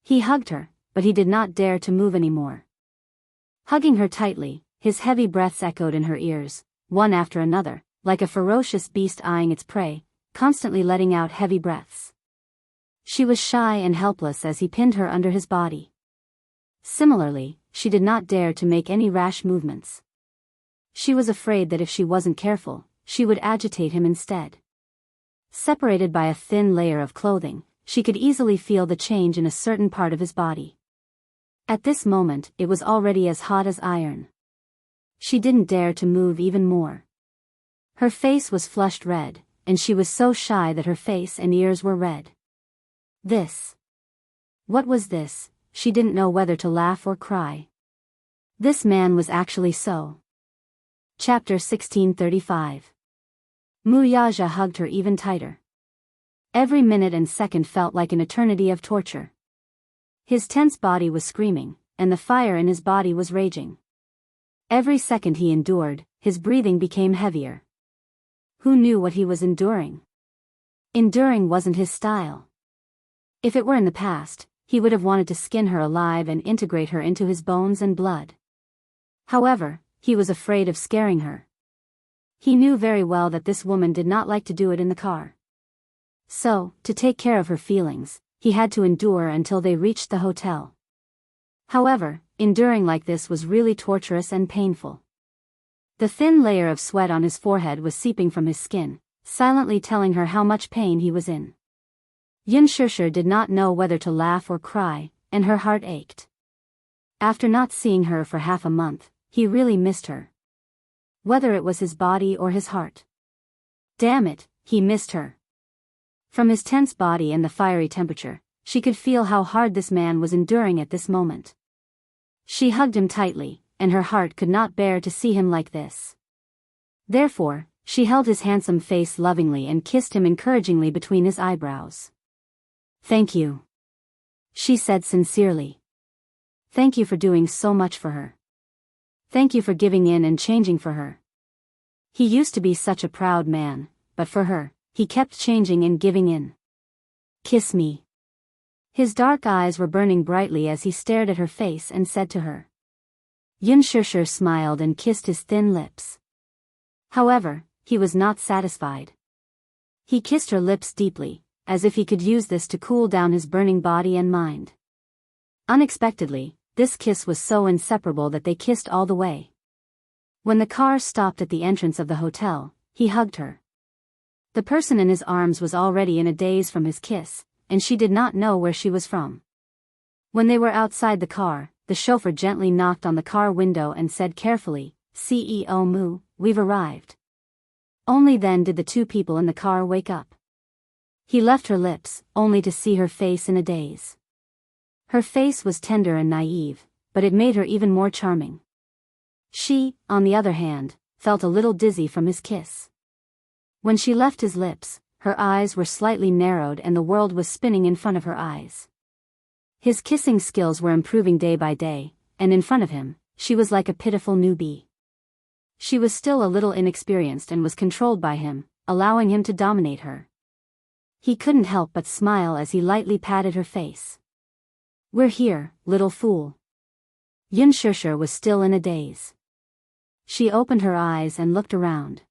He hugged her, but he did not dare to move anymore. Hugging her tightly, his heavy breaths echoed in her ears, one after another, like a ferocious beast eyeing its prey, constantly letting out heavy breaths. She was shy and helpless as he pinned her under his body. Similarly, she did not dare to make any rash movements. She was afraid that if she wasn't careful, she would agitate him instead. Separated by a thin layer of clothing, she could easily feel the change in a certain part of his body. At this moment, it was already as hot as iron. She didn't dare to move even more. Her face was flushed red, and she was so shy that her face and ears were red. What was this? She didn't know whether to laugh or cry. This man was actually so. Chapter 1635. Wuxia hugged her even tighter. Every minute and second felt like an eternity of torture. His tense body was screaming, and the fire in his body was raging. Every second he endured, his breathing became heavier. Who knew what he was enduring? Enduring wasn't his style. If it were in the past, he would have wanted to skin her alive and integrate her into his bones and blood. However, he was afraid of scaring her. He knew very well that this woman did not like to do it in the car. So, to take care of her feelings, he had to endure until they reached the hotel. However, enduring like this was really torturous and painful. The thin layer of sweat on his forehead was seeping from his skin, silently telling her how much pain he was in. Xianxia did not know whether to laugh or cry, and her heart ached. After not seeing her for half a month, he really missed her. Whether it was his body or his heart. Damn it, he missed her. From his tense body and the fiery temperature, she could feel how hard this man was enduring at this moment. She hugged him tightly, and her heart could not bear to see him like this. Therefore, she held his handsome face lovingly and kissed him encouragingly between his eyebrows. "Thank you," she said sincerely. "Thank you for doing so much for her. Thank you for giving in and changing for her." He used to be such a proud man, but for her, he kept changing and giving in. "Kiss me." His dark eyes were burning brightly as he stared at her face and said to her. Xianxia smiled and kissed his thin lips. However, he was not satisfied. He kissed her lips deeply, as if he could use this to cool down his burning body and mind. Unexpectedly, this kiss was so inseparable that they kissed all the way. When the car stopped at the entrance of the hotel, he hugged her. The person in his arms was already in a daze from his kiss, and she did not know where she was from. When they were outside the car, the chauffeur gently knocked on the car window and said carefully, "CEO Mu, we've arrived." Only then did the two people in the car wake up. He left her lips, only to see her face in a daze. Her face was tender and naive, but it made her even more charming. She, on the other hand, felt a little dizzy from his kiss. When she left his lips, her eyes were slightly narrowed and the world was spinning in front of her eyes. His kissing skills were improving day by day, and in front of him, she was like a pitiful newbie. She was still a little inexperienced and was controlled by him, allowing him to dominate her. He couldn't help but smile as he lightly patted her face. "We're here, little fool." Xianxia was still in a daze. She opened her eyes and looked around.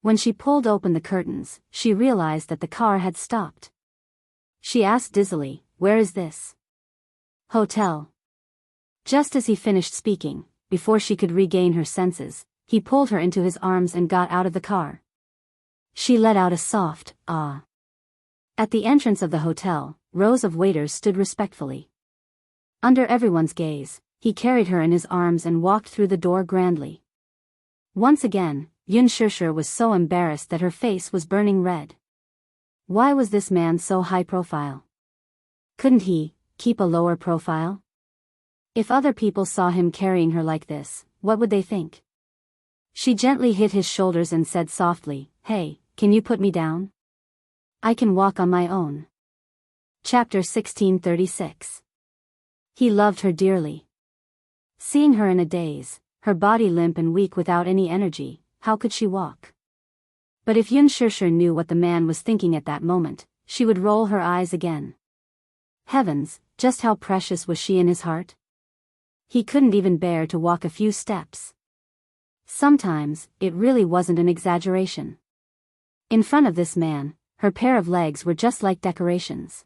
When she pulled open the curtains, she realized that the car had stopped. She asked dizzily, "Where is this?" Hotel. Just as he finished speaking, before she could regain her senses, he pulled her into his arms and got out of the car. She let out a soft, ah. At the entrance of the hotel, rows of waiters stood respectfully. Under everyone's gaze, he carried her in his arms and walked through the door grandly. Once again, Xianxia was so embarrassed that her face was burning red. Why was this man so high profile? Couldn't he keep a lower profile? If other people saw him carrying her like this, what would they think? She gently hit his shoulders and said softly, "Hey, can you put me down? I can walk on my own." Chapter 1636. He loved her dearly. Seeing her in a daze, her body limp and weak without any energy, how could she walk? But if Xianxia knew what the man was thinking at that moment, she would roll her eyes again. Heavens, just how precious was she in his heart? He couldn't even bear to walk a few steps. Sometimes, it really wasn't an exaggeration. In front of this man, her pair of legs were just like decorations.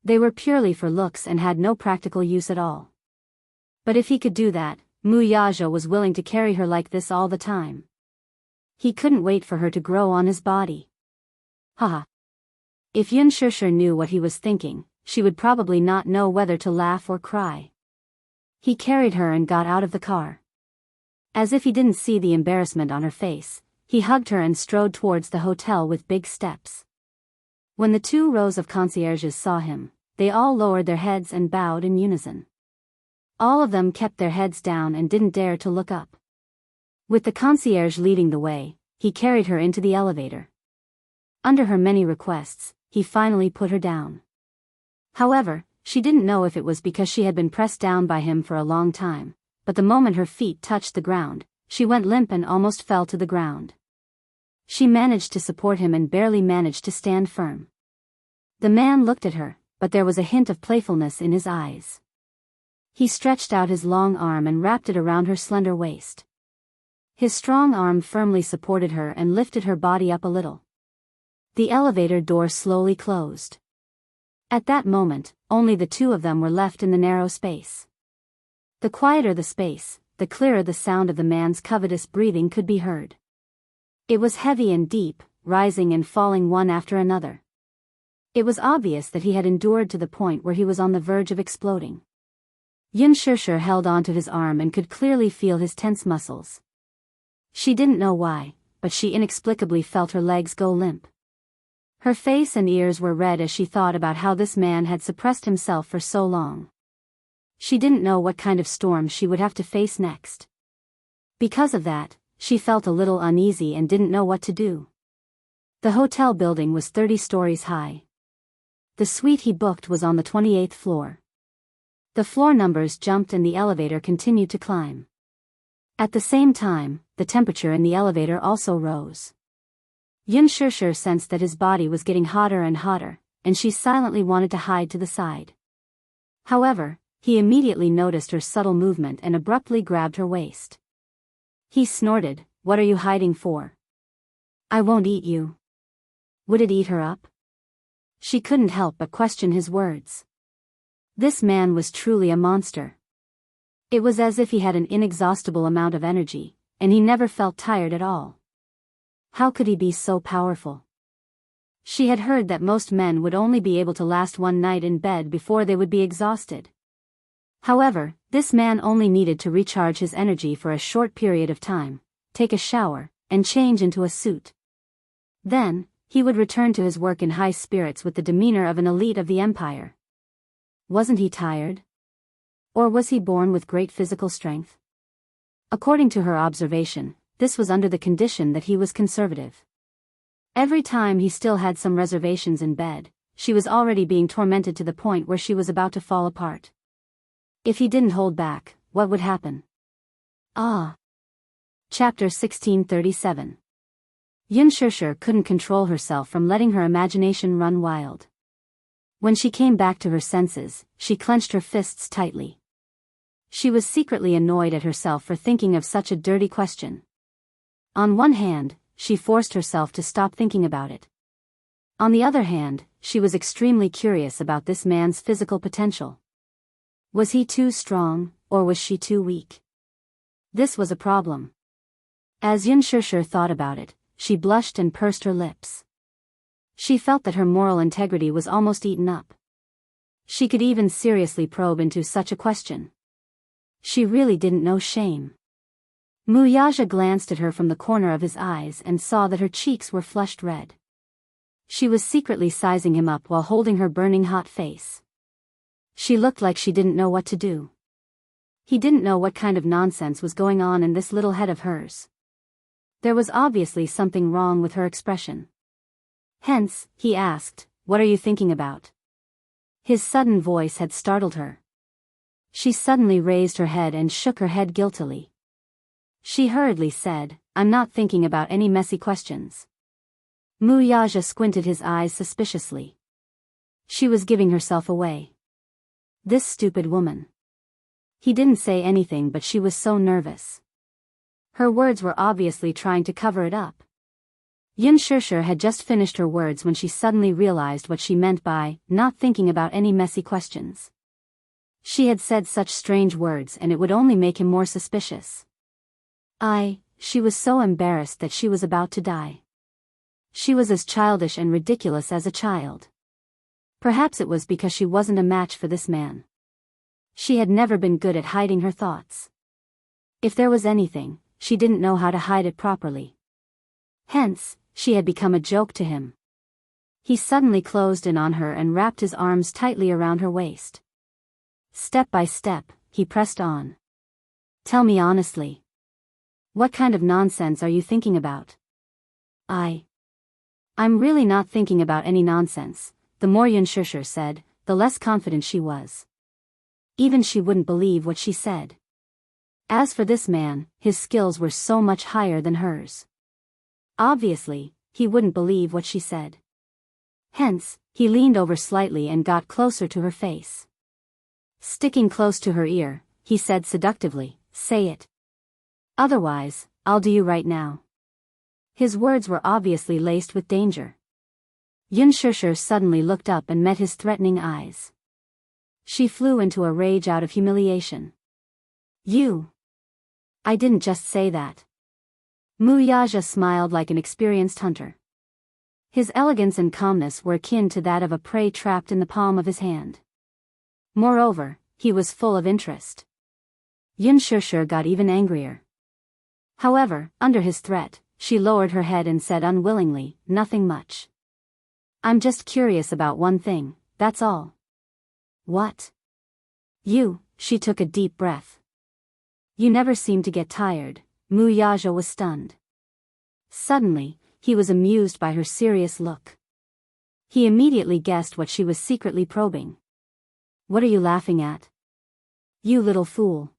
They were purely for looks and had no practical use at all. But if he could do that, Wuxia was willing to carry her like this all the time. He couldn't wait for her to grow on his body. Haha. If Xianxia knew what he was thinking, she would probably not know whether to laugh or cry. He carried her and got out of the car. As if he didn't see the embarrassment on her face, he hugged her and strode towards the hotel with big steps. When the 2 rows of concierges saw him, they all lowered their heads and bowed in unison. All of them kept their heads down and didn't dare to look up. With the concierge leading the way, he carried her into the elevator. Under her many requests, he finally put her down. However, she didn't know if it was because she had been pressed down by him for a long time, but the moment her feet touched the ground, she went limp and almost fell to the ground. She managed to support him and barely managed to stand firm. The man looked at her, but there was a hint of playfulness in his eyes. He stretched out his long arm and wrapped it around her slender waist. His strong arm firmly supported her and lifted her body up a little. The elevator door slowly closed. At that moment, only the 2 of them were left in the narrow space. The quieter the space, the clearer the sound of the man's covetous breathing could be heard. It was heavy and deep, rising and falling one after another. It was obvious that he had endured to the point where he was on the verge of exploding. Xianxia held onto his arm and could clearly feel his tense muscles. She didn't know why, but she inexplicably felt her legs go limp. Her face and ears were red as she thought about how this man had suppressed himself for so long. She didn't know what kind of storm she would have to face next. Because of that, she felt a little uneasy and didn't know what to do. The hotel building was 30 stories high. The suite he booked was on the 28th floor. The floor numbers jumped and the elevator continued to climb. At the same time, the temperature in the elevator also rose. Xianxia sensed that his body was getting hotter and hotter, and she silently wanted to hide to the side. However, he immediately noticed her subtle movement and abruptly grabbed her waist. He snorted, "What are you hiding for? I won't eat you." Would it eat her up? She couldn't help but question his words. This man was truly a monster. It was as if he had an inexhaustible amount of energy, and he never felt tired at all. How could he be so powerful? She had heard that most men would only be able to last one night in bed before they would be exhausted. However, this man only needed to recharge his energy for a short period of time, take a shower, and change into a suit. Then, he would return to his work in high spirits with the demeanor of an elite of the empire. Wasn't he tired? Or was he born with great physical strength? According to her observation, this was under the condition that he was conservative. Every time he still had some reservations in bed, she was already being tormented to the point where she was about to fall apart. If he didn't hold back, what would happen? Ah. Chapter 1637. Xianxia couldn't control herself from letting her imagination run wild. When she came back to her senses, she clenched her fists tightly. She was secretly annoyed at herself for thinking of such a dirty question. On one hand, she forced herself to stop thinking about it. On the other hand, she was extremely curious about this man's physical potential. Was he too strong, or was she too weak? This was a problem. As Xianxia thought about it, she blushed and pursed her lips. She felt that her moral integrity was almost eaten up. She could even seriously probe into such a question. She really didn't know shame. Wuxia glanced at her from the corner of his eyes and saw that her cheeks were flushed red. She was secretly sizing him up while holding her burning hot face. She looked like she didn't know what to do. He didn't know what kind of nonsense was going on in this little head of hers. There was obviously something wrong with her expression. Hence, he asked, "What are you thinking about?" His sudden voice had startled her. She suddenly raised her head and shook her head guiltily. She hurriedly said, "I'm not thinking about any messy questions." Wuxia squinted his eyes suspiciously. She was giving herself away. This stupid woman. He didn't say anything, but she was so nervous. Her words were obviously trying to cover it up. Xianxia had just finished her words when she suddenly realized what she meant by not thinking about any messy questions. She had said such strange words and it would only make him more suspicious. She was so embarrassed that she was about to die. She was as childish and ridiculous as a child. Perhaps it was because she wasn't a match for this man. She had never been good at hiding her thoughts. If there was anything, she didn't know how to hide it properly. Hence, she had become a joke to him. He suddenly closed in on her and wrapped his arms tightly around her waist. Step by step, he pressed on. "Tell me honestly. What kind of nonsense are you thinking about?" I'm really not thinking about any nonsense," the more Xianxia said, the less confident she was. Even she wouldn't believe what she said. As for this man, his skills were so much higher than hers. Obviously, he wouldn't believe what she said. Hence, he leaned over slightly and got closer to her face. Sticking close to her ear, he said seductively, "Say it. Otherwise, I'll do you right now." His words were obviously laced with danger. Xianxia suddenly looked up and met his threatening eyes. She flew into a rage out of humiliation. "You! I didn't just say that." Wuxia smiled like an experienced hunter. His elegance and calmness were akin to that of a prey trapped in the palm of his hand. Moreover, he was full of interest. Xianxia got even angrier. However, under his threat, she lowered her head and said unwillingly, "Nothing much. I'm just curious about one thing, that's all." "What?" She took a deep breath. "You never seem to get tired." Wuxia was stunned. Suddenly, he was amused by her serious look. He immediately guessed what she was secretly probing. "What are you laughing at?" "You little fool.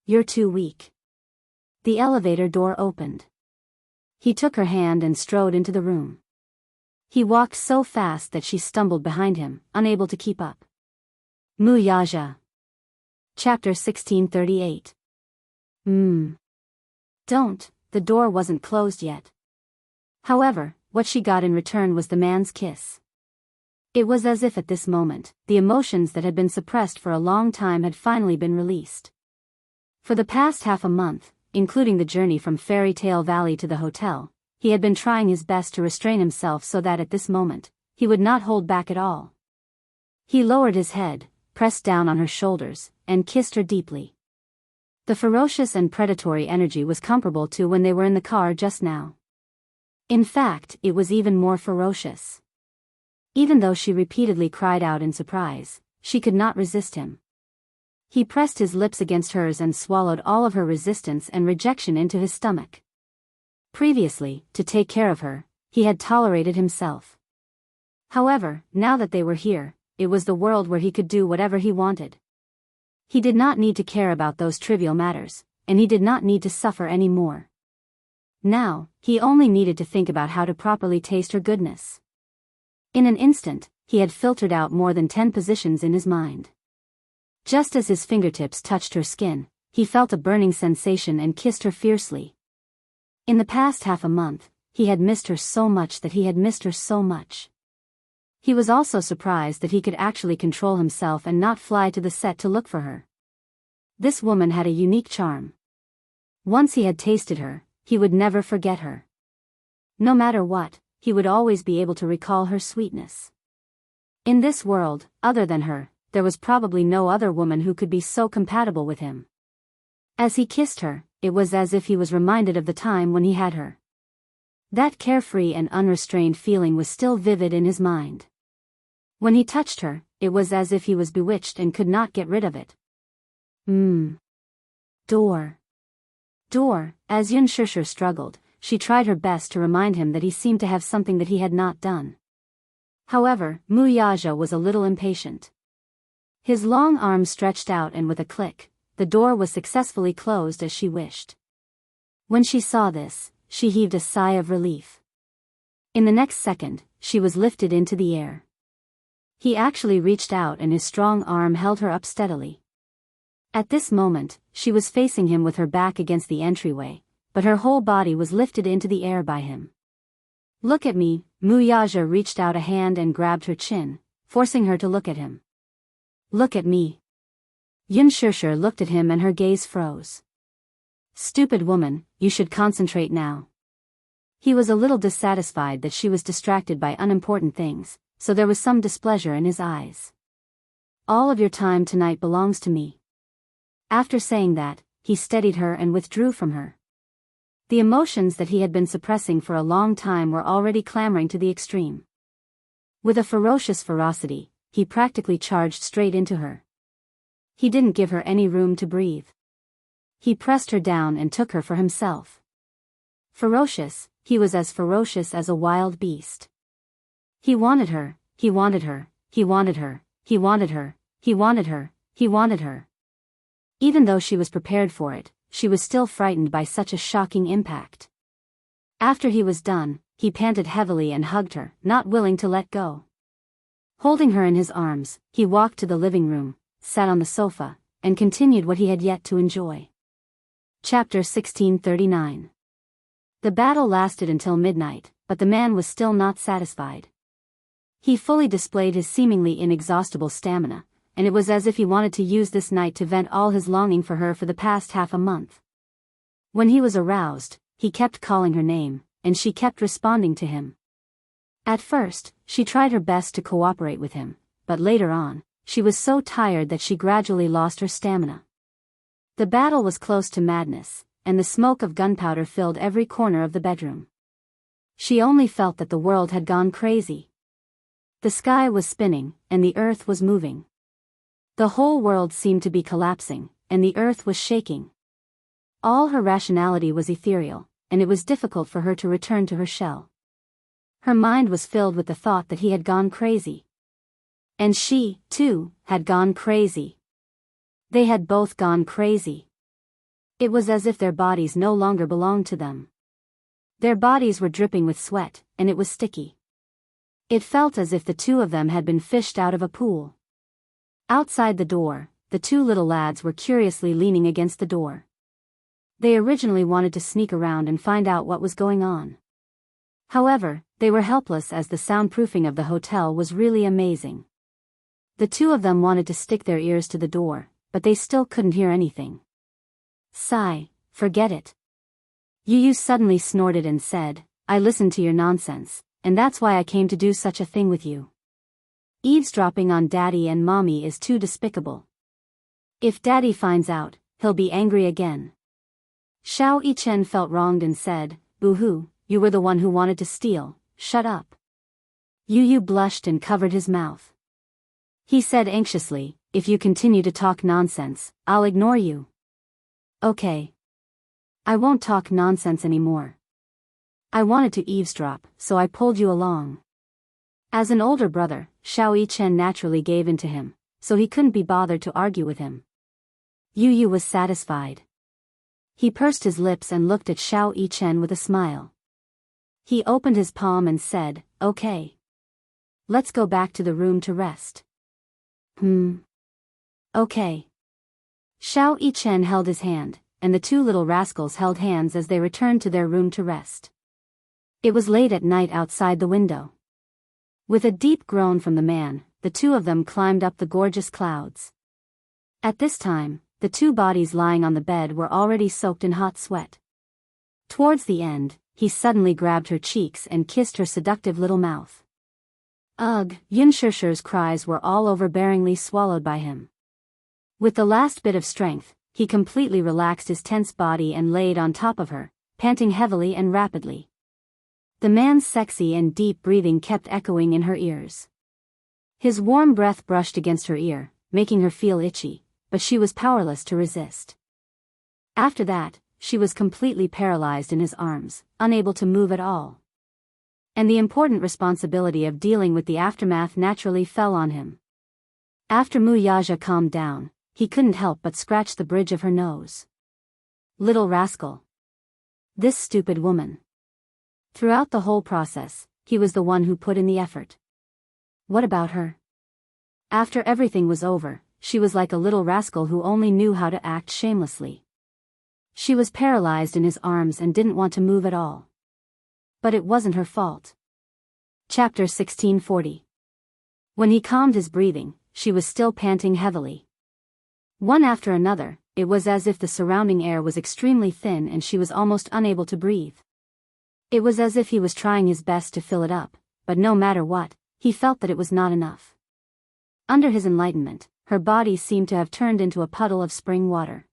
You're too weak." The elevator door opened. He took her hand and strode into the room. He walked so fast that she stumbled behind him, unable to keep up. Wuxia. Chapter 1638. Don't, the door wasn't closed yet. However, what she got in return was the man's kiss. It was as if at this moment, the emotions that had been suppressed for a long time had finally been released. For the past half a month, including the journey from Fairy Tale Valley to the hotel, he had been trying his best to restrain himself so that at this moment, he would not hold back at all. He lowered his head, pressed down on her shoulders, and kissed her deeply. The ferocious and predatory energy was comparable to when they were in the car just now. In fact, it was even more ferocious. Even though she repeatedly cried out in surprise, she could not resist him. He pressed his lips against hers and swallowed all of her resistance and rejection into his stomach. Previously, to take care of her, he had tolerated himself. However, now that they were here, it was the world where he could do whatever he wanted. He did not need to care about those trivial matters, and he did not need to suffer any more. Now, he only needed to think about how to properly taste her goodness. In an instant, he had filtered out more than 10 positions in his mind. Just as his fingertips touched her skin, he felt a burning sensation and kissed her fiercely. In the past half a month, he had missed her so much that he had missed her so much. He was also surprised that he could actually control himself and not fly to the set to look for her. This woman had a unique charm. Once he had tasted her, he would never forget her. No matter what, he would always be able to recall her sweetness. In this world, other than her, there was probably no other woman who could be so compatible with him. As he kissed her, it was as if he was reminded of the time when he had her. That carefree and unrestrained feeling was still vivid in his mind. When he touched her, it was as if he was bewitched and could not get rid of it. Door. As Xianxia struggled, she tried her best to remind him that he seemed to have something that he had not done. However, Wuxia was a little impatient. His long arms stretched out and with a click, the door was successfully closed as she wished. When she saw this, she heaved a sigh of relief. In the next second, she was lifted into the air. He actually reached out and his strong arm held her up steadily. At this moment, she was facing him with her back against the entryway, but her whole body was lifted into the air by him. Look at me, Wuxia reached out a hand and grabbed her chin, forcing her to look at him. Look at me. Xianxia looked at him and her gaze froze. Stupid woman, you should concentrate now. He was a little dissatisfied that she was distracted by unimportant things, so there was some displeasure in his eyes. All of your time tonight belongs to me. After saying that, he steadied her and withdrew from her. The emotions that he had been suppressing for a long time were already clamoring to the extreme. With a ferocious ferocity, he practically charged straight into her. He didn't give her any room to breathe. He pressed her down and took her for himself. Ferocious, he was as ferocious as a wild beast. He wanted her, he wanted her, he wanted her, he wanted her, he wanted her, he wanted her. Even though she was prepared for it, she was still frightened by such a shocking impact. After he was done, he panted heavily and hugged her, not willing to let go. Holding her in his arms, he walked to the living room, sat on the sofa, and continued what he had yet to enjoy. Chapter 1639. The battle lasted until midnight, but the man was still not satisfied. He fully displayed his seemingly inexhaustible stamina, and it was as if he wanted to use this night to vent all his longing for her for the past half a month. When he was aroused, he kept calling her name, and she kept responding to him. At first, she tried her best to cooperate with him, but later on, she was so tired that she gradually lost her stamina. The battle was close to madness, and the smoke of gunpowder filled every corner of the bedroom. She only felt that the world had gone crazy. The sky was spinning, and the earth was moving. The whole world seemed to be collapsing, and the earth was shaking. All her rationality was ethereal, and it was difficult for her to return to her shell. Her mind was filled with the thought that he had gone crazy. And she, too, had gone crazy. They had both gone crazy. It was as if their bodies no longer belonged to them. Their bodies were dripping with sweat, and it was sticky. It felt as if the two of them had been fished out of a pool. Outside the door, the two little lads were curiously leaning against the door. They originally wanted to sneak around and find out what was going on. However, they were helpless as the soundproofing of the hotel was really amazing. The two of them wanted to stick their ears to the door, but they still couldn't hear anything. Sigh, forget it. Yu suddenly snorted and said, I listened to your nonsense, and that's why I came to do such a thing with you. Eavesdropping on Daddy and Mommy is too despicable. If Daddy finds out, he'll be angry again. Xiao Yichen felt wronged and said, Boo-hoo, you were the one who wanted to steal, shut up. Yu blushed and covered his mouth. He said anxiously, if you continue to talk nonsense, I'll ignore you. Okay. I won't talk nonsense anymore. I wanted to eavesdrop, so I pulled you along. As an older brother, Xiao Yichen naturally gave in to him, so he couldn't be bothered to argue with him. Yu was satisfied. He pursed his lips and looked at Xiao Yichen with a smile. He opened his palm and said, okay. Let's go back to the room to rest. Okay. Xiao Yichen held his hand, and the two little rascals held hands as they returned to their room to rest. It was late at night outside the window. With a deep groan from the man, the two of them climbed up the gorgeous clouds. At this time, the two bodies lying on the bed were already soaked in hot sweat. Towards the end, he suddenly grabbed her cheeks and kissed her seductive little mouth. Ugh! Xianxia's cries were all overbearingly swallowed by him. With the last bit of strength, he completely relaxed his tense body and laid on top of her, panting heavily and rapidly. The man's sexy and deep breathing kept echoing in her ears. His warm breath brushed against her ear, making her feel itchy, but she was powerless to resist. After that, she was completely paralyzed in his arms, unable to move at all. And the important responsibility of dealing with the aftermath naturally fell on him. After Wuxia calmed down, he couldn't help but scratch the bridge of her nose. Little rascal. This stupid woman. Throughout the whole process, he was the one who put in the effort. What about her? After everything was over, she was like a little rascal who only knew how to act shamelessly. She was paralyzed in his arms and didn't want to move at all. But it wasn't her fault. Chapter 1640. When he calmed his breathing, she was still panting heavily. One after another, it was as if the surrounding air was extremely thin and she was almost unable to breathe. It was as if he was trying his best to fill it up, but no matter what, he felt that it was not enough. Under his enlightenment, her body seemed to have turned into a puddle of spring water.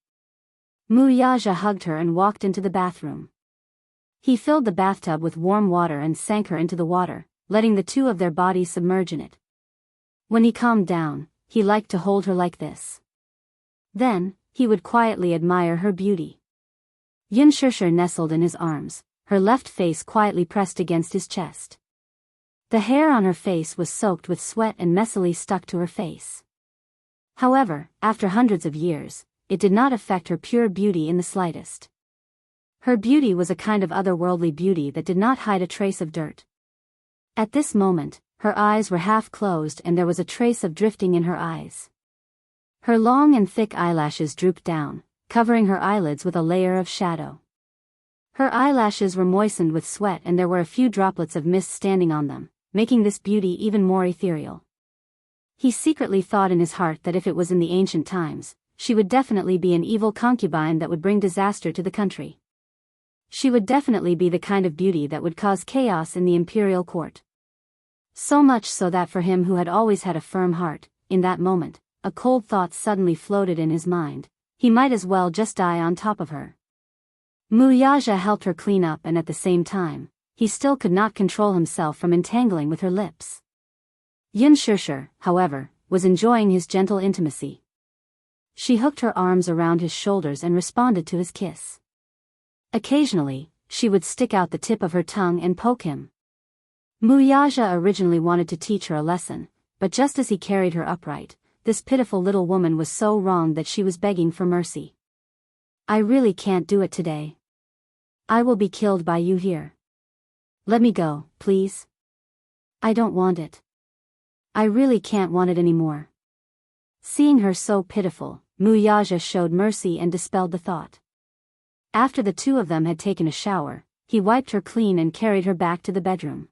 Wuxia hugged her and walked into the bathroom. He filled the bathtub with warm water and sank her into the water, letting the two of their bodies submerge in it. When he calmed down, he liked to hold her like this. Then, he would quietly admire her beauty. Xianxia nestled in his arms, her left face quietly pressed against his chest. The hair on her face was soaked with sweat and messily stuck to her face. However, after hundreds of years, it did not affect her pure beauty in the slightest. Her beauty was a kind of otherworldly beauty that did not hide a trace of dirt. At this moment, her eyes were half closed and there was a trace of drifting in her eyes. Her long and thick eyelashes drooped down, covering her eyelids with a layer of shadow. Her eyelashes were moistened with sweat and there were a few droplets of mist standing on them, making this beauty even more ethereal. He secretly thought in his heart that if it was in the ancient times, she would definitely be an evil concubine that would bring disaster to the country. She would definitely be the kind of beauty that would cause chaos in the imperial court. So much so that for him who had always had a firm heart, in that moment, a cold thought suddenly floated in his mind: he might as well just die on top of her. Wuxia helped her clean up and at the same time, he still could not control himself from entangling with her lips. Xianxia, however, was enjoying his gentle intimacy. She hooked her arms around his shoulders and responded to his kiss. Occasionally, she would stick out the tip of her tongue and poke him. Wuxia originally wanted to teach her a lesson, but just as he carried her upright, this pitiful little woman was so wronged that she was begging for mercy. I really can't do it today. I will be killed by you here. Let me go, please. I don't want it. I really can't want it anymore. Seeing her so pitiful, Wuxia showed mercy and dispelled the thought. After the two of them had taken a shower, he wiped her clean and carried her back to the bedroom.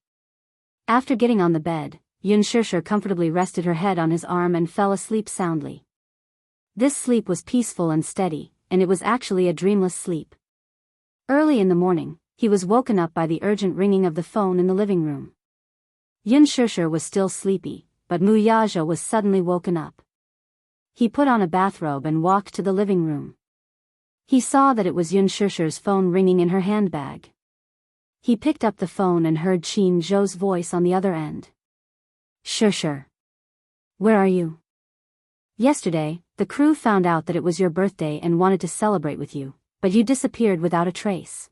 After getting on the bed, Xianxia comfortably rested her head on his arm and fell asleep soundly. This sleep was peaceful and steady, and it was actually a dreamless sleep. Early in the morning, he was woken up by the urgent ringing of the phone in the living room. Xianxia was still sleepy, but Wuxia was suddenly woken up. He put on a bathrobe and walked to the living room. He saw that it was Xianxia's phone ringing in her handbag. He picked up the phone and heard Qin Zhou's voice on the other end. Xia. Where are you? Yesterday, the crew found out that it was your birthday and wanted to celebrate with you, but you disappeared without a trace.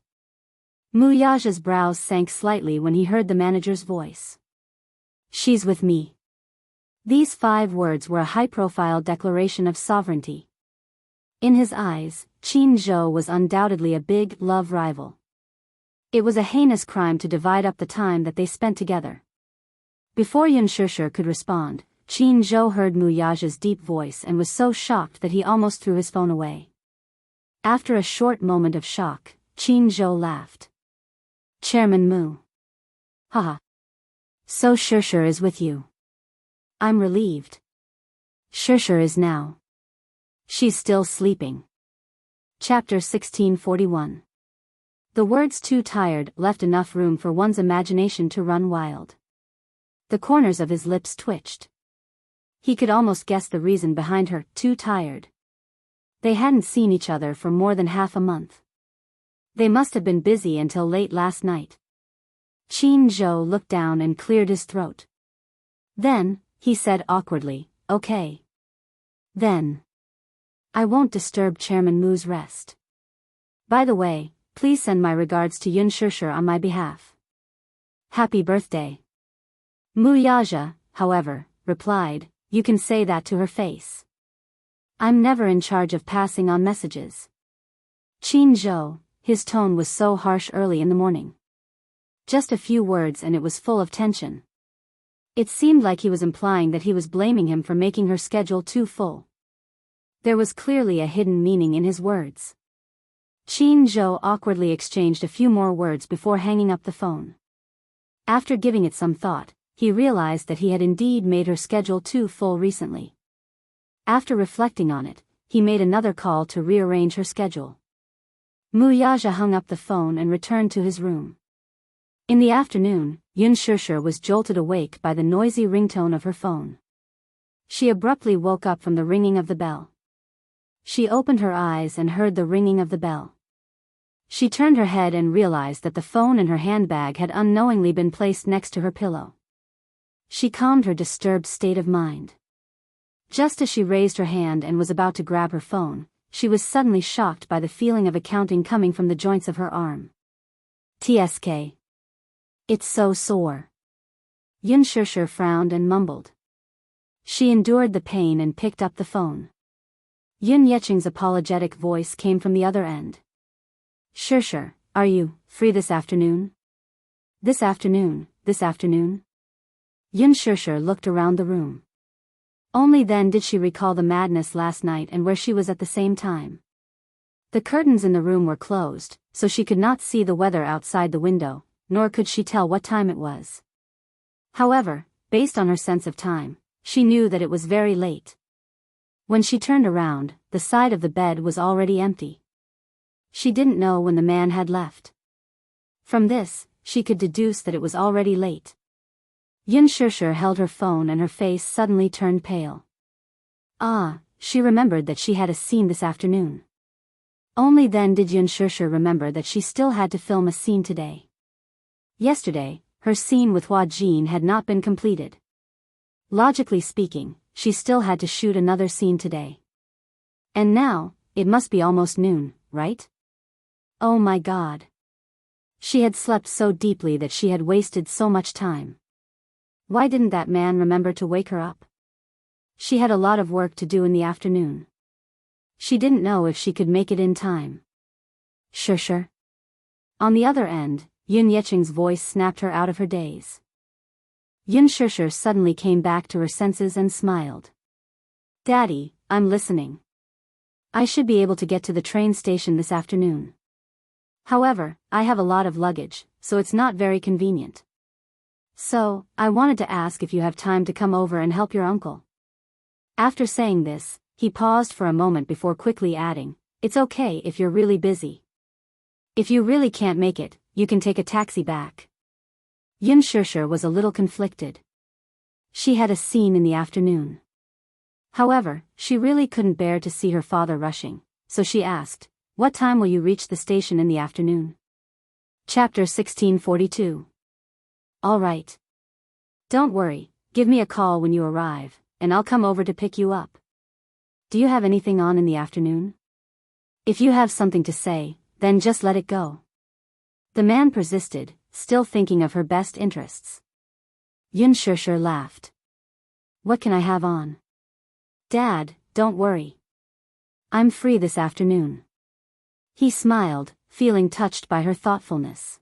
Wuxia's brows sank slightly when he heard the manager's voice. She's with me. These 5 words were a high-profile declaration of sovereignty. In his eyes, Qin Zhou was undoubtedly a big love rival. It was a heinous crime to divide up the time that they spent together. Before Xianxia could respond, Qin Zhou heard Wuxia's deep voice and was so shocked that he almost threw his phone away. After a short moment of shock, Qin Zhou laughed. Chairman Mu. Haha. So Xianxia is with you. I'm relieved. Xianxia is now. She's still sleeping. Chapter 1641. The words "too tired" left enough room for one's imagination to run wild. The corners of his lips twitched. He could almost guess the reason behind her "too tired." They hadn't seen each other for more than half a month. They must have been busy until late last night. Qin Zhou looked down and cleared his throat. Then, he said awkwardly, "Okay. Then. I won't disturb Chairman Mu's rest. By the way, please send my regards to Yun Xianxia on my behalf. Happy birthday." Mu Yaja, however, replied, "You can say that to her face. I'm never in charge of passing on messages." Qin Zhou, his tone was so harsh early in the morning. Just a few words and it was full of tension. It seemed like he was implying that he was blaming him for making her schedule too full. There was clearly a hidden meaning in his words. Qin Zhou awkwardly exchanged a few more words before hanging up the phone. After giving it some thought, he realized that he had indeed made her schedule too full recently. After reflecting on it, he made another call to rearrange her schedule. Mu Yaja hung up the phone and returned to his room. In the afternoon, Yun Xianxia was jolted awake by the noisy ringtone of her phone. She abruptly woke up from the ringing of the bell. She opened her eyes and heard the ringing of the bell. She turned her head and realized that the phone in her handbag had unknowingly been placed next to her pillow. She calmed her disturbed state of mind. Just as she raised her hand and was about to grab her phone, she was suddenly shocked by the feeling of accounting coming from the joints of her arm. "Tsk. It's so sore." Yun Xianxia frowned and mumbled. She endured the pain and picked up the phone. Yun Yecheng's apologetic voice came from the other end. "Xianxia, are you free this afternoon?" This afternoon. Yun Xianxia looked around the room. Only then did she recall the madness last night and where she was at the same time. The curtains in the room were closed, so she could not see the weather outside the window, nor could she tell what time it was. However, based on her sense of time, she knew that it was very late. When she turned around, the side of the bed was already empty. She didn't know when the man had left. From this, she could deduce that it was already late. Yun Xianxia held her phone and her face suddenly turned pale. She remembered that she had a scene this afternoon. Only then did Yun Xianxia remember that she still had to film a scene today. Yesterday, her scene with Hua Jin had not been completed. Logically speaking, she still had to shoot another scene today. And now, it must be almost noon, right? Oh my God. She had slept so deeply that she had wasted so much time. Why didn't that man remember to wake her up? She had a lot of work to do in the afternoon. She didn't know if she could make it in time. "Xianxia." On the other end, Yun Yecheng's voice snapped her out of her daze. Yun Xianxia suddenly came back to her senses and smiled. "Daddy, I'm listening. I should be able to get to the train station this afternoon. However, I have a lot of luggage, so it's not very convenient. So, I wanted to ask if you have time to come over and help your uncle." After saying this, he paused for a moment before quickly adding, "It's okay if you're really busy. If you really can't make it, you can take a taxi back." Yun Xianxia was a little conflicted. She had a scene in the afternoon. However, she really couldn't bear to see her father rushing, so she asked, "What time will you reach the station in the afternoon?" Chapter 1642. "All right. Don't worry, give me a call when you arrive, and I'll come over to pick you up. Do you have anything on in the afternoon? If you have something to say, then just let it go." The man persisted, still thinking of her best interests. Yun Xianxia laughed. "What can I have on?" "Dad, don't worry. I'm free this afternoon." He smiled, feeling touched by her thoughtfulness.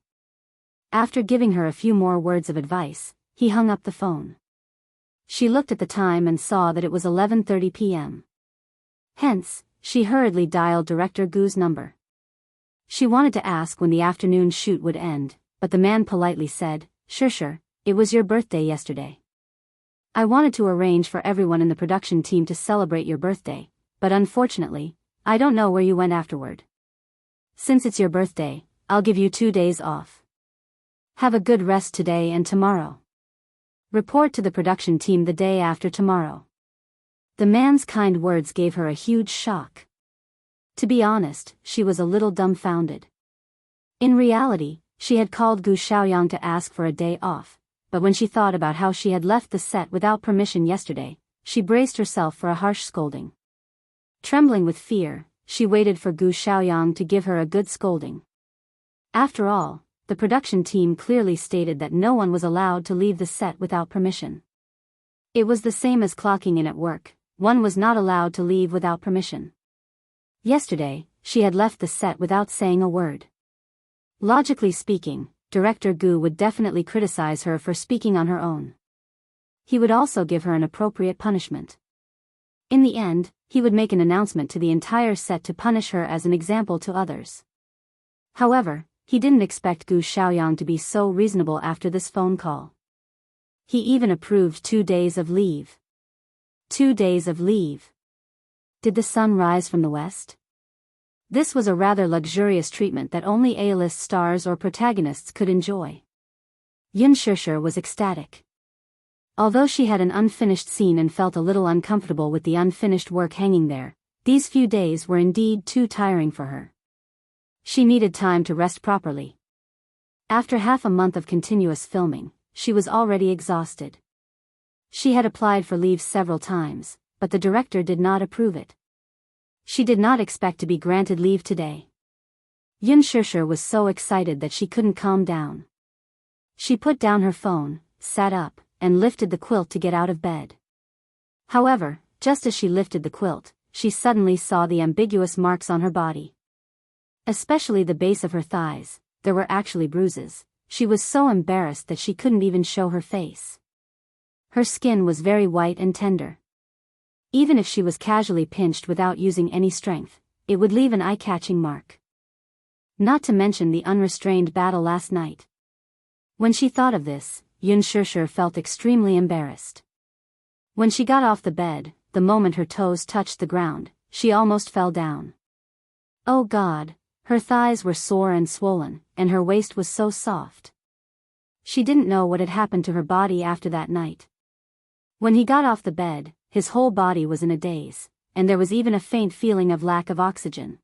After giving her a few more words of advice, he hung up the phone. She looked at the time and saw that it was 11:30 p.m. Hence, she hurriedly dialed Director Gu's number. She wanted to ask when the afternoon shoot would end, but the man politely said, "Xianxia, it was your birthday yesterday. I wanted to arrange for everyone in the production team to celebrate your birthday, but unfortunately, I don't know where you went afterward. Since it's your birthday, I'll give you 2 days off. Have a good rest today and tomorrow. Report to the production team the day after tomorrow. The man's kind words gave her a huge shock. To be honest, she was a little dumbfounded. In reality, she had called Gu Xiaoyang to ask for a day off, but when she thought about how she had left the set without permission yesterday, she braced herself for a harsh scolding. Trembling with fear, she waited for Gu Xiaoyang to give her a good scolding. After all, the production team clearly stated that no one was allowed to leave the set without permission. It was the same as clocking in at work, one was not allowed to leave without permission. Yesterday, she had left the set without saying a word. Logically speaking, Director Gu would definitely criticize her for speaking on her own. He would also give her an appropriate punishment. In the end, he would make an announcement to the entire set to punish her as an example to others. However, he didn't expect Gu Xiaoyang to be so reasonable after this phone call. He even approved 2 days of leave. 2 days of leave. Did the sun rise from the west? This was a rather luxurious treatment that only A-list stars or protagonists could enjoy. Yun Shishir was ecstatic. Although she had an unfinished scene and felt a little uncomfortable with the unfinished work hanging there, these few days were indeed too tiring for her. She needed time to rest properly. After half a month of continuous filming, she was already exhausted. She had applied for leave several times, but the director did not approve it. She did not expect to be granted leave today. Yun Shishir was so excited that she couldn't calm down. She put down her phone, sat up, and lifted the quilt to get out of bed. However, just as she lifted the quilt, she suddenly saw the ambiguous marks on her body. Especially the base of her thighs, there were actually bruises. She was so embarrassed that she couldn't even show her face. Her skin was very white and tender. Even if she was casually pinched without using any strength, it would leave an eye-catching mark. Not to mention the unrestrained battle last night. When she thought of this, Yun Shishir felt extremely embarrassed. When she got off the bed, the moment her toes touched the ground, she almost fell down. Oh God, her thighs were sore and swollen, and her waist was so soft. She didn't know what had happened to her body after that night. When he got off the bed, his whole body was in a daze, and there was even a faint feeling of lack of oxygen.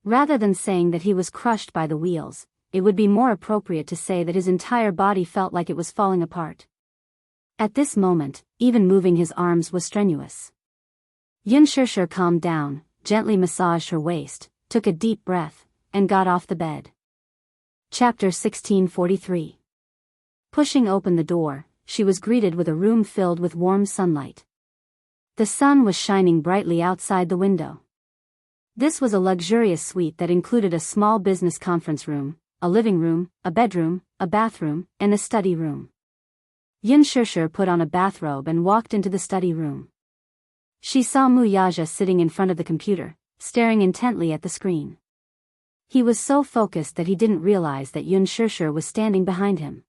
Rather than saying that he was crushed by the wheels, it would be more appropriate to say that his entire body felt like it was falling apart. At this moment, even moving his arms was strenuous. Yun Shishir calmed down, gently massaged her waist, took a deep breath, and got off the bed. Chapter 1643. Pushing open the door, she was greeted with a room filled with warm sunlight. The sun was shining brightly outside the window. This was a luxurious suite that included a small business conference room, a living room, a bedroom, a bathroom, and a study room. Yun Shishir put on a bathrobe and walked into the study room. She saw Wuxia sitting in front of the computer, staring intently at the screen. He was so focused that he didn't realize that Yun Shishir was standing behind him.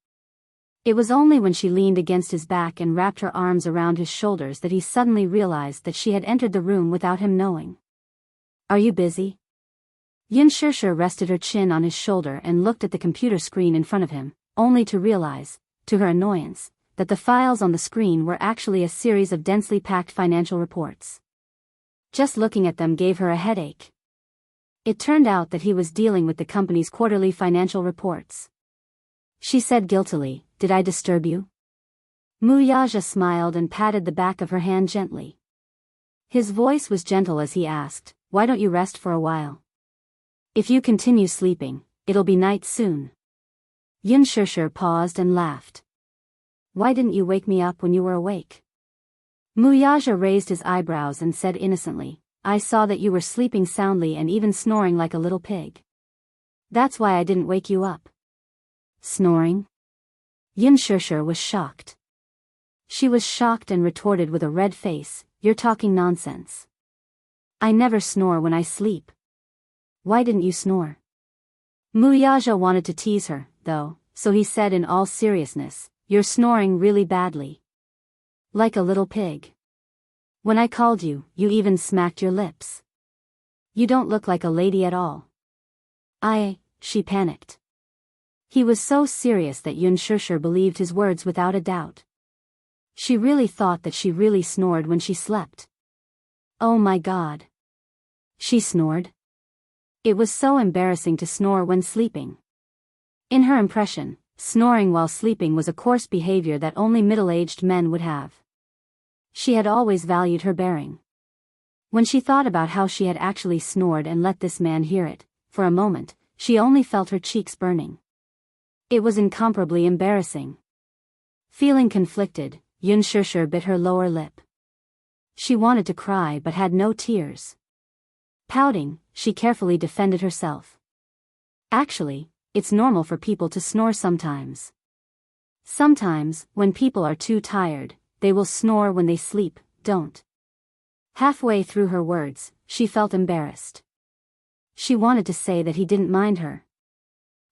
It was only when she leaned against his back and wrapped her arms around his shoulders that he suddenly realized that she had entered the room without him knowing. Are you busy? Yun Shishir rested her chin on his shoulder and looked at the computer screen in front of him, only to realize, to her annoyance, that the files on the screen were actually a series of densely packed financial reports. Just looking at them gave her a headache. It turned out that he was dealing with the company's quarterly financial reports. She said guiltily, "Did I disturb you?" Wuxia smiled and patted the back of her hand gently. His voice was gentle as he asked, "Why don't you rest for a while? If you continue sleeping, it'll be night soon." Yun Shishir paused and laughed. "Why didn't you wake me up when you were awake?" Wuxia raised his eyebrows and said innocently, "I saw that you were sleeping soundly and even snoring like a little pig. That's why I didn't wake you up." Snoring? Yun Shishir was shocked. She was shocked and retorted with a red face, "You're talking nonsense. I never snore when I sleep. Why didn't you snore?" Wuxia wanted to tease her, though, so he said in all seriousness, you're snoring really badly. Like a little pig. When I called you, you even smacked your lips. You don't look like a lady at all. She panicked. He was so serious that Yun Shishir believed his words without a doubt. She really thought that she really snored when she slept. Oh my God. She snored? It was so embarrassing to snore when sleeping. In her impression, snoring while sleeping was a coarse behavior that only middle-aged men would have. She had always valued her bearing. When she thought about how she had actually snored and let this man hear it, for a moment, she only felt her cheeks burning. It was incomparably embarrassing. Feeling conflicted, Yun Shishir bit her lower lip. She wanted to cry but had no tears. Pouting, she carefully defended herself. Actually, it's normal for people to snore sometimes. Sometimes, when people are too tired, they will snore when they sleep, don't. Halfway through her words, she felt embarrassed. She wanted to say that he didn't mind her.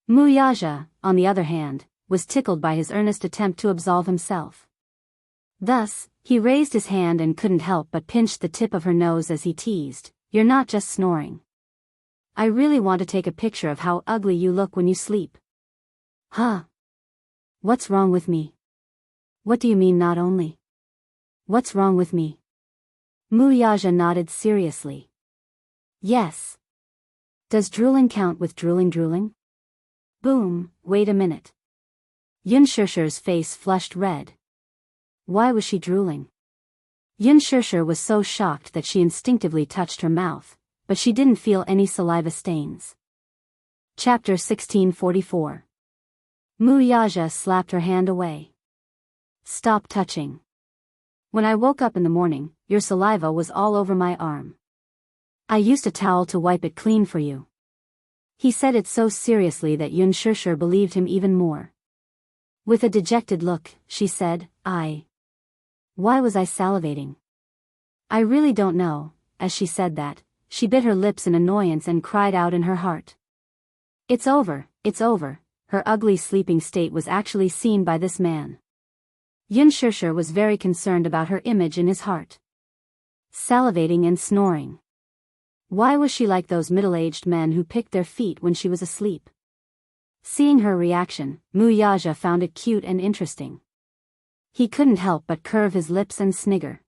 Wuxia, on the other hand, was tickled by his earnest attempt to absolve himself. Thus, he raised his hand and couldn't help but pinch the tip of her nose as he teased, "You're not just snoring. I really want to take a picture of how ugly you look when you sleep." Huh? What's wrong with me? What do you mean not only? What's wrong with me? Wuxia nodded seriously. Yes. Does drooling count with drooling? Boom, wait a minute. Yun Shishir's face flushed red. Why was she drooling? Yun Shishir was so shocked that she instinctively touched her mouth, but she didn't feel any saliva stains. Chapter 1644. Wuxia slapped her hand away. Stop touching. When I woke up in the morning, your saliva was all over my arm. I used a towel to wipe it clean for you. He said it so seriously that Yun Shishir believed him even more. With a dejected look, she said, Why was I salivating? I really don't know. As she said that, she bit her lips in annoyance and cried out in her heart. It's over, it's over. Her ugly sleeping state was actually seen by this man. Yun Shishir was very concerned about her image in his heart. Salivating and snoring. Why was she like those middle-aged men who picked their feet when she was asleep? Seeing her reaction, Wuxia found it cute and interesting. He couldn't help but curve his lips and snigger.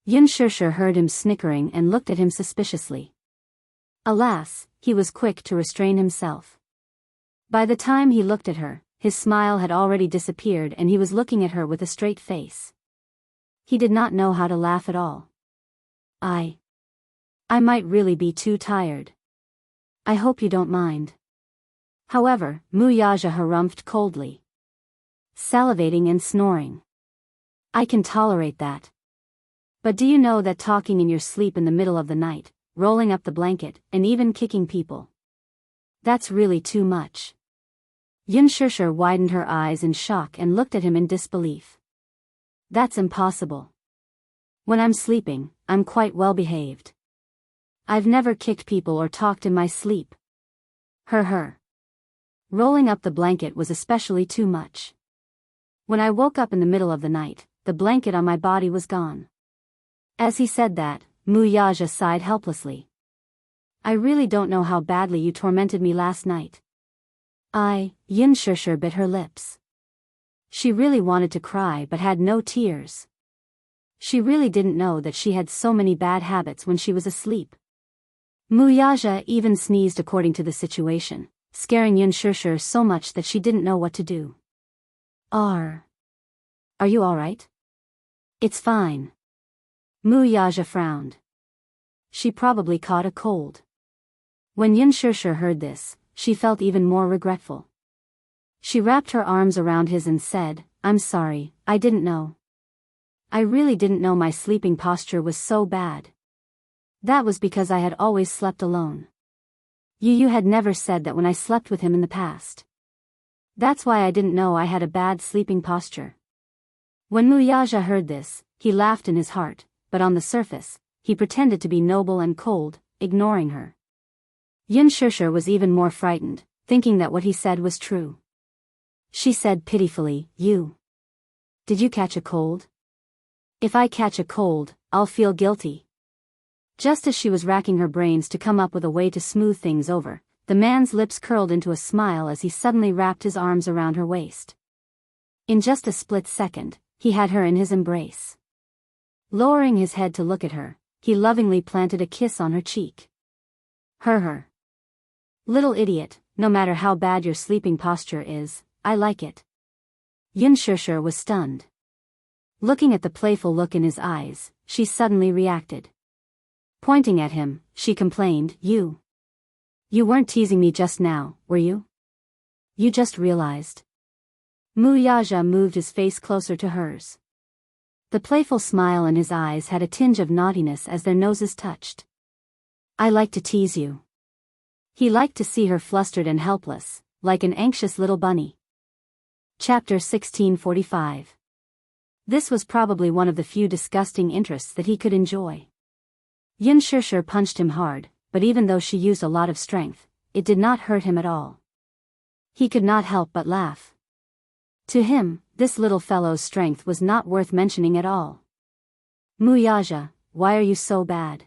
Yun Shishir heard him snickering and looked at him suspiciously. Alas, he was quick to restrain himself. By the time he looked at her, his smile had already disappeared and he was looking at her with a straight face. He did not know how to laugh at all. I might really be too tired. I hope you don't mind. However, Wuxia harumphed coldly. Salivating and snoring. I can tolerate that. But do you know that talking in your sleep in the middle of the night, rolling up the blanket, and even kicking people? That's really too much. Yun Shishir widened her eyes in shock and looked at him in disbelief. That's impossible. When I'm sleeping, I'm quite well behaved. I've never kicked people or talked in my sleep. Rolling up the blanket was especially too much. When I woke up in the middle of the night, the blanket on my body was gone. As he said that, Wuxia sighed helplessly. I really don't know how badly you tormented me last night. Yun Shishir bit her lips. She really wanted to cry but had no tears. She really didn't know that she had so many bad habits when she was asleep. Wuxia even sneezed according to the situation, scaring Yun Shishir so much that she didn't know what to do. Are you alright? It's fine. Wuxia frowned. She probably caught a cold. When Yun Shishir heard this, she felt even more regretful. She wrapped her arms around his and said, I'm sorry, I didn't know. I really didn't know my sleeping posture was so bad. That was because I had always slept alone. You had never said that when I slept with him in the past. That's why I didn't know I had a bad sleeping posture. When Wuxia heard this, he laughed in his heart, but on the surface, he pretended to be noble and cold, ignoring her. Yun Shishir was even more frightened, thinking that what he said was true. She said pitifully, You Did you catch a cold? If I catch a cold, I'll feel guilty. Just as she was racking her brains to come up with a way to smooth things over, the man's lips curled into a smile as he suddenly wrapped his arms around her waist. In just a split second, he had her in his embrace. Lowering his head to look at her, he lovingly planted a kiss on her cheek. Her. Little idiot, no matter how bad your sleeping posture is, I like it. Xianxia was stunned. Looking at the playful look in his eyes, she suddenly reacted. Pointing at him, she complained, You weren't teasing me just now, were you? You just realized. Wuxia moved his face closer to hers. The playful smile in his eyes had a tinge of naughtiness as their noses touched. I like to tease you. He liked to see her flustered and helpless, like an anxious little bunny. Chapter 1645. This was probably one of the few disgusting interests that he could enjoy. Xianxia punched him hard, but even though she used a lot of strength, it did not hurt him at all. He could not help but laugh. To him, this little fellow's strength was not worth mentioning at all. Wuxia, why are you so bad?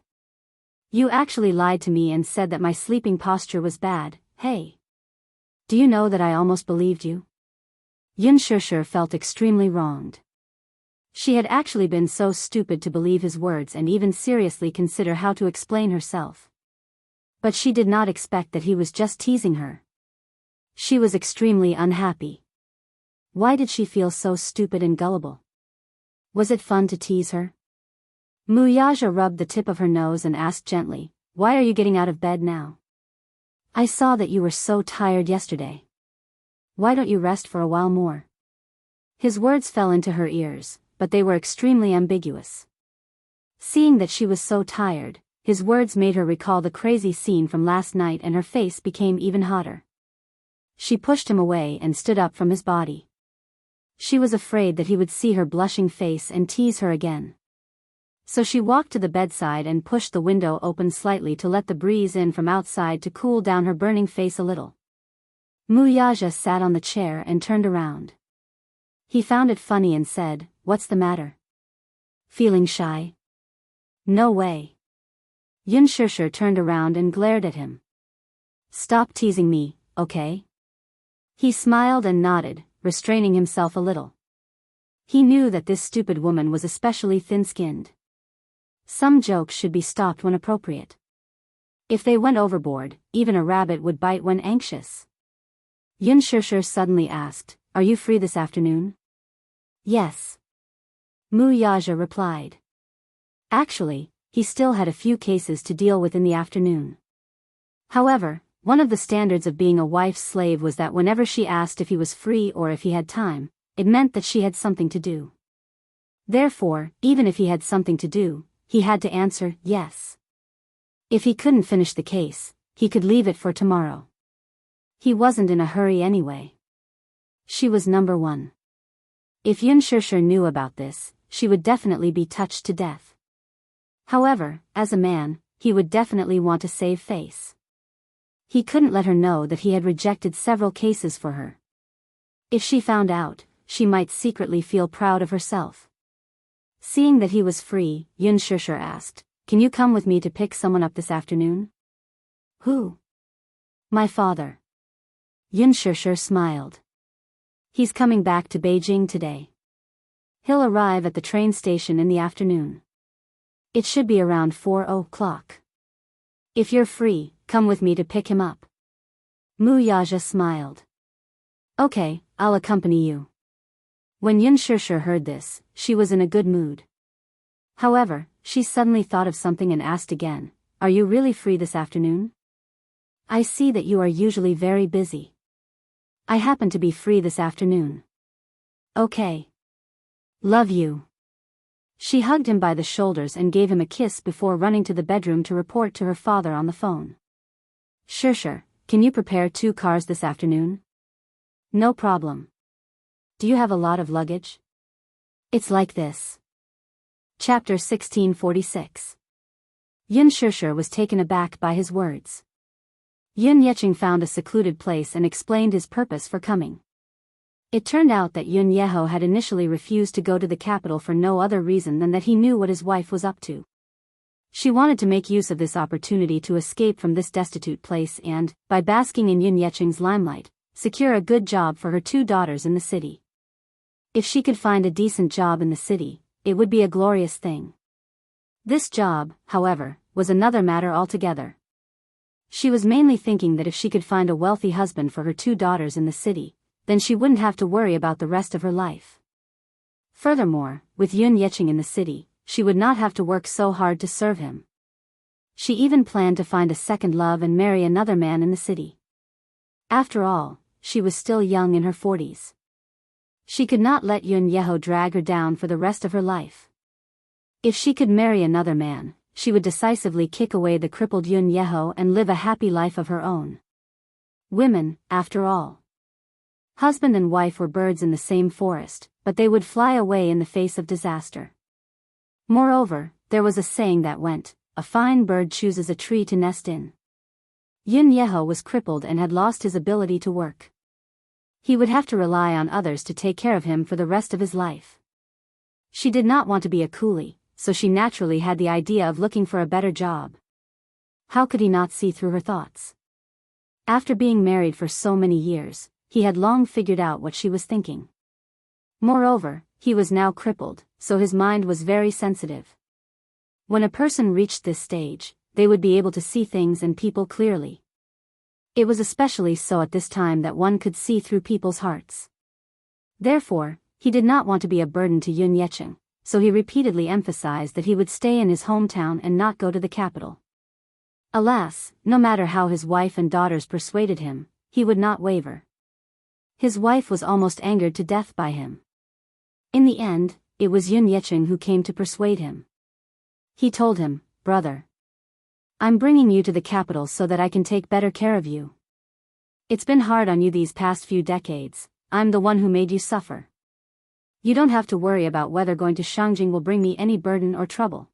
You actually lied to me and said that my sleeping posture was bad, hey? Do you know that I almost believed you? Xianxia felt extremely wronged. She had actually been so stupid to believe his words and even seriously consider how to explain herself. But she did not expect that he was just teasing her. She was extremely unhappy. Why did she feel so stupid and gullible? Was it fun to tease her? Wuxia rubbed the tip of her nose and asked gently, Why are you getting out of bed now? I saw that you were so tired yesterday. Why don't you rest for a while more? His words fell into her ears, but they were extremely ambiguous. Seeing that she was so tired, his words made her recall the crazy scene from last night and her face became even hotter. She pushed him away and stood up from his body. She was afraid that he would see her blushing face and tease her again. So she walked to the bedside and pushed the window open slightly to let the breeze in from outside to cool down her burning face a little. Wuxia sat on the chair and turned around. He found it funny and said, What's the matter? Feeling shy? No way. Xianxia turned around and glared at him. Stop teasing me, okay? He smiled and nodded, restraining himself a little. He knew that this stupid woman was especially thin-skinned. Some jokes should be stopped when appropriate. If they went overboard, even a rabbit would bite when anxious. Xianxia suddenly asked, Are you free this afternoon? Yes. Wuxia replied. Actually, he still had a few cases to deal with in the afternoon. However, one of the standards of being a wife's slave was that whenever she asked if he was free or if he had time, it meant that she had something to do. Therefore, even if he had something to do, he had to answer yes. If he couldn't finish the case, he could leave it for tomorrow. He wasn't in a hurry anyway. She was number one. If Xianxia knew about this, she would definitely be touched to death. However, as a man, he would definitely want to save face. He couldn't let her know that he had rejected several cases for her. If she found out, she might secretly feel proud of herself. Seeing that he was free, Xianxia asked, Can you come with me to pick someone up this afternoon? Who? My father. Xianxia smiled. He's coming back to Beijing today. He'll arrive at the train station in the afternoon. It should be around 4:00. If you're free, come with me to pick him up. Wuxia smiled. Okay, I'll accompany you. When Xianxia heard this, she was in a good mood. However, she suddenly thought of something and asked again, Are you really free this afternoon? I see that you are usually very busy. I happen to be free this afternoon. Okay. Love you. She hugged him by the shoulders and gave him a kiss before running to the bedroom to report to her father on the phone. Sure, can you prepare 2 cars this afternoon? No problem. Do you have a lot of luggage? It's like this. Chapter 1646. Xianxia was taken aback by his words. Yin Yeqing found a secluded place and explained his purpose for coming. It turned out that Yun Yeho had initially refused to go to the capital for no other reason than that he knew what his wife was up to. She wanted to make use of this opportunity to escape from this destitute place and, by basking in Yun Yeqing's limelight, secure a good job for her 2 daughters in the city. If she could find a decent job in the city, it would be a glorious thing. This job, however, was another matter altogether. She was mainly thinking that if she could find a wealthy husband for her 2 daughters in the city, then she wouldn't have to worry about the rest of her life. Furthermore, with Yun Yeqing in the city, she would not have to work so hard to serve him. She even planned to find a second love and marry another man in the city. After all, she was still young in her 40s. She could not let Yun Yeho drag her down for the rest of her life. If she could marry another man, she would decisively kick away the crippled Yun Yeho and live a happy life of her own. Women, after all. Husband and wife were birds in the same forest, but they would fly away in the face of disaster. Moreover, there was a saying that went, "A fine bird chooses a tree to nest in." Yun Yeho was crippled and had lost his ability to work. He would have to rely on others to take care of him for the rest of his life. She did not want to be a coolie, so she naturally had the idea of looking for a better job. How could he not see through her thoughts? After being married for so many years, he had long figured out what she was thinking. Moreover, he was now crippled, so his mind was very sensitive. When a person reached this stage, they would be able to see things and people clearly. It was especially so at this time that one could see through people's hearts. Therefore, he did not want to be a burden to Yun Yeqing, so he repeatedly emphasized that he would stay in his hometown and not go to the capital. Alas, no matter how his wife and daughters persuaded him, he would not waver. His wife was almost angered to death by him. In the end, it was Yun Yeqing who came to persuade him. He told him, "Brother, I'm bringing you to the capital so that I can take better care of you. It's been hard on you these past few decades, I'm the one who made you suffer. You don't have to worry about whether going to Shangjing will bring me any burden or trouble.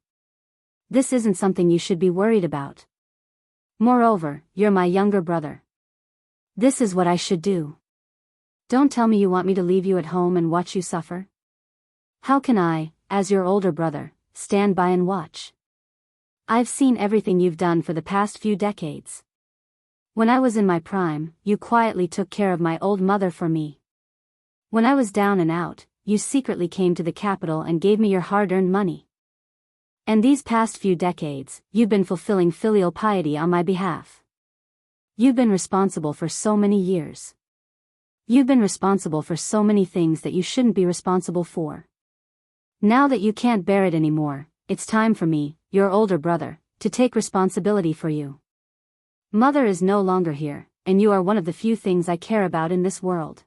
This isn't something you should be worried about. Moreover, you're my younger brother. This is what I should do. Don't tell me you want me to leave you at home and watch you suffer. How can I, as your older brother, stand by and watch? I've seen everything you've done for the past few decades. When I was in my prime, you quietly took care of my old mother for me. When I was down and out, you secretly came to the capital and gave me your hard-earned money. And these past few decades, you've been fulfilling filial piety on my behalf. You've been responsible for so many years. You've been responsible for so many things that you shouldn't be responsible for. Now that you can't bear it anymore, it's time for me, your older brother, to take responsibility for you. Mother is no longer here, and you are one of the few things I care about in this world.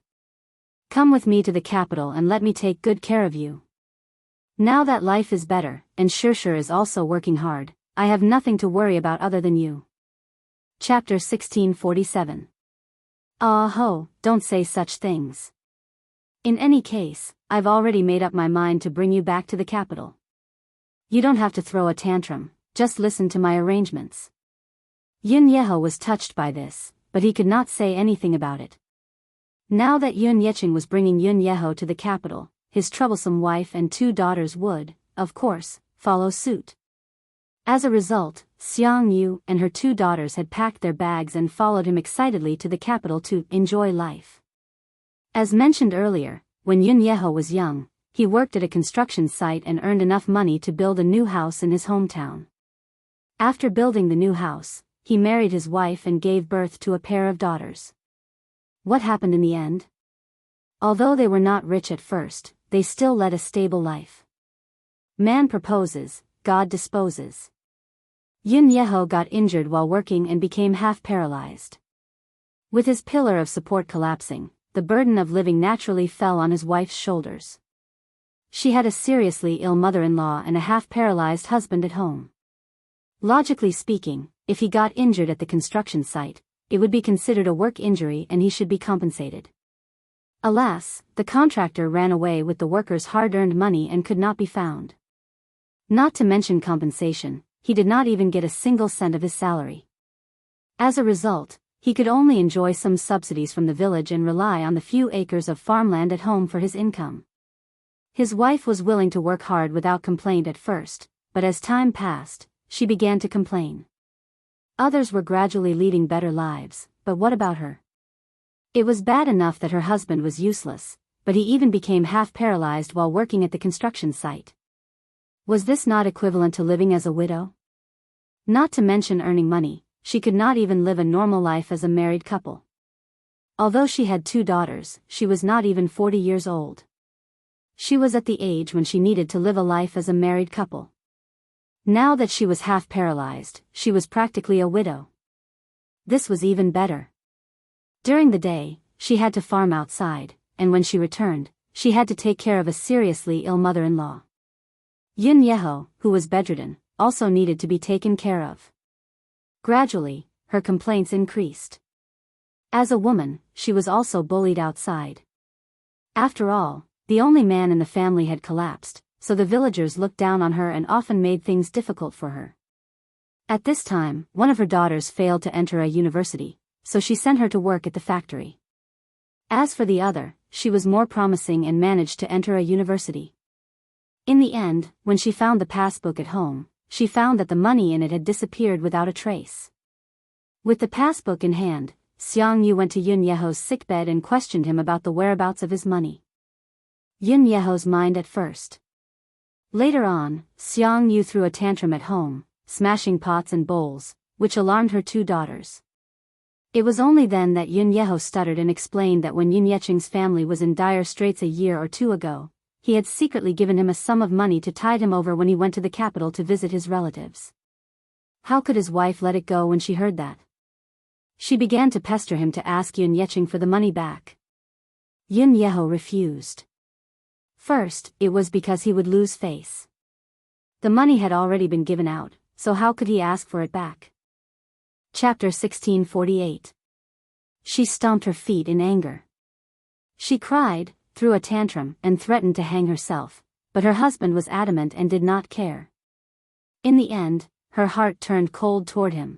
Come with me to the capital and let me take good care of you. Now that life is better, and Shirshir is also working hard, I have nothing to worry about other than you." Chapter 1647. Ah ho, don't say such things. In any case, I've already made up my mind to bring you back to the capital. You don't have to throw a tantrum, just listen to my arrangements. Yun Yeho was touched by this, but he could not say anything about it. Now that Yun Yeqing was bringing Yun Yeho to the capital, his troublesome wife and 2 daughters would, of course, follow suit. As a result, Xiangyu and her 2 daughters had packed their bags and followed him excitedly to the capital to enjoy life. As mentioned earlier, when Yun Yeho was young, he worked at a construction site and earned enough money to build a new house in his hometown. After building the new house, he married his wife and gave birth to a pair of daughters. What happened in the end? Although they were not rich at first, they still led a stable life. Man proposes, God disposes. Yun Yeho got injured while working and became half-paralyzed. With his pillar of support collapsing, the burden of living naturally fell on his wife's shoulders. She had a seriously ill mother-in-law and a half-paralyzed husband at home. Logically speaking, if he got injured at the construction site, it would be considered a work injury and he should be compensated. Alas, the contractor ran away with the worker's hard-earned money and could not be found. Not to mention compensation, he did not even get a single cent of his salary. As a result, he could only enjoy some subsidies from the village and rely on the few acres of farmland at home for his income. His wife was willing to work hard without complaint at first, but as time passed, she began to complain. Others were gradually leading better lives, but what about her? It was bad enough that her husband was useless, but he even became half paralyzed while working at the construction site. Was this not equivalent to living as a widow? Not to mention earning money, she could not even live a normal life as a married couple. Although she had 2 daughters, she was not even 40 years old. She was at the age when she needed to live a life as a married couple. Now that she was half paralyzed, she was practically a widow. This was even better. During the day, she had to farm outside, and when she returned, she had to take care of a seriously ill mother-in-law. Yun Yeho, who was bedridden, also needed to be taken care of. Gradually, her complaints increased. As a woman, she was also bullied outside. After all, the only man in the family had collapsed, so the villagers looked down on her and often made things difficult for her. At this time, one of her daughters failed to enter a university, so she sent her to work at the factory. As for the other, she was more promising and managed to enter a university. In the end, when she found the passbook at home, she found that the money in it had disappeared without a trace. With the passbook in hand, Xianxia went to Yun Yeho's sickbed and questioned him about the whereabouts of his money. Yun Yeho's mind at first. Later on, Xianxia threw a tantrum at home, smashing pots and bowls, which alarmed her 2 daughters. It was only then that Yun Yeho stuttered and explained that when Yun Yeqing's family was in dire straits a year or 2 ago, he had secretly given him a sum of money to tide him over when he went to the capital to visit his relatives. How could his wife let it go when she heard that? She began to pester him to ask Yun Yeqing for the money back. Yun Yeho refused. First, it was because he would lose face. The money had already been given out, so how could he ask for it back? Chapter 1648. She stomped her feet in anger. She cried, threw a tantrum, and threatened to hang herself, but her husband was adamant and did not care. In the end, her heart turned cold toward him.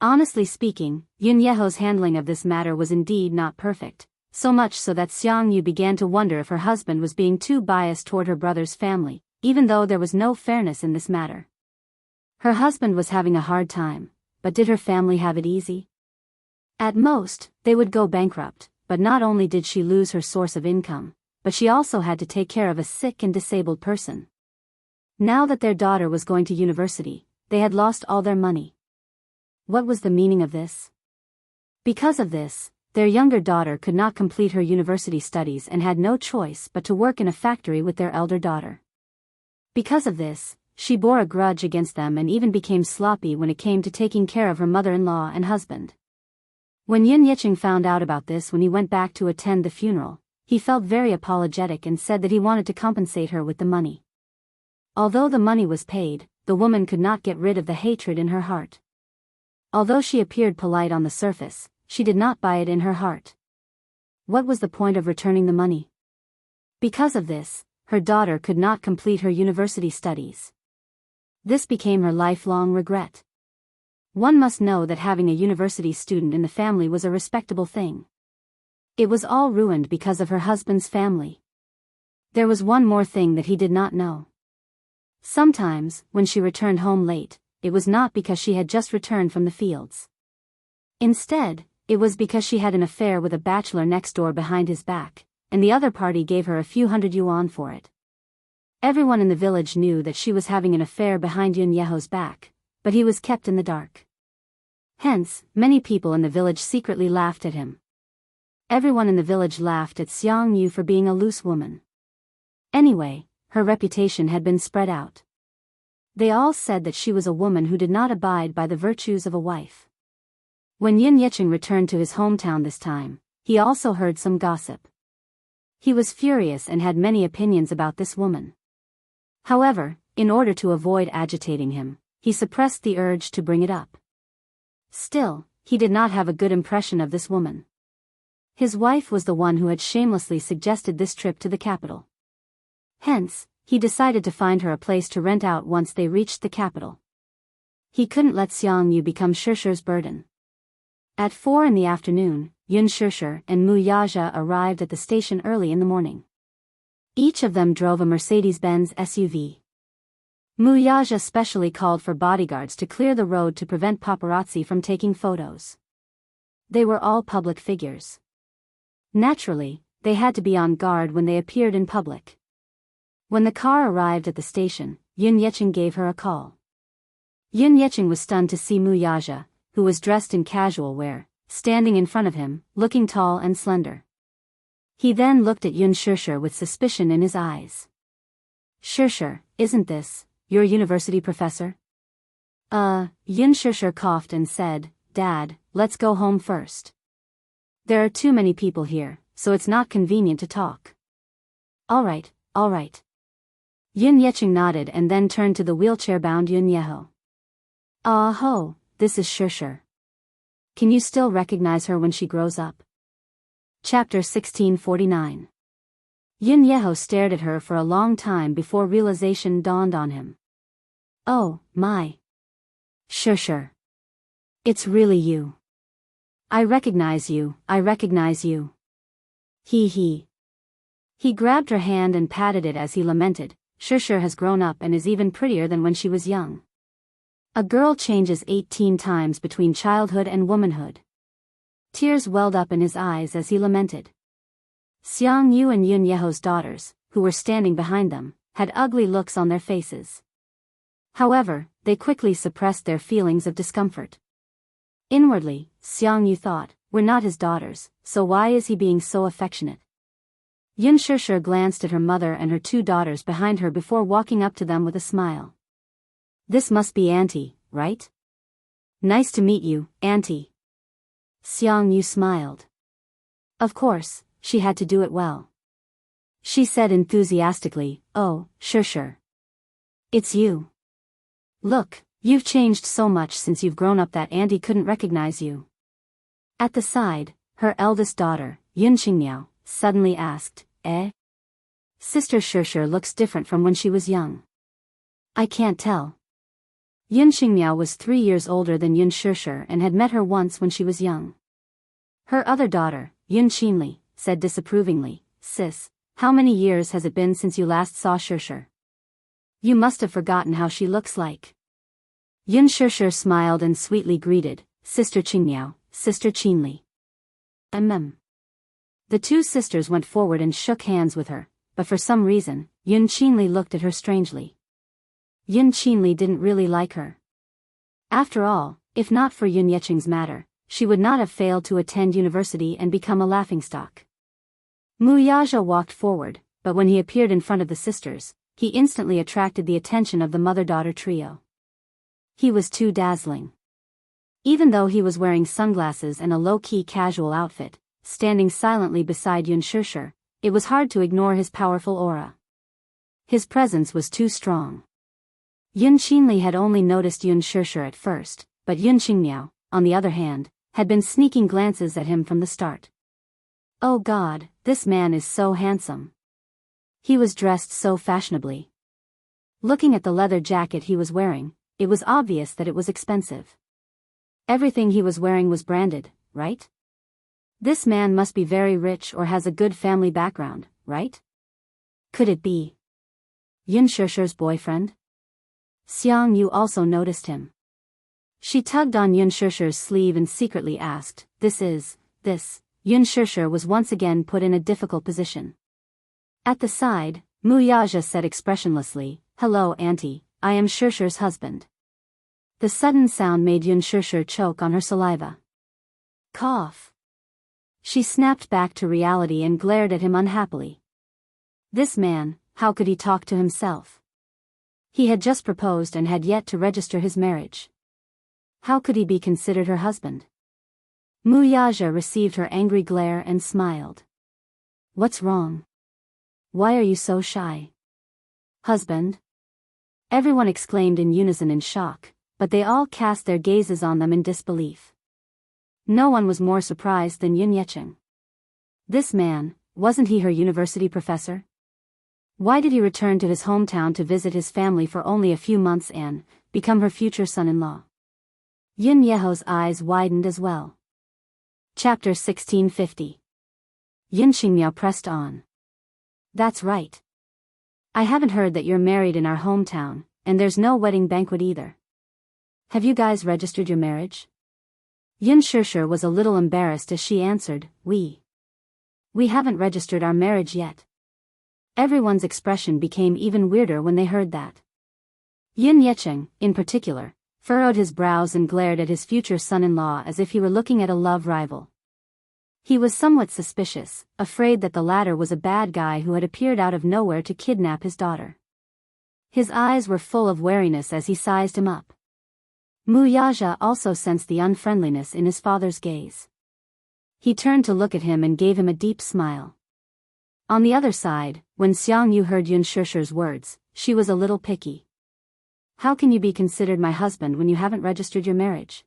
Honestly speaking, Yun Yeho's handling of this matter was indeed not perfect, so much so that Xianxia began to wonder if her husband was being too biased toward her brother's family, even though there was no fairness in this matter. Her husband was having a hard time, but did her family have it easy? At most, they would go bankrupt, but not only did she lose her source of income, but she also had to take care of a sick and disabled person. Now that their daughter was going to university, they had lost all their money. What was the meaning of this? Because of this, their younger daughter could not complete her university studies and had no choice but to work in a factory with their elder daughter. Because of this, she bore a grudge against them and even became sloppy when it came to taking care of her mother-in-law and husband. When Yun Yeqing found out about this when he went back to attend the funeral, he felt very apologetic and said that he wanted to compensate her with the money. Although the money was paid, the woman could not get rid of the hatred in her heart. Although she appeared polite on the surface, she did not buy it in her heart. What was the point of returning the money? Because of this, her daughter could not complete her university studies. This became her lifelong regret. One must know that having a university student in the family was a respectable thing. It was all ruined because of her husband's family. There was one more thing that he did not know. Sometimes, when she returned home late, it was not because she had just returned from the fields. Instead, it was because she had an affair with a bachelor next door behind his back, and the other party gave her a few hundred yuan for it. Everyone in the village knew that she was having an affair behind Yun Yeho's back, but he was kept in the dark. Hence, many people in the village secretly laughed at him. Everyone in the village laughed at Xianxia for being a loose woman. Anyway, her reputation had been spread out. They all said that she was a woman who did not abide by the virtues of a wife. When Yun Yeqing returned to his hometown this time, he also heard some gossip. He was furious and had many opinions about this woman. However, in order to avoid agitating him, he suppressed the urge to bring it up. Still, he did not have a good impression of this woman. His wife was the one who had shamelessly suggested this trip to the capital. Hence, he decided to find her a place to rent out once they reached the capital. He couldn't let Xianxia become Shishi's burden. At 4 in the afternoon, Yun Shishir and Mu Yaja arrived at the station early in the morning. Each of them drove a Mercedes-Benz SUV. Mu Yaja specially called for bodyguards to clear the road to prevent paparazzi from taking photos. They were all public figures. Naturally, they had to be on guard when they appeared in public. When the car arrived at the station, Yun Yecheng gave her a call. Yun Yecheng was stunned to see Mu Yaja, who was dressed in casual wear, standing in front of him, looking tall and slender. He then looked at Yun Shishir with suspicion in his eyes. Shishir, isn't this your university professor? Yun Shishir coughed and said, Dad, let's go home first. There are too many people here, so it's not convenient to talk. All right. Yun Yecheng nodded and then turned to the wheelchair-bound Yun Yeho. Ah-ho, this is Shishir. Can you still recognize her when she grows up? Chapter 1649. Yun Yeho stared at her for a long time before realization dawned on him. Oh, my. Shishir. It's really you. I recognize you. He grabbed her hand and patted it as he lamented, Shishir has grown up and is even prettier than when she was young. A girl changes 18 times between childhood and womanhood. Tears welled up in his eyes as he lamented. Xiangyu and Yun Yeho's daughters, who were standing behind them, had ugly looks on their faces. However, they quickly suppressed their feelings of discomfort. Inwardly, Xiangyu thought, we're not his daughters, so why is he being so affectionate? Yun Shishir glanced at her mother and her two daughters behind her before walking up to them with a smile. This must be Auntie, right? Nice to meet you, Auntie. Xiangyu smiled. Of course, she had to do it well. She said enthusiastically, oh, Shishir. It's you. Look, you've changed so much since you've grown up that Auntie couldn't recognize you. At the side, her eldest daughter, Yun Qingmiao, suddenly asked, Sister Shishir looks different from when she was young. I can't tell. Yun Qingmiao was 3 years older than Yun Shishir and had met her once when she was young. Her other daughter, Yun Qinli, said disapprovingly, Sis, how many years has it been since you last saw Shishir? You must have forgotten how she looks like. Yun Shishir smiled and sweetly greeted, Sister Qingmiao, Sister Qinli. The two sisters went forward and shook hands with her, but for some reason, Yun Qinli looked at her strangely. Yun Qinli didn't really like her. After all, if not for Yun Yecheng's matter, she would not have failed to attend university and become a laughingstock. Mu Yaja walked forward, but when he appeared in front of the sisters, he instantly attracted the attention of the mother-daughter trio. He was too dazzling. Even though he was wearing sunglasses and a low-key casual outfit, standing silently beside Yun Shishir, it was hard to ignore his powerful aura. His presence was too strong. Yun Qinli had only noticed Yun Shishir at first, but Yun Qingmiao, on the other hand, had been sneaking glances at him from the start. Oh God, this man is so handsome. He was dressed so fashionably. Looking at the leather jacket he was wearing, it was obvious that it was expensive. Everything he was wearing was branded, right? This man must be very rich or has a good family background, right? Could it be Yun Shishir's boyfriend? Xiangyu also noticed him. She tugged on Yun Shishir's sleeve and secretly asked, this. Yun Shishir was once again put in a difficult position. At the side, Mu Yaja said expressionlessly, hello Auntie, I am Shishir's husband. The sudden sound made Yun Shishir choke on her saliva. Cough. She snapped back to reality and glared at him unhappily. This man, how could he talk to himself? He had just proposed and had yet to register his marriage. How could he be considered her husband? Mu Yaja received her angry glare and smiled. What's wrong? Why are you so shy? Husband? Everyone exclaimed in unison in shock, but they all cast their gazes on them in disbelief. No one was more surprised than Yun Yecheng. This man, wasn't he her university professor? Why did he return to his hometown to visit his family for only a few months and become her future son-in-law? Yun Yeho's eyes widened as well. Chapter 1650. Xianxia pressed on. That's right. I haven't heard that you're married in our hometown, and there's no wedding banquet either. Have you guys registered your marriage? Xianxia was a little embarrassed as she answered, We haven't registered our marriage yet. Everyone's expression became even weirder when they heard that. Xianxia, in particular, furrowed his brows and glared at his future son-in-law as if he were looking at a love rival. He was somewhat suspicious, afraid that the latter was a bad guy who had appeared out of nowhere to kidnap his daughter. His eyes were full of wariness as he sized him up. Wuxia also sensed the unfriendliness in his father's gaze. He turned to look at him and gave him a deep smile. On the other side, when Xiangyu heard Xianxia's words, she was a little picky. How can you be considered my husband when you haven't registered your marriage?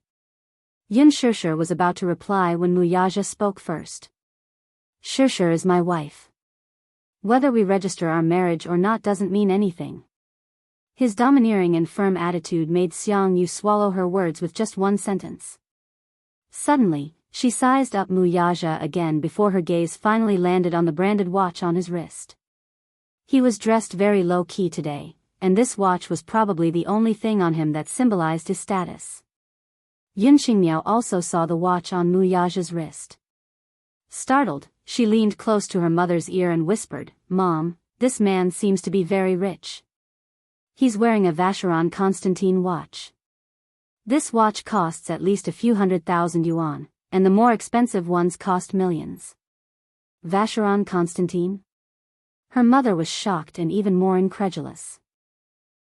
Xianxia was about to reply when Wuxia spoke first. Xianxia is my wife. Whether we register our marriage or not doesn't mean anything. His domineering and firm attitude made Xiangyu swallow her words with just one sentence. Suddenly, she sized up Wuxia again before her gaze finally landed on the branded watch on his wrist. He was dressed very low-key today, and this watch was probably the only thing on him that symbolized his status. Xianxia also saw the watch on Wuxia's wrist. Startled, she leaned close to her mother's ear and whispered, Mom, this man seems to be very rich. He's wearing a Vacheron Constantine watch. This watch costs at least a few 100,000 yuan, and the more expensive ones cost millions. Vacheron Constantine? Her mother was shocked and even more incredulous.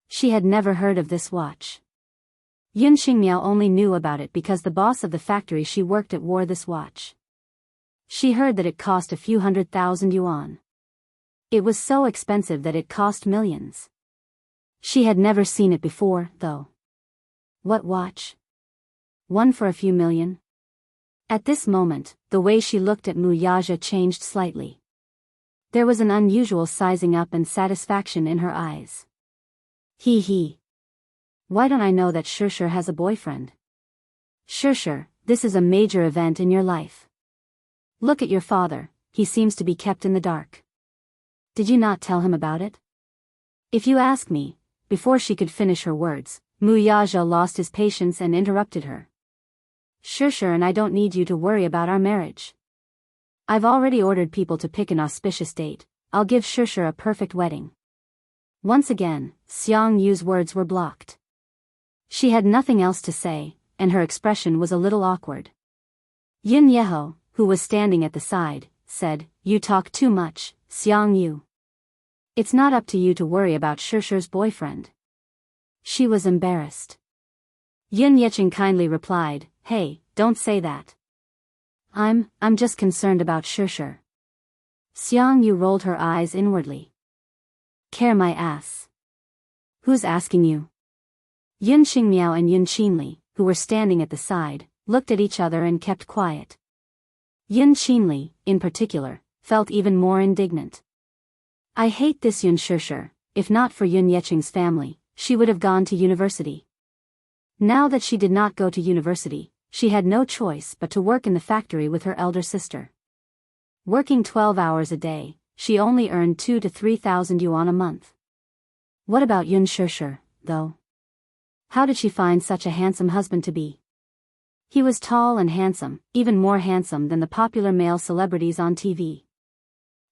She had never heard of this watch. Xianxia only knew about it because the boss of the factory she worked at wore this watch. She heard that it cost a few 100,000 yuan. It was so expensive that it cost millions. She had never seen it before, though. What watch? One for a few million? At this moment, the way she looked at Wuxia changed slightly. There was an unusual sizing up and satisfaction in her eyes. He. Why don't I know that Xianxia has a boyfriend? Xianxia, this is a major event in your life. Look at your father, he seems to be kept in the dark. Did you not tell him about it? If you ask me, before she could finish her words, Wuxia lost his patience and interrupted her. Xianxia and I don't need you to worry about our marriage. I've already ordered people to pick an auspicious date. I'll give Xianxia a perfect wedding. Once again, Xiangyu's words were blocked. She had nothing else to say, and her expression was a little awkward. Yin-Yeho, who was standing at the side, said, You talk too much, Xiangyu. It's not up to you to worry about Xianxia's boyfriend. She was embarrassed. Yin-Yeqing kindly replied, Hey, don't say that. I'm just concerned about Xianxia. Xiangyu rolled her eyes inwardly. Care my ass. Who's asking you? Xianxia and Yin-Qinli, who were standing at the side, looked at each other and kept quiet. Yin-Qinli, in particular, felt even more indignant. I hate this Xianxia. If not for Yin-Yeqing's family, she would have gone to university. Now that she did not go to university, she had no choice but to work in the factory with her elder sister. Working 12 hours a day, she only earned 2,000 to 3,000 yuan a month. What about Xianxia, though? How did she find such a handsome husband to be? He was tall and handsome, even more handsome than the popular male celebrities on TV.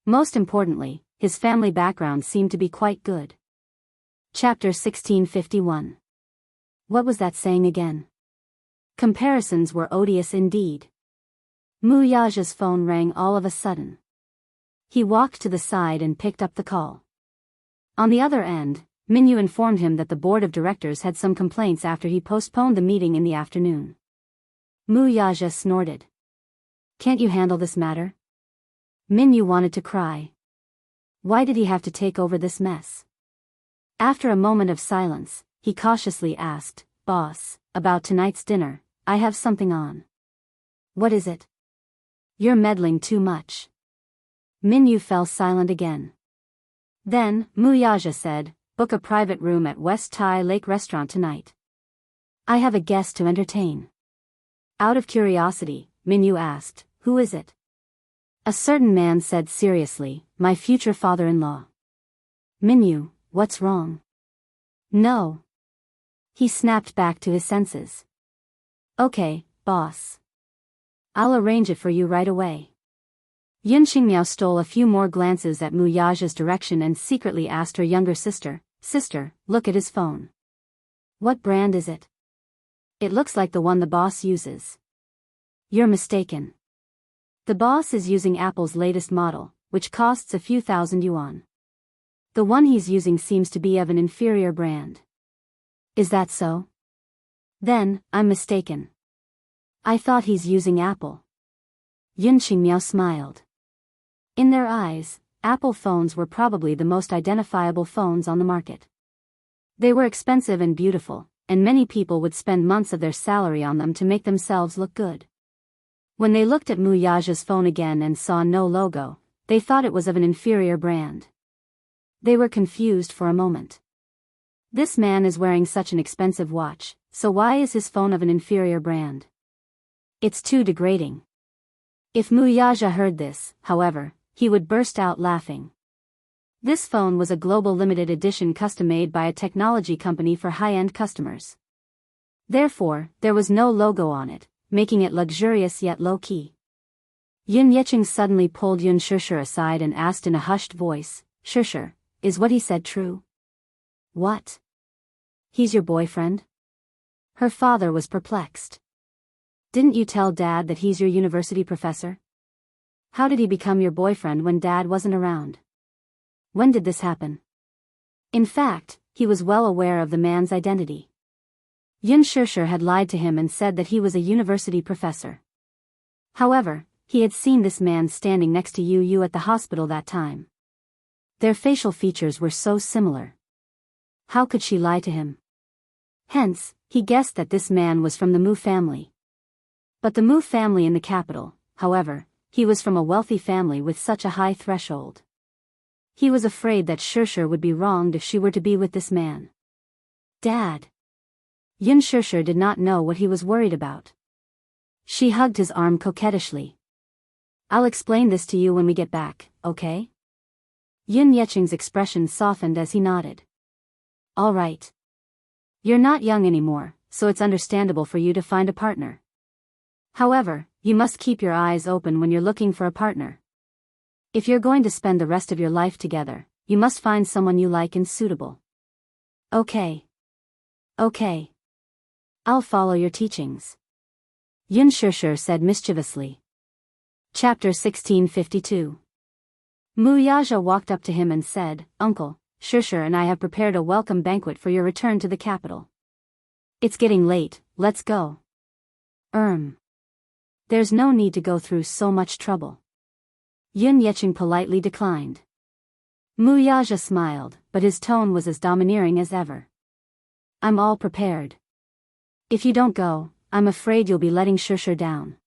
Most importantly, his family background seemed to be quite good. Chapter 1651. What was that saying again? Comparisons were odious indeed. Wuxia's phone rang all of a sudden. He walked to the side and picked up the call. On the other end, Minyu informed him that the board of directors had some complaints after he postponed the meeting in the afternoon. Wuxia snorted. Can't you handle this matter? Minyu wanted to cry. Why did he have to take over this mess? After a moment of silence, he cautiously asked, Boss, about tonight's dinner, I have something on. What is it? You're meddling too much. Minyu fell silent again. Then, Wuxia said, Book a private room at West Tai Lake Restaurant tonight. I have a guest to entertain. Out of curiosity, Minyu asked, "Who is it?" A certain man said seriously, "My future father-in-law." "Minyu, what's wrong?" "No." He snapped back to his senses. "Okay, boss. I'll arrange it for you right away." Yun Qingmiao stole a few more glances at Mu Yaja's direction and secretly asked her younger sister, "Sister, look at his phone. What brand is it? It looks like the one the boss uses." "You're mistaken. The boss is using Apple's latest model, which costs a few thousand yuan. The one he's using seems to be of an inferior brand." "Is that so? Then, I'm mistaken. I thought he's using Apple." Yun Qingmiao smiled. In their eyes, Apple phones were probably the most identifiable phones on the market. They were expensive and beautiful, and many people would spend months of their salary on them to make themselves look good. When they looked at Mu Yaja's phone again and saw no logo, they thought it was of an inferior brand. They were confused for a moment. This man is wearing such an expensive watch, so why is his phone of an inferior brand? It's too degrading. If Mu Yaja heard this, however, he would burst out laughing. This phone was a global limited edition custom-made by a technology company for high-end customers. Therefore, there was no logo on it, making it luxurious yet low-key. Yun Yeqing suddenly pulled Yun Shishir aside and asked in a hushed voice, "Shishir, is what he said true?" "What? He's your boyfriend?" Her father was perplexed. "Didn't you tell Dad that he's your university professor? How did he become your boyfriend when Dad wasn't around? When did this happen?" In fact, he was well aware of the man's identity. Yun Shishir had lied to him and said that he was a university professor. However, he had seen this man standing next to Yu Yu at the hospital that time. Their facial features were so similar. How could she lie to him? Hence, he guessed that this man was from the Mu family. But the Mu family in the capital, however, he was from a wealthy family with such a high threshold. He was afraid that Shishir would be wronged if she were to be with this man. "Dad." Yun Shishir did not know what he was worried about. She hugged his arm coquettishly. "I'll explain this to you when we get back, okay?" Yun Yeqing's expression softened as he nodded. "All right. You're not young anymore, so it's understandable for you to find a partner. However, you must keep your eyes open when you're looking for a partner. If you're going to spend the rest of your life together, you must find someone you like and suitable." "Okay. Okay. I'll follow your teachings," Yun Shishir said mischievously. Chapter 1652. Mu Yaja walked up to him and said, "Uncle, Shishir and I have prepared a welcome banquet for your return to the capital. It's getting late, let's go." There's no need to go through so much trouble." Yun Yeqing politely declined. Mu Yaja smiled, but his tone was as domineering as ever. "I'm all prepared. If you don't go, I'm afraid you'll be letting Shishir down."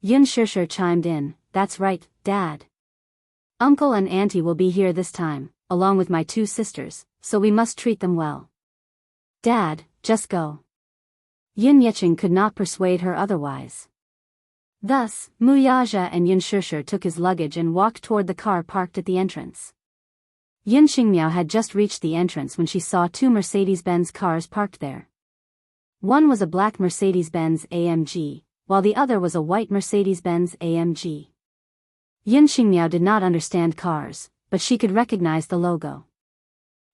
Yun Shishir chimed in, "That's right, Dad. Uncle and Auntie will be here this time, along with my two sisters, so we must treat them well. Dad, just go." Yun Yeqing could not persuade her otherwise. Thus, Mu Yaja and Yun Shishir took his luggage and walked toward the car parked at the entrance. Yun Qingmiao had just reached the entrance when she saw two Mercedes-Benz cars parked there. One was a black Mercedes-Benz AMG, while the other was a white Mercedes-Benz AMG. Yun Qingmiao did not understand cars, but she could recognize the logo.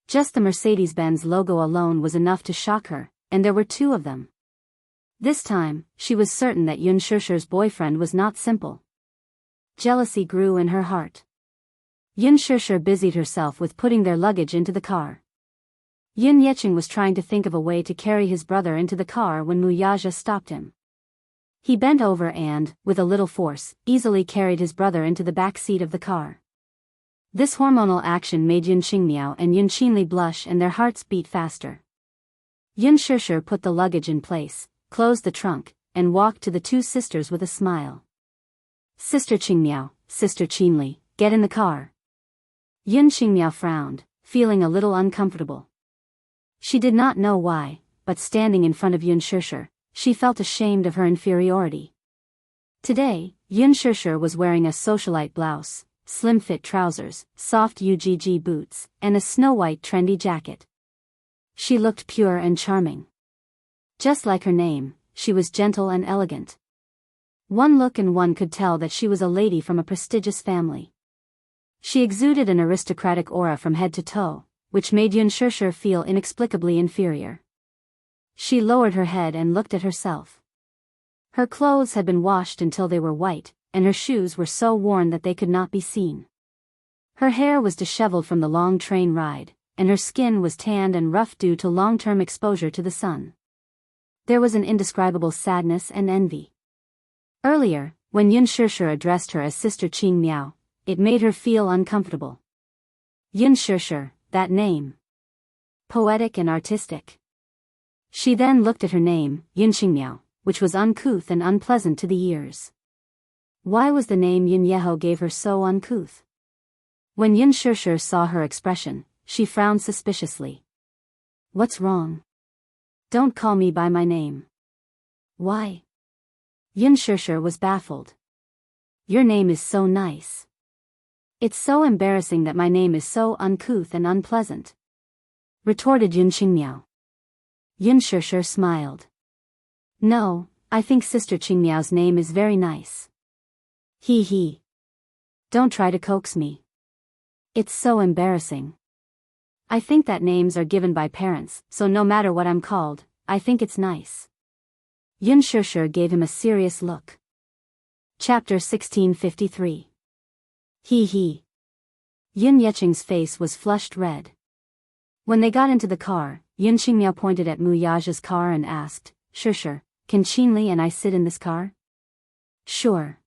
Just the Mercedes-Benz logo alone was enough to shock her, and there were two of them. This time, she was certain that Yun Shishir's boyfriend was not simple. Jealousy grew in her heart. Yun Shishir busied herself with putting their luggage into the car. Yun Yeqing was trying to think of a way to carry his brother into the car when Mu Yaja stopped him. He bent over and, with a little force, easily carried his brother into the back seat of the car. This hormonal action made Yun Qingmiao and Yun Qinli blush and their hearts beat faster. Yun Shishir put the luggage in place, closed the trunk, and walked to the two sisters with a smile. "Sister Qingmiao, Sister Qinli, get in the car." Yun Qingmiao frowned, feeling a little uncomfortable. She did not know why, but standing in front of Yun Shishir, she felt ashamed of her inferiority. Today, Yun Shishir was wearing a socialite blouse, slim-fit trousers, soft UGG boots, and a snow-white trendy jacket. She looked pure and charming. Just like her name, she was gentle and elegant. One look and one could tell that she was a lady from a prestigious family. She exuded an aristocratic aura from head to toe, which made Yun Shishir feel inexplicably inferior. She lowered her head and looked at herself. Her clothes had been washed until they were white, and her shoes were so worn that they could not be seen. Her hair was disheveled from the long train ride, and her skin was tanned and rough due to long-term exposure to the sun. There was an indescribable sadness and envy. Earlier, when Yun Shishir addressed her as Sister Qing Miao, it made her feel uncomfortable. Yun Shishir, that name. Poetic and artistic. She then looked at her name, Yun Qingmiao, which was uncouth and unpleasant to the ears. Why was the name Yun Yeho gave her so uncouth? When Yun Shishir saw her expression, she frowned suspiciously. What's wrong? Don't call me by my name. Why? Yun Shishir was baffled. Your name is so nice. It's so embarrassing that my name is so uncouth and unpleasant, retorted Yun Qingmiao. Yun Shishir smiled. No, I think Sister Qingmiao's name is very nice. Hee hee. Don't try to coax me. It's so embarrassing. I think that names are given by parents, so no matter what I'm called, I think it's nice. Yun Shishir gave him a serious look. Chapter 1653. Hee hee. Yun Yecheng's face was flushed red. When they got into the car, Yun Qingmiao pointed at Mu Yaja's car and asked, Shishir, can Qinli and I sit in this car? Sure.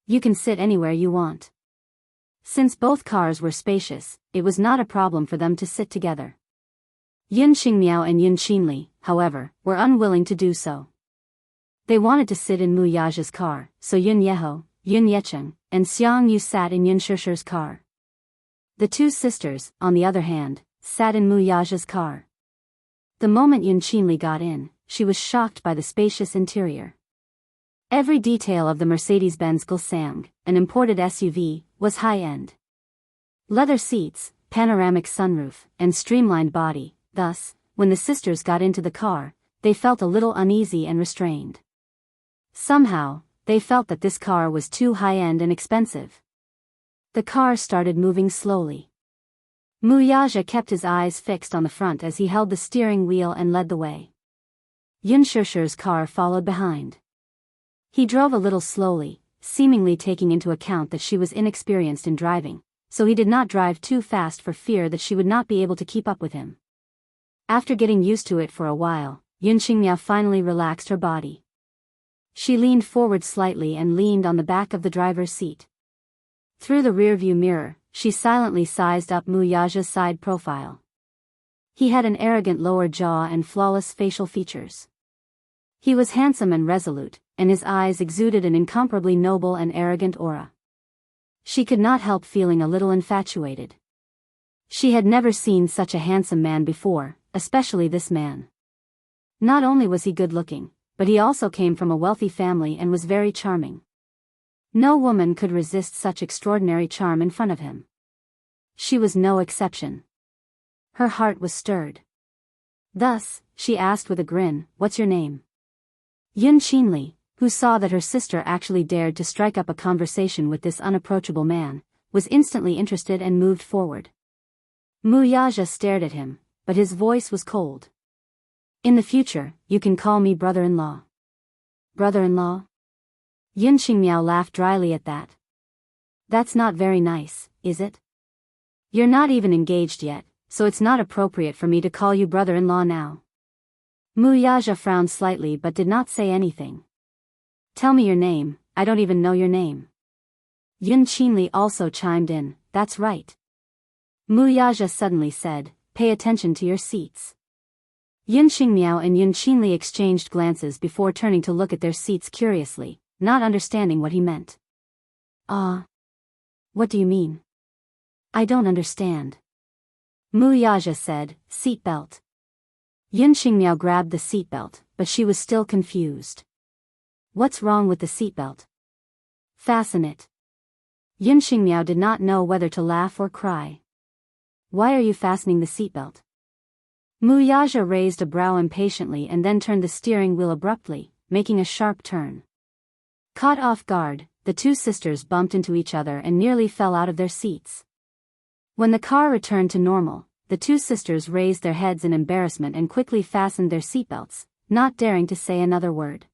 You can sit anywhere you want. Since both cars were spacious, it was not a problem for them to sit together. Yun Qingmiao and Yun Qinli, however, were unwilling to do so. They wanted to sit in Mu Yaja's car, so Yun Yeho, Yun Yecheng, and Xiang Yu sat in Yun Shishir's car. The two sisters, on the other hand, sat in Mu Yaja's car. The moment Yun Qinli got in, she was shocked by the spacious interior. Every detail of the Mercedes-Benz Gulsang, an imported SUV, was high-end. Leather seats, panoramic sunroof, and streamlined body, thus, when the sisters got into the car, they felt a little uneasy and restrained. Somehow, they felt that this car was too high-end and expensive. The car started moving slowly. Mu Yaja kept his eyes fixed on the front as he held the steering wheel and led the way. Yun Shishir's car followed behind. He drove a little slowly, seemingly taking into account that she was inexperienced in driving, so he did not drive too fast for fear that she would not be able to keep up with him. After getting used to it for a while, Yun Qingmiao finally relaxed her body. She leaned forward slightly and leaned on the back of the driver's seat. Through the rearview mirror, she silently sized up Mu Yaja's side profile. He had an arrogant lower jaw and flawless facial features. He was handsome and resolute, and his eyes exuded an incomparably noble and arrogant aura. She could not help feeling a little infatuated. She had never seen such a handsome man before, especially this man. Not only was he good-looking, but he also came from a wealthy family and was very charming. No woman could resist such extraordinary charm in front of him. She was no exception. Her heart was stirred. Thus, she asked with a grin, "What's your name?" Yun Qinli, who saw that her sister actually dared to strike up a conversation with this unapproachable man, was instantly interested and moved forward. Mu Yaja stared at him, but his voice was cold. "In the future, you can call me brother-in-law." Brother-in-law? Yun Qingmiao laughed dryly at that. That's not very nice, is it? You're not even engaged yet, so it's not appropriate for me to call you brother-in-law now. Mu Yaja frowned slightly but did not say anything. Tell me your name, I don't even know your name. Yun Qinli also chimed in, that's right. Mu Yaja suddenly said, pay attention to your seats. Yun Qingmiao and Yun Qinli exchanged glances before turning to look at their seats curiously, not understanding what he meant. What do you mean? I don't understand. Mu Yaja said, seat belt. Yun Qingmiao grabbed the seatbelt, but she was still confused. What's wrong with the seatbelt? Fasten it. Yun Xingmiao did not know whether to laugh or cry. Why are you fastening the seatbelt? Mu Yaja raised a brow impatiently and then turned the steering wheel abruptly, making a sharp turn. Caught off guard, the two sisters bumped into each other and nearly fell out of their seats. When the car returned to normal, the two sisters raised their heads in embarrassment and quickly fastened their seatbelts, not daring to say another word.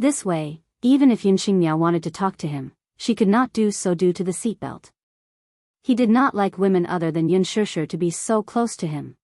This way, even if Yun Xingmiao wanted to talk to him, she could not do so due to the seatbelt. He did not like women other than Yun Shishir to be so close to him.